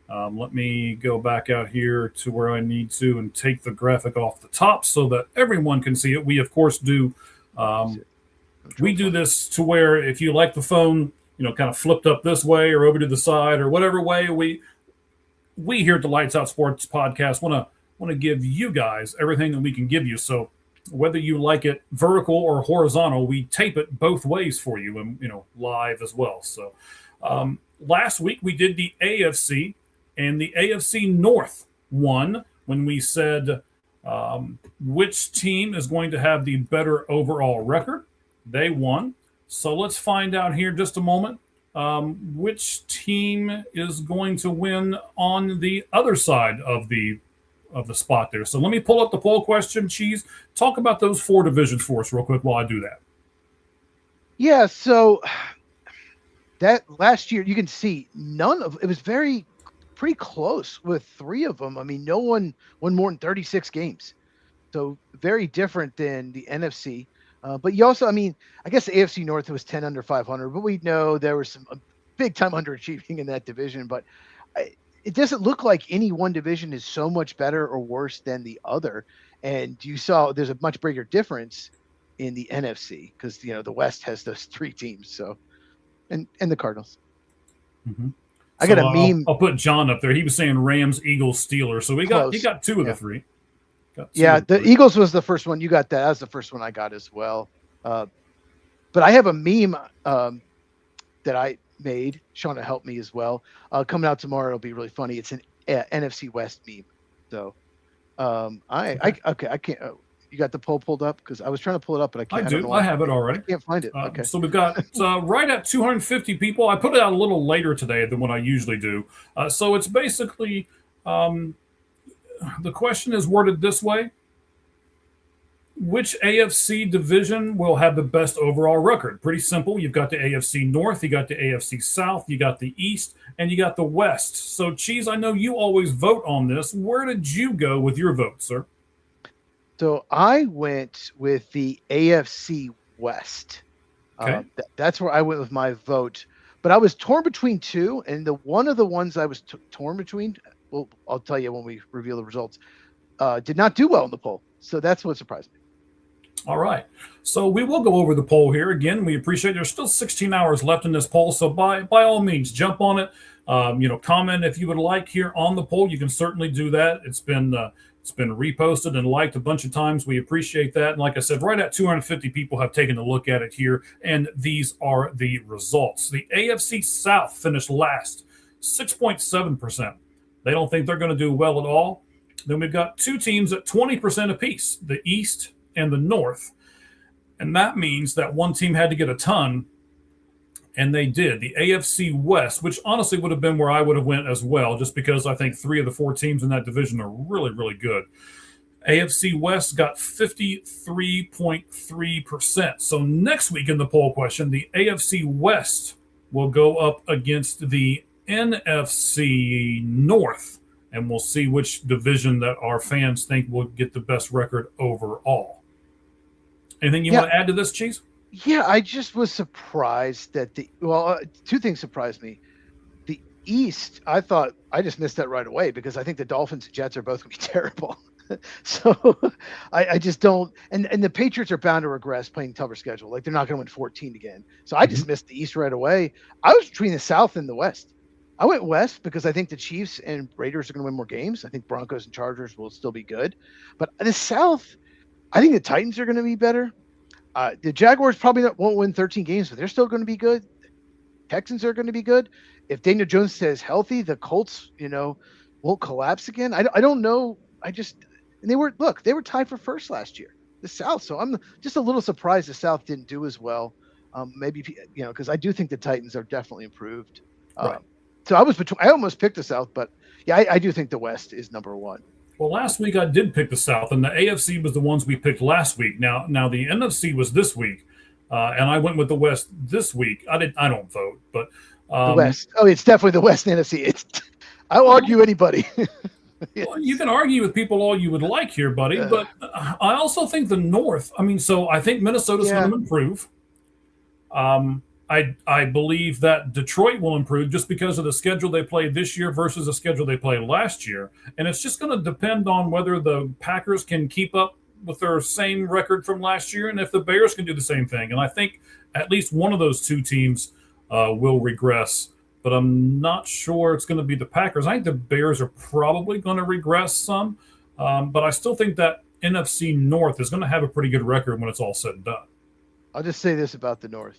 Let me go back out here to where I need to and take the graphic off the top so that everyone can see it. We, of course, do this to where if you like the phone, kind of flipped up this way or over to the side or whatever way, we here at the Lights Out Sports Podcast want to give you guys everything that we can give you. So whether you like it vertical or horizontal, we tape it both ways for you and, live as well. So last week we did the AFC. And the AFC North won when we said which team is going to have the better overall record. They won. So let's find out here in just a moment which team is going to win on the other side of the spot there. So let me pull up the poll question, Cheese. Talk about those 4 divisions for us real quick while I do that. Yeah, so that last year, you can see it was pretty close with 3 of them. I mean, no one won more than 36 games. So very different than the NFC. But you also, I guess the AFC North was 10 under 500, but we know there was some big time underachieving in that division. But it doesn't look like any one division is so much better or worse than the other. And you saw there's a much bigger difference in the NFC because, the West has those 3 teams. So, and the Cardinals. Mm-hmm. I got a meme. I'll put John up there. He was saying Rams, Eagles, Steelers. So he got 2 of the 3. Yeah, the Eagles was the first one. You got that. That was the first one I got as well. But I have a meme that I made. Shauna helped me as well. Coming out tomorrow. It'll be really funny. It's an NFC West meme. So I can't. You got the poll pulled up? Because I was trying to pull it up, but I can't. I do. I have it already. I can't find it. Okay. So we've got right at 250 people. I put it out a little later today than what I usually do. So it's basically the question is worded this way. Which AFC division will have the best overall record? Pretty simple. You've got the AFC North, you got the AFC South, you got the East, and you got the West. So, Cheese, I know you always vote on this. Where did you go with your vote, sir? So I went with the AFC West. Okay. That's where I went with my vote. But I was torn between 2, and one of the ones I was torn between, well, I'll tell you when we reveal the results, did not do well in the poll. So that's what surprised me. All right. So we will go over the poll here. Again, we appreciate there's still 16 hours left in this poll. So by all means, jump on it. Comment if you would like here on the poll. You can certainly do that. It's been reposted and liked a bunch of times. We appreciate that. And like I said, right at 250 people have taken a look at it here. And these are the results. The AFC South finished last 6.7%. They don't think they're going to do well at all. Then we've got two teams at 20% apiece, the East and the North. And that means that one team had to get a ton, and they did. The AFC West, which honestly would have been where I would have went as well, just because I think 3 of the 4 teams in that division are really, really good. AFC West got 53.3%. So next week in the poll question, the AFC West will go up against the NFC North, and we'll see which division that our fans think will get the best record overall. Anything you want to add to this, Cheese? Yeah, I just was surprised that two things surprised me. The East, I thought I just missed that right away because I think the Dolphins and Jets are both going to be terrible. So I just don't. And the Patriots are bound to regress playing tougher schedule. Like they're not going to win 14 again. So I just missed the East right away. I was between the South and the West. I went West because I think the Chiefs and Raiders are going to win more games. I think Broncos and Chargers will still be good. But the South, I think the Titans are going to be better. The Jaguars probably won't win 13 games, but they're still going to be good. Texans are going to be good. If Daniel Jones stays healthy, the Colts, won't collapse again. I don't know. They were tied for first last year, the South. So I'm just a little surprised the South didn't do as well. Maybe, because I do think the Titans are definitely improved. Right. So I almost picked the South, but yeah, I do think the West is number one. Well, last week I did pick the South, and the AFC was the ones we picked last week. Now the NFC was this week, and I went with the West this week. I don't vote, but the West. Oh, it's definitely the West and NFC. I'll argue anybody. Yes. Well, you can argue with people all you would like here, buddy, but I also think the North. So I think Minnesota's going to improve. I believe that Detroit will improve just because of the schedule they played this year versus the schedule they played last year. And it's just going to depend on whether the Packers can keep up with their same record from last year and if the Bears can do the same thing. And I think at least one of those two teams will regress, but I'm not sure it's going to be the Packers. I think the Bears are probably going to regress some, but I still think that NFC North is going to have a pretty good record when it's all said and done. I'll just say this about the North.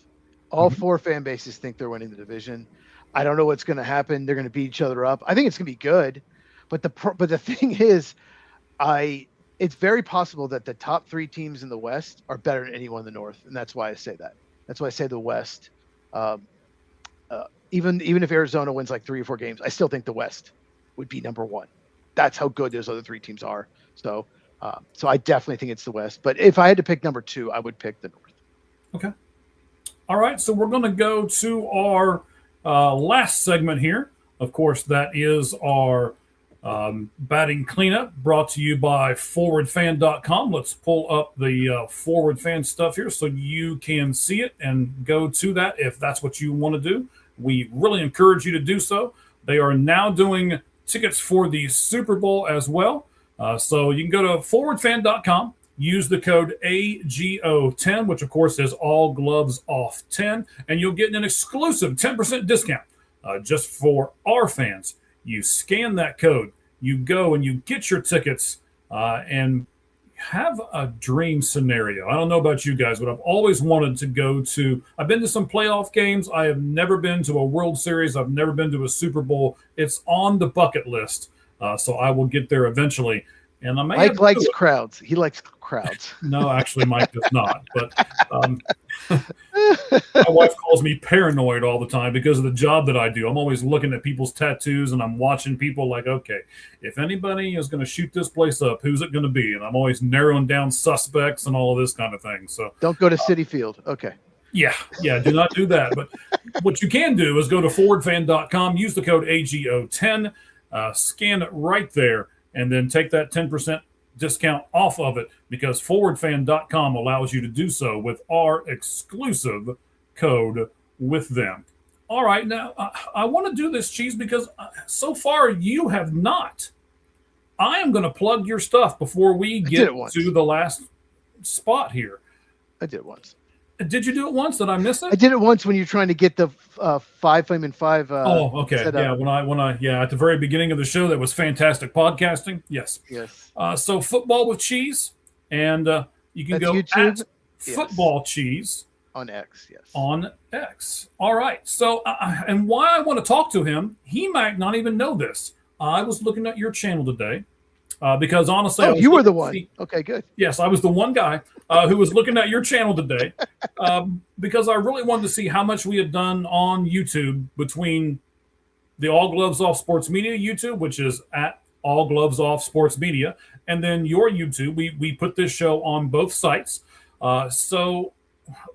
All 4 fan bases think they're winning the division. I don't know what's going to happen. They're going to beat each other up. I think it's going to be good, but the thing is, it's very possible that the top 3 teams in the West are better than anyone in the North, and that's why I say that. That's why I say the West. Even if Arizona wins like 3 or 4 games, I still think the West would be number 1. That's how good those other 3 teams are. So I definitely think it's the West. But if I had to pick number 2, I would pick the North. Okay. All right, so we're going to go to our last segment here. Of course, that is our batting cleanup brought to you by forwardfan.com. Let's pull up the Forward Fan stuff here so you can see it and go to that if that's what you want to do. We really encourage you to do so. They are now doing tickets for the Super Bowl as well. So you can go to forwardfan.com. Use the code AGO10, which of course is all gloves off 10, and you'll get an exclusive 10% discount just for our fans. You scan that code, you go and you get your tickets and have a dream scenario. I don't know about you guys, but I've always wanted to go to, I've been to some playoff games. I have never been to a World Series. I've never been to a Super Bowl. It's on the bucket list. So I will get there eventually. And Mike likes crowds. He likes crowds. No, actually, Mike does not. But my wife calls me paranoid all the time because of the job that I do. I'm always looking at people's tattoos and I'm watching people like, okay, if anybody is going to shoot this place up, who's it going to be? And I'm always narrowing down suspects and all of this kind of thing. So don't go to Citi Field. Okay. Yeah, do not do that. But what you can do is go to forwardfan.com, use the code AGO10, scan it right there, and then take that 10% discount off of it because forwardfan.com allows you to do so with our exclusive code with them. All right, now I want to do this, Cheese, because so far you have not. I am going to plug your stuff before we get to the last spot here. I did it once. Did you do it once? Did I miss it? I did it once when you're trying to get the 5 Flame and 5. Oh, okay. Yeah, when I at the very beginning of the show, that was fantastic podcasting. Yes. So football with cheese, and you can go YouTube? at football cheese On X, yes. On X. All right. So, and why I want to talk to him, he might not even know this. I was looking at your channel today because honestly, I Oh, was you were the looking to one. see- Okay, good. Yes, I was the one guy who was looking at your channel today because I really wanted to see how much we had done on YouTube between the All Gloves Off Sports Media YouTube, which is at All Gloves Off Sports Media, and then your YouTube. We put this show on both sites. So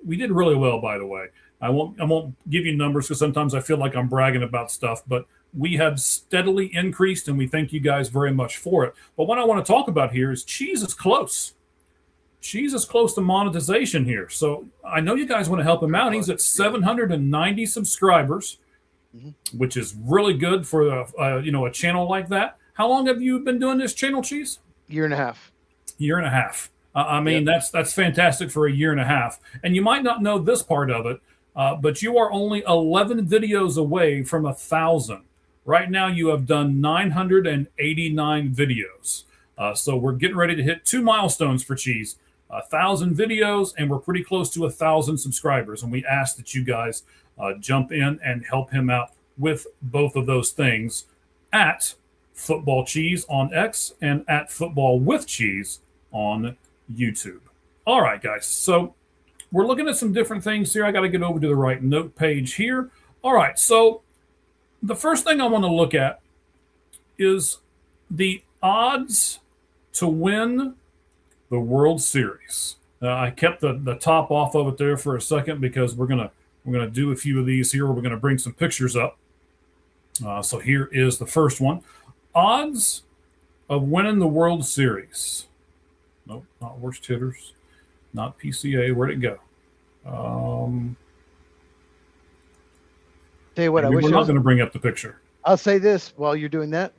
we did really well, by the way. I won't give you numbers because sometimes I feel like I'm bragging about stuff, but we have steadily increased, and we thank you guys very much for it. But what I want to talk about here is Cheese is close. Cheese is close to monetization here. So I know you guys want to help him out. He's at 790 subscribers, which is really good for a channel like that. How long have you been doing this channel, Cheese? Year and a half. Year and a half. I mean, that's fantastic for a year and a half. And you might not know this part of it, but you are only 11 videos away from 1,000. Right now, you have done 989 videos. So we're getting ready to hit 2 milestones for Cheese. 1,000 videos, and we're pretty close to 1,000 subscribers. And we ask that you guys jump in and help him out with both of those things at Football Cheese on X and at Football with Cheese on YouTube. All right, guys. So we're looking at some different things here. I got to get over to the right note page here. All right. So the first thing I want to look at is the odds to win the World Series. I kept the top off of it there for a second because we're gonna do a few of these here. We're gonna bring some pictures up. So here is the first one: odds of winning the World Series. Nope, not worst hitters, not PCA. Where'd it go? Tell you what, we're not going to bring up the picture. I'll say this while you're doing that.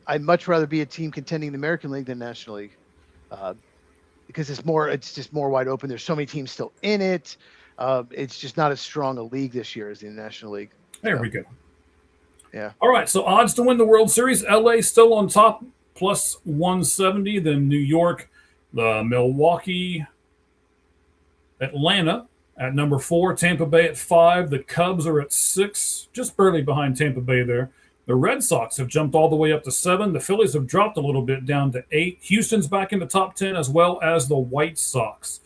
I'd much rather be a team contending in the American League than National League. Because it's just more wide open. There's so many teams still in it. It's just not as strong a league this year as the National League. There we go. Yeah. All right. So odds to win the World Series: LA still on top, plus 170. Then New York, Milwaukee, Atlanta at number 4, Tampa Bay at 5. The Cubs are at 6, just barely behind Tampa Bay there. The Red Sox have jumped all the way up to 7. The Phillies have dropped a little bit down to 8. Houston's back in the top 10, as well as the White Sox.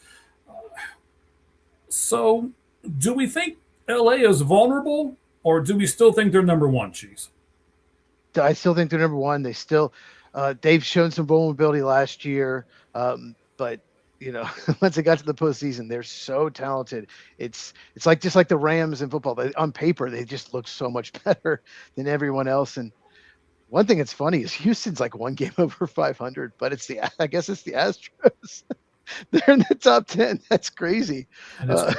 So do we think LA is vulnerable, or do we still think they're number 1, Cheese? I still think they're number 1. They still they've shown some vulnerability last year, but once they got to the postseason, they're so talented. It's like just like the Rams in football. On paper, they just look so much better than everyone else. And one thing that's funny is Houston's like 1 game over 500, but I guess it's the Astros. They're in the top 10. That's crazy. Crazy.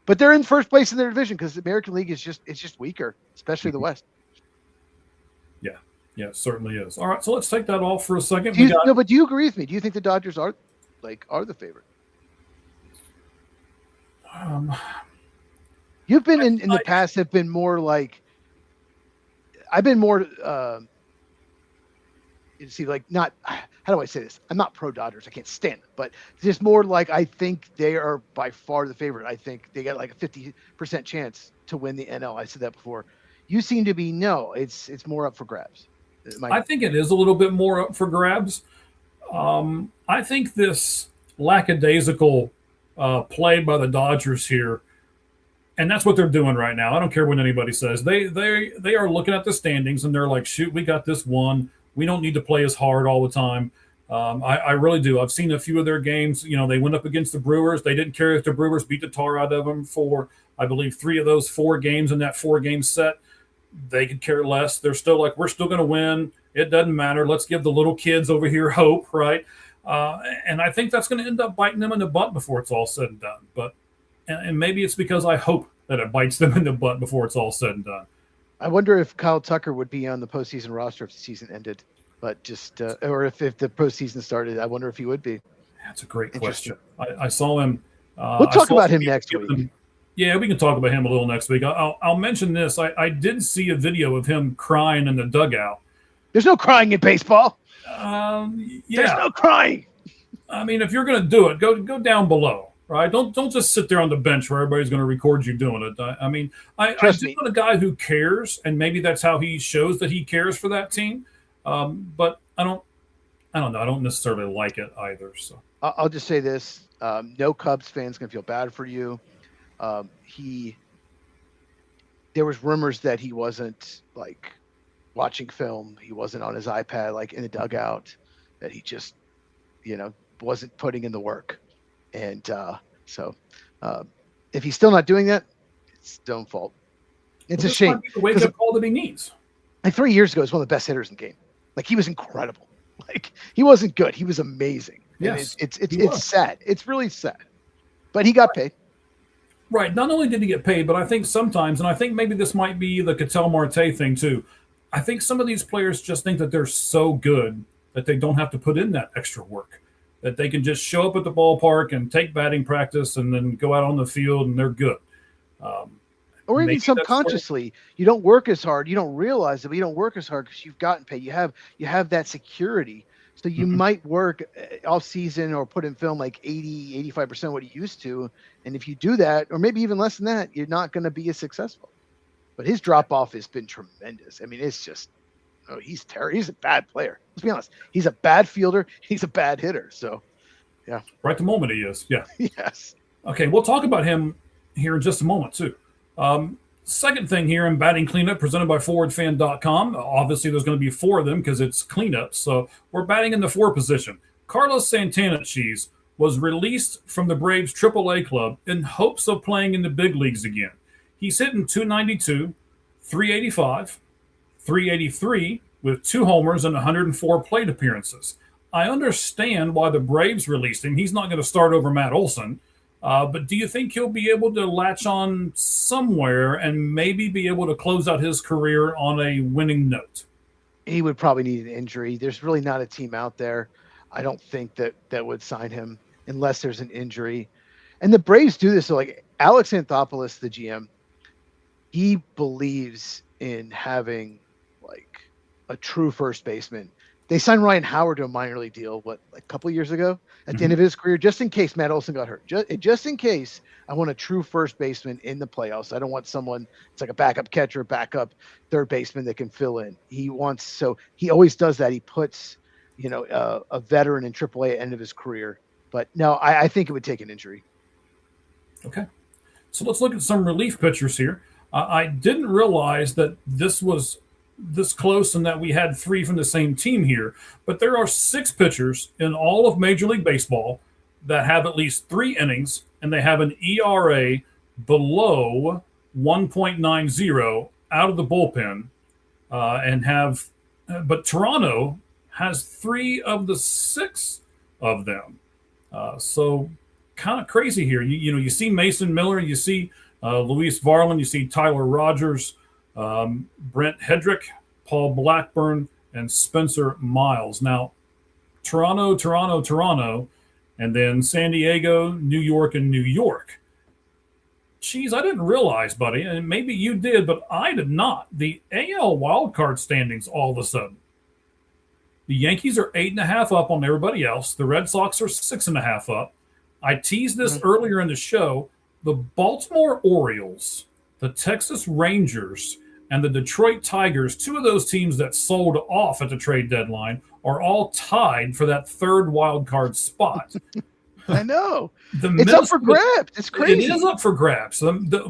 But they're in first place in their division because the American League is just weaker, especially the West. Yeah, it certainly is. All right, so let's take that off for a second. But do you agree with me? Do you think the Dodgers are the favorite? You've been in the past have been more like I've been more not how do I say this? I'm not pro Dodgers. I can't stand them, but just more like I think they are by far the favorite. I think they got like a 50% chance to win the NL. I said that before. You seem to be it's more up for grabs. I think it is a little bit more up for grabs. I think this lackadaisical play by the Dodgers here, and that's what they're doing right now. I don't care what anybody says. They are looking at the standings and they're like, shoot, we got this one. We don't need to play as hard all the time. I really do. I've seen a few of their games. They went up against the Brewers. They didn't care if the Brewers beat the tar out of them for, I believe, 3 of those 4 games in that 4-game set. They could care less. They're still like, we're still going to win. It doesn't matter. Let's give the little kids over here hope, right? And I think that's going to end up biting them in the butt before it's all said and done. But and maybe it's because I hope that it bites them in the butt before it's all said and done. I wonder if Kyle Tucker would be on the postseason roster if the season ended, but just or if the postseason started. I wonder if he would be. That's a great question. I saw him. We'll talk about him next week. Yeah, we can talk about him a little next week. I'll mention this. I did see a video of him crying in the dugout. There's no crying in baseball. Yeah. There's no crying. I mean, if you're going to do it, go down below, right? Don't just sit there on the bench where everybody's going to record you doing it. I mean, I Trust do me. want a guy who cares, and maybe that's how he shows that he cares for that team. But I don't know. I don't necessarily like it either. So I'll just say this: no Cubs fans gonna feel bad for you. He There was rumors that he wasn't like watching film. He wasn't on his iPad like in the dugout. That he just wasn't putting in the work. And so uh, if he's still not doing that, it's his own fault. It's well, a this might shame be the wake because up call that he needs. like 3 years ago, he was one of the best hitters in the game. Like he was incredible. Like he wasn't good. He was amazing. And Yes, it's sad. It's really sad. But he got paid. Right. Not only did he get paid, but I think sometimes, and I think maybe this might be the Cattell Marte thing too. I think some of these players just think that they're so good that they don't have to put in that extra work, that they can just show up at the ballpark and take batting practice and then go out on the field and they're good. Or even Maybe that's where- subconsciously, you don't work as hard. You don't realize it, but you don't work as hard because you've gotten paid. You have that security. So you Mhm. might work off season or put in film like 80, 85% what you used to. And if you do that, or maybe even less than that, you're not going to be as successful. But his drop off has been tremendous. I mean, it's just, he's terrible. He's a bad player. Let's be honest. He's a bad fielder. He's a bad hitter. So, yeah. Right the moment he is. Yeah. Yes. Okay, we'll talk about him here in just a moment, too. Second thing here in batting cleanup presented by ForwardFan.com. Obviously, there's going to be four of them because it's cleanup. So we're batting in the 4 position. Carlos Santana Cheese was released from the Braves AAA club in hopes of playing in the big leagues again. He's hitting 292, 385, 383 with 2 homers and 104 plate appearances. I understand why the Braves released him. He's not going to start over Matt Olson. But do you think he'll be able to latch on somewhere and maybe be able to close out his career on a winning note? He would probably need an injury. There's really not a team out there. I don't think that would sign him unless there's an injury. And the Braves do this. So like Alex Anthopoulos, the GM, he believes in having like a true first baseman. They signed Ryan Howard to a minor league deal, like a couple of years ago at the end of his career, just in case Matt Olson got hurt. Just in case, I want a true first baseman in the playoffs. I don't want someone it's like a backup catcher, backup third baseman that can fill in. He always does that. He puts, a veteran in AAA at the end of his career. But no, I think it would take an injury. Okay. So let's look at some relief pitchers here. I didn't realize that this was this close and that we had 3 from the same team here, but there are 6 pitchers in all of Major League Baseball that have at least 3 innings and they have an ERA below 1.90 out of the bullpen but Toronto has 3 of the 6 of them. So kind of crazy here. You see Mason Miller, you see Luis Varland, you see Tyler Rogers, Brent Hedrick, Paul Blackburn, and Spencer Miles. Now, Toronto, and then San Diego, New York, and New York. Geez, I didn't realize, buddy, and maybe you did, but I did not. The AL wildcard standings all of a sudden. The Yankees are 8.5 up on everybody else. The Red Sox are 6.5 up. I teased this earlier in the show. The Baltimore Orioles, the Texas Rangers, and the Detroit Tigers, 2 of those teams that sold off at the trade deadline, are all tied for that 3rd wild card spot. I know. It's up for grabs. It's crazy. It is up for grabs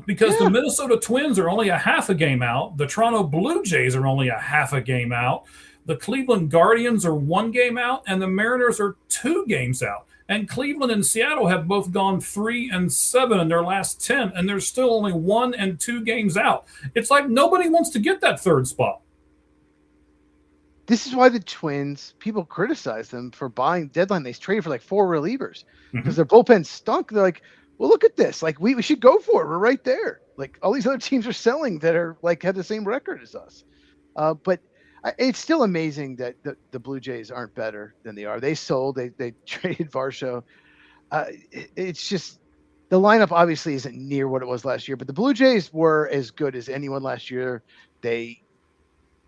because the Minnesota Twins are only a half a game out. The Toronto Blue Jays are only a half a game out. The Cleveland Guardians are 1 game out, and the Mariners are 2 games out. And Cleveland and Seattle have both gone 3-7 in their last 10, and they're still only 1 and 2 games out. It's like nobody wants to get that 3rd spot. This is why the Twins, people criticize them for buying deadline. They traded for like 4 relievers because their bullpen stunk. They're like, well, look at this. Like we should go for it. We're right there. Like all these other teams are selling that are like have the same record as us. But it's still amazing that the Blue Jays aren't better than they are. They sold. They traded Varsho. It's just the lineup obviously isn't near what it was last year, but the Blue Jays were as good as anyone last year. They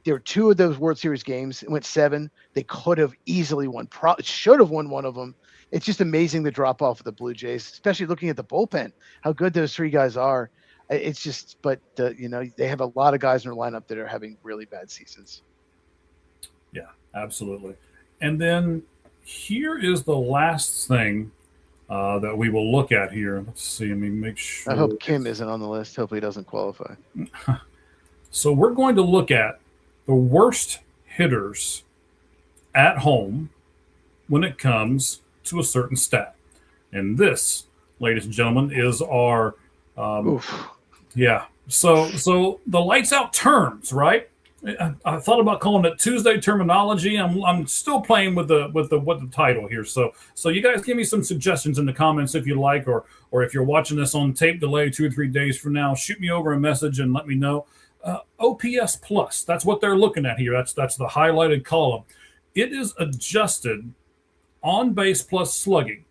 there were two of those World Series games. It went 7. They could have easily won. Should have won one of them. It's just amazing the drop off of the Blue Jays, especially looking at the bullpen, how good those 3 guys are. It's just, but they have a lot of guys in their lineup that are having really bad seasons. Yeah, absolutely. And then here is the last thing that we will look at here. Let's see. Let me make sure. I hope Kim isn't on the list. Hopefully he doesn't qualify. So we're going to look at the worst hitters at home when it comes to a certain stat. And this, ladies and gentlemen, is our yeah. So the lights out terms, right? I thought about calling it Tuesday terminology. I'm still playing with the title here. So you guys give me some suggestions in the comments if you like, or if you're watching this on tape delay 2 or 3 days from now, shoot me over a message and let me know. OPS plus, that's what they're looking at here. That's the highlighted column. It is adjusted on base plus slugging,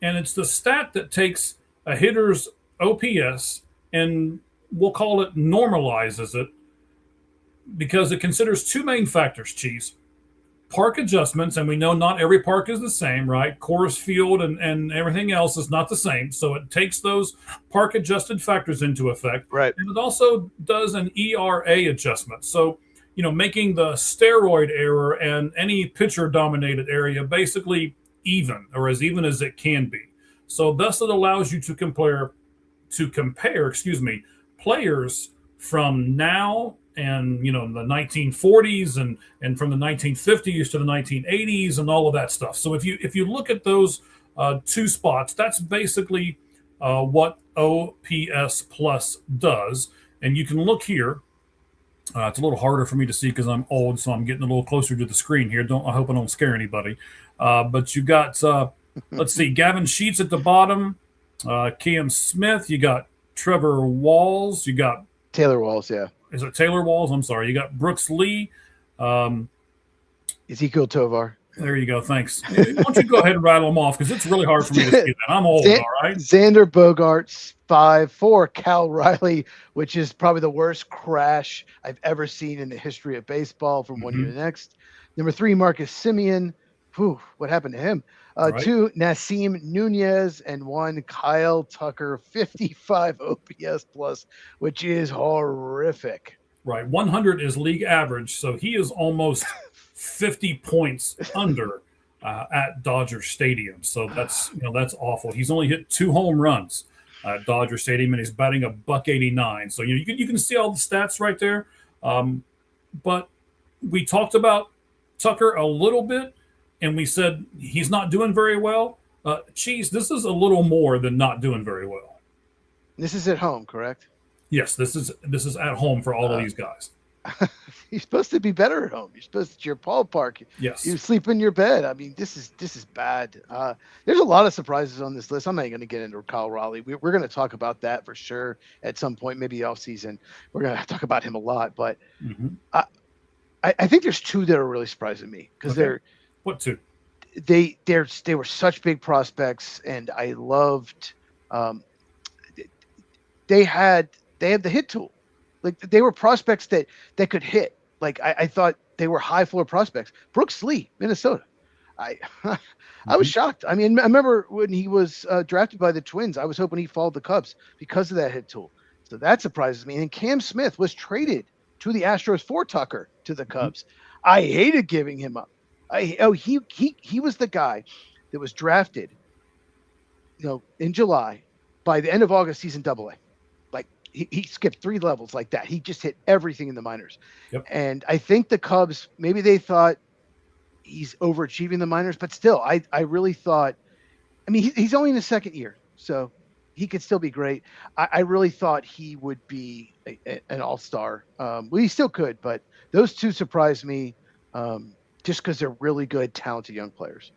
and it's the stat that takes a hitter's OPS and we'll call it normalizes it, because it considers 2 main factors, Cheese. Park adjustments, and we know not every park is the same, right? Coors Field and everything else is not the same. So it takes those park adjusted factors into effect. Right. And it also does an ERA adjustment. So, making the steroid error and any pitcher dominated area basically even, or as even as it can be. So thus it allows you to compare, players from now and the 1940s and from the 1950s to the 1980s and all of that stuff. So if you look at those 2 spots, that's basically what OPS plus does. And you can look here. It's a little harder for me to see because I'm old, so I'm getting a little closer to the screen here. I hope I don't scare anybody. But you got let's see, Gavin Sheets at the bottom, Cam Smith. You got Trevor Walls. You got Taylor Walls, yeah. Is it Taylor Walls? I'm sorry. You got Brooks Lee. Ezekiel Tovar. There you go. Thanks. Why don't you go ahead and rattle them off, because it's really hard for me to see that. I'm old, all right? Xander Bogaerts, 5-4. Cal Riley, which is probably the worst crash I've ever seen in the history of baseball from one year to the next. Number 3, Marcus Simeon. Whew, what happened to him? 2, Nasim Nunez, and 1, Kyle Tucker, 55 OPS plus, which is horrific. Right. 100 is league average, so he is almost 50 points under at Dodger Stadium. So that's awful. He's only hit 2 home runs at Dodger Stadium, and he's batting $189. So you can see all the stats right there. But we talked about Tucker a little bit, and we said he's not doing very well. Cheese, this is a little more than not doing very well. This is at home, correct? Yes, this is at home for all of these guys. You're supposed to be better at home. You're supposed to your ballpark. Yes. You sleep in your bed. I mean, this is bad. There's a lot of surprises on this list. I'm not going to get into Kyle Raleigh. We're going to talk about that for sure at some point, maybe off season. We're going to talk about him a lot, but I think there's 2 that are really surprising me because they're. What 2? They were such big prospects, and I loved. They had the hit tool. Like, they were prospects that could hit. Like, I thought they were high floor prospects. Brooks Lee, Minnesota. I was shocked. I mean, I remember when he was drafted by the Twins, I was hoping he followed the Cubs because of that hit tool. So that surprises me. And Cam Smith was traded to the Astros for Tucker to the Cubs. I hated giving him up. He was the guy that was drafted, in July. By the end of August, he's in Double-A. Like, he skipped 3 levels like that. He just hit everything in the minors. Yep. And I think the Cubs, maybe they thought he's overachieving the minors, but still, I really thought, I mean, he's only in his 2nd year, so he could still be great. I really thought he would be an all-star. Well, he still could, but those 2 surprised me. Just because they're really good, talented young players.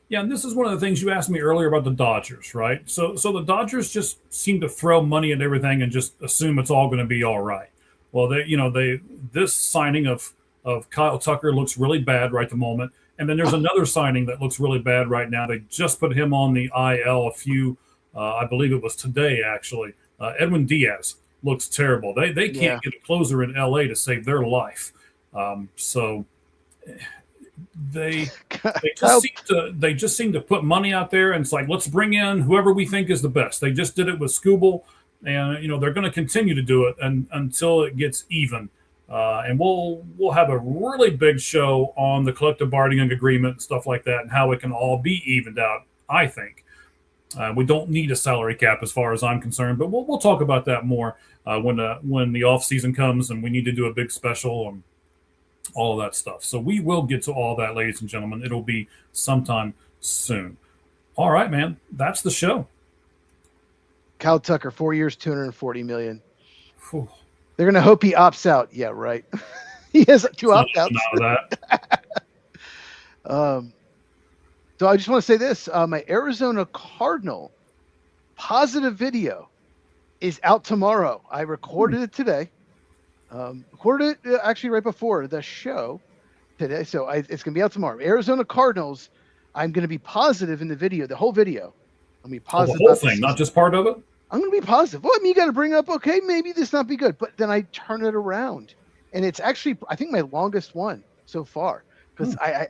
Yeah, and this is one of the things you asked me earlier about the Dodgers, right? So the Dodgers just seem to throw money at everything and just assume it's all going to be all right. Well, this signing of Kyle Tucker looks really bad right at the moment, and then there's another signing that looks really bad right now. They just put him on the IL I believe it was today actually. Edwin Diaz. looks terrible. They can't get a closer in LA to save their life. So they just seem to put money out there, and it's like, let's bring in whoever we think is the best. They just did it with Scooble, and they're going to continue to do it until it gets even. And we'll have a really big show on the collective bargaining agreement and stuff like that, and how it can all be evened out. I think we don't need a salary cap as far as I'm concerned, but we'll talk about that more when the off season comes and we need to do a big special and all of that stuff. So we will get to all that, ladies and gentlemen. It'll be sometime soon. All right, man. That's the show. Kyle Tucker, 4 years, $240 million. Whew. They're going to hope he opts out. Yeah, right. He has 2 opt-outs. So I just want to say this. My Arizona Cardinal positive video is out tomorrow. I recorded it today. Recorded it actually right before the show today. So it's going to be out tomorrow. Arizona Cardinals, I'm going to be positive in the video, the whole video. I'm going to be positive. The whole thing, not just part of it? I'm going to be positive. Well, I mean, you got to bring up, okay, maybe this not be good. But then I turn it around. And it's actually, I think, my longest one so far. Because I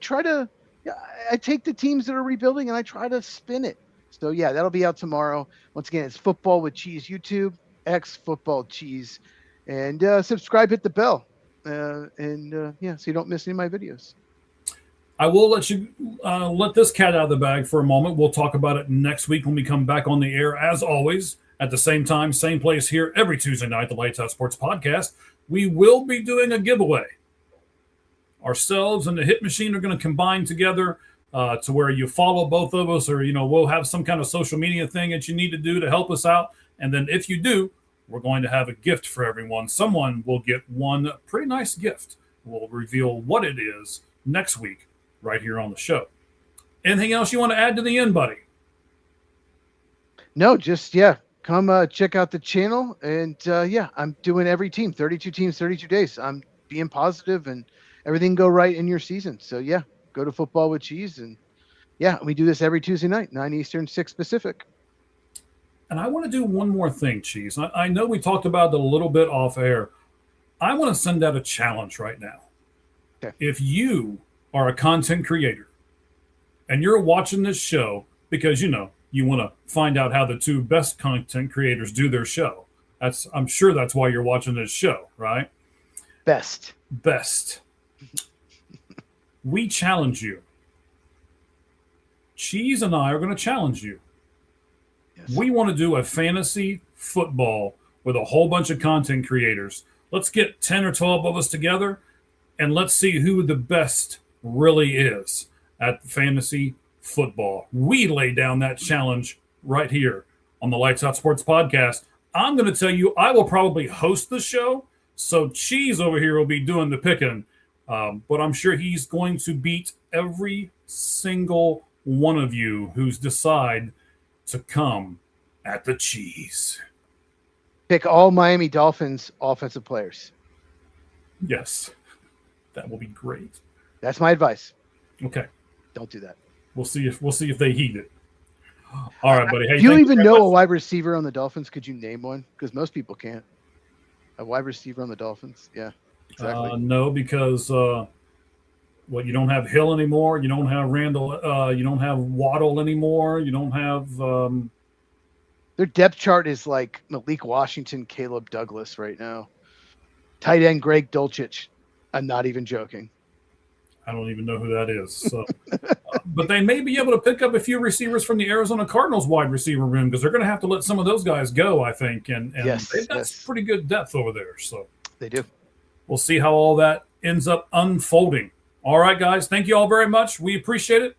try to, I take the teams that are rebuilding and I try to spin it. So, yeah, that'll be out tomorrow. Once again, it's Football with Cheese YouTube, X Football Cheese. And subscribe, hit the bell. So you don't miss any of my videos. I will let you let this cat out of the bag for a moment. We'll talk about it next week when we come back on the air, as always, at the same time, same place here every Tuesday night, the Lights Out Sports Podcast. We will be doing a giveaway. Ourselves and the Hit Machine are going to combine together to where you follow both of us, or, we'll have some kind of social media thing that you need to do to help us out. And then if you do, we're going to have a gift for everyone. Someone will get one pretty nice gift. We'll reveal what it is next week right here on the show. Anything else you want to add to the end, buddy? No, just, come check out the channel. And, I'm doing every team, 32 teams, 32 days. I'm being positive and everything go right in your season. So, go to Football with Cheese. And, we do this every Tuesday night, 9 Eastern, 6 Pacific. And I want to do one more thing, Cheese. I know we talked about it a little bit off air. I want to send out a challenge right now. Okay. If you are a content creator and you're watching this show because, you want to find out how the two best content creators do their show. I'm sure that's why you're watching this show, right? Best. We challenge you. Cheese and I are going to challenge you. Yes. We want to do a fantasy football with a whole bunch of content creators. Let's get 10 or 12 of us together and let's see who the best really is at fantasy football. We lay down that challenge right here on the Lights Out Sports Podcast. I'm going to tell you, I will probably host the show, so Cheese over here will be doing the picking, but I'm sure he's going to beat every single one of you who's decide to come at the Cheese. Pick all Miami Dolphins offensive players. Yes, that will be great. That's my advice. Okay. Don't do that. We'll see if they heed it. All right, buddy. Hey, do you even know a wide receiver on the Dolphins? Could you name one? Because most people can't. A wide receiver on the Dolphins? Yeah, exactly. No, because you don't have Hill anymore. You don't have Randall. You don't have Waddle anymore. You don't have. Their depth chart is like Malik Washington, Caleb Douglas right now. Tight end Greg Dulcich. I'm not even joking. I don't even know who that is. So, but they may be able to pick up a few receivers from the Arizona Cardinals wide receiver room because they're going to have to let some of those guys go, I think. And they've got pretty good depth over there. So they do. We'll see how all that ends up unfolding. All right, guys. Thank you all very much. We appreciate it.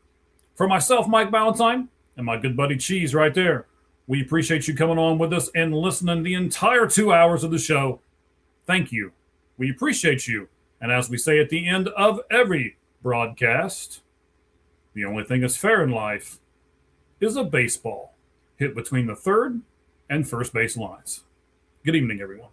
For myself, Mike Valentine, and my good buddy Cheese right there, we appreciate you coming on with us and listening the entire 2 hours of the show. Thank you. We appreciate you. And as we say at the end of every broadcast, the only thing that's fair in life is a baseball hit between the third and first base lines. Good evening, everyone.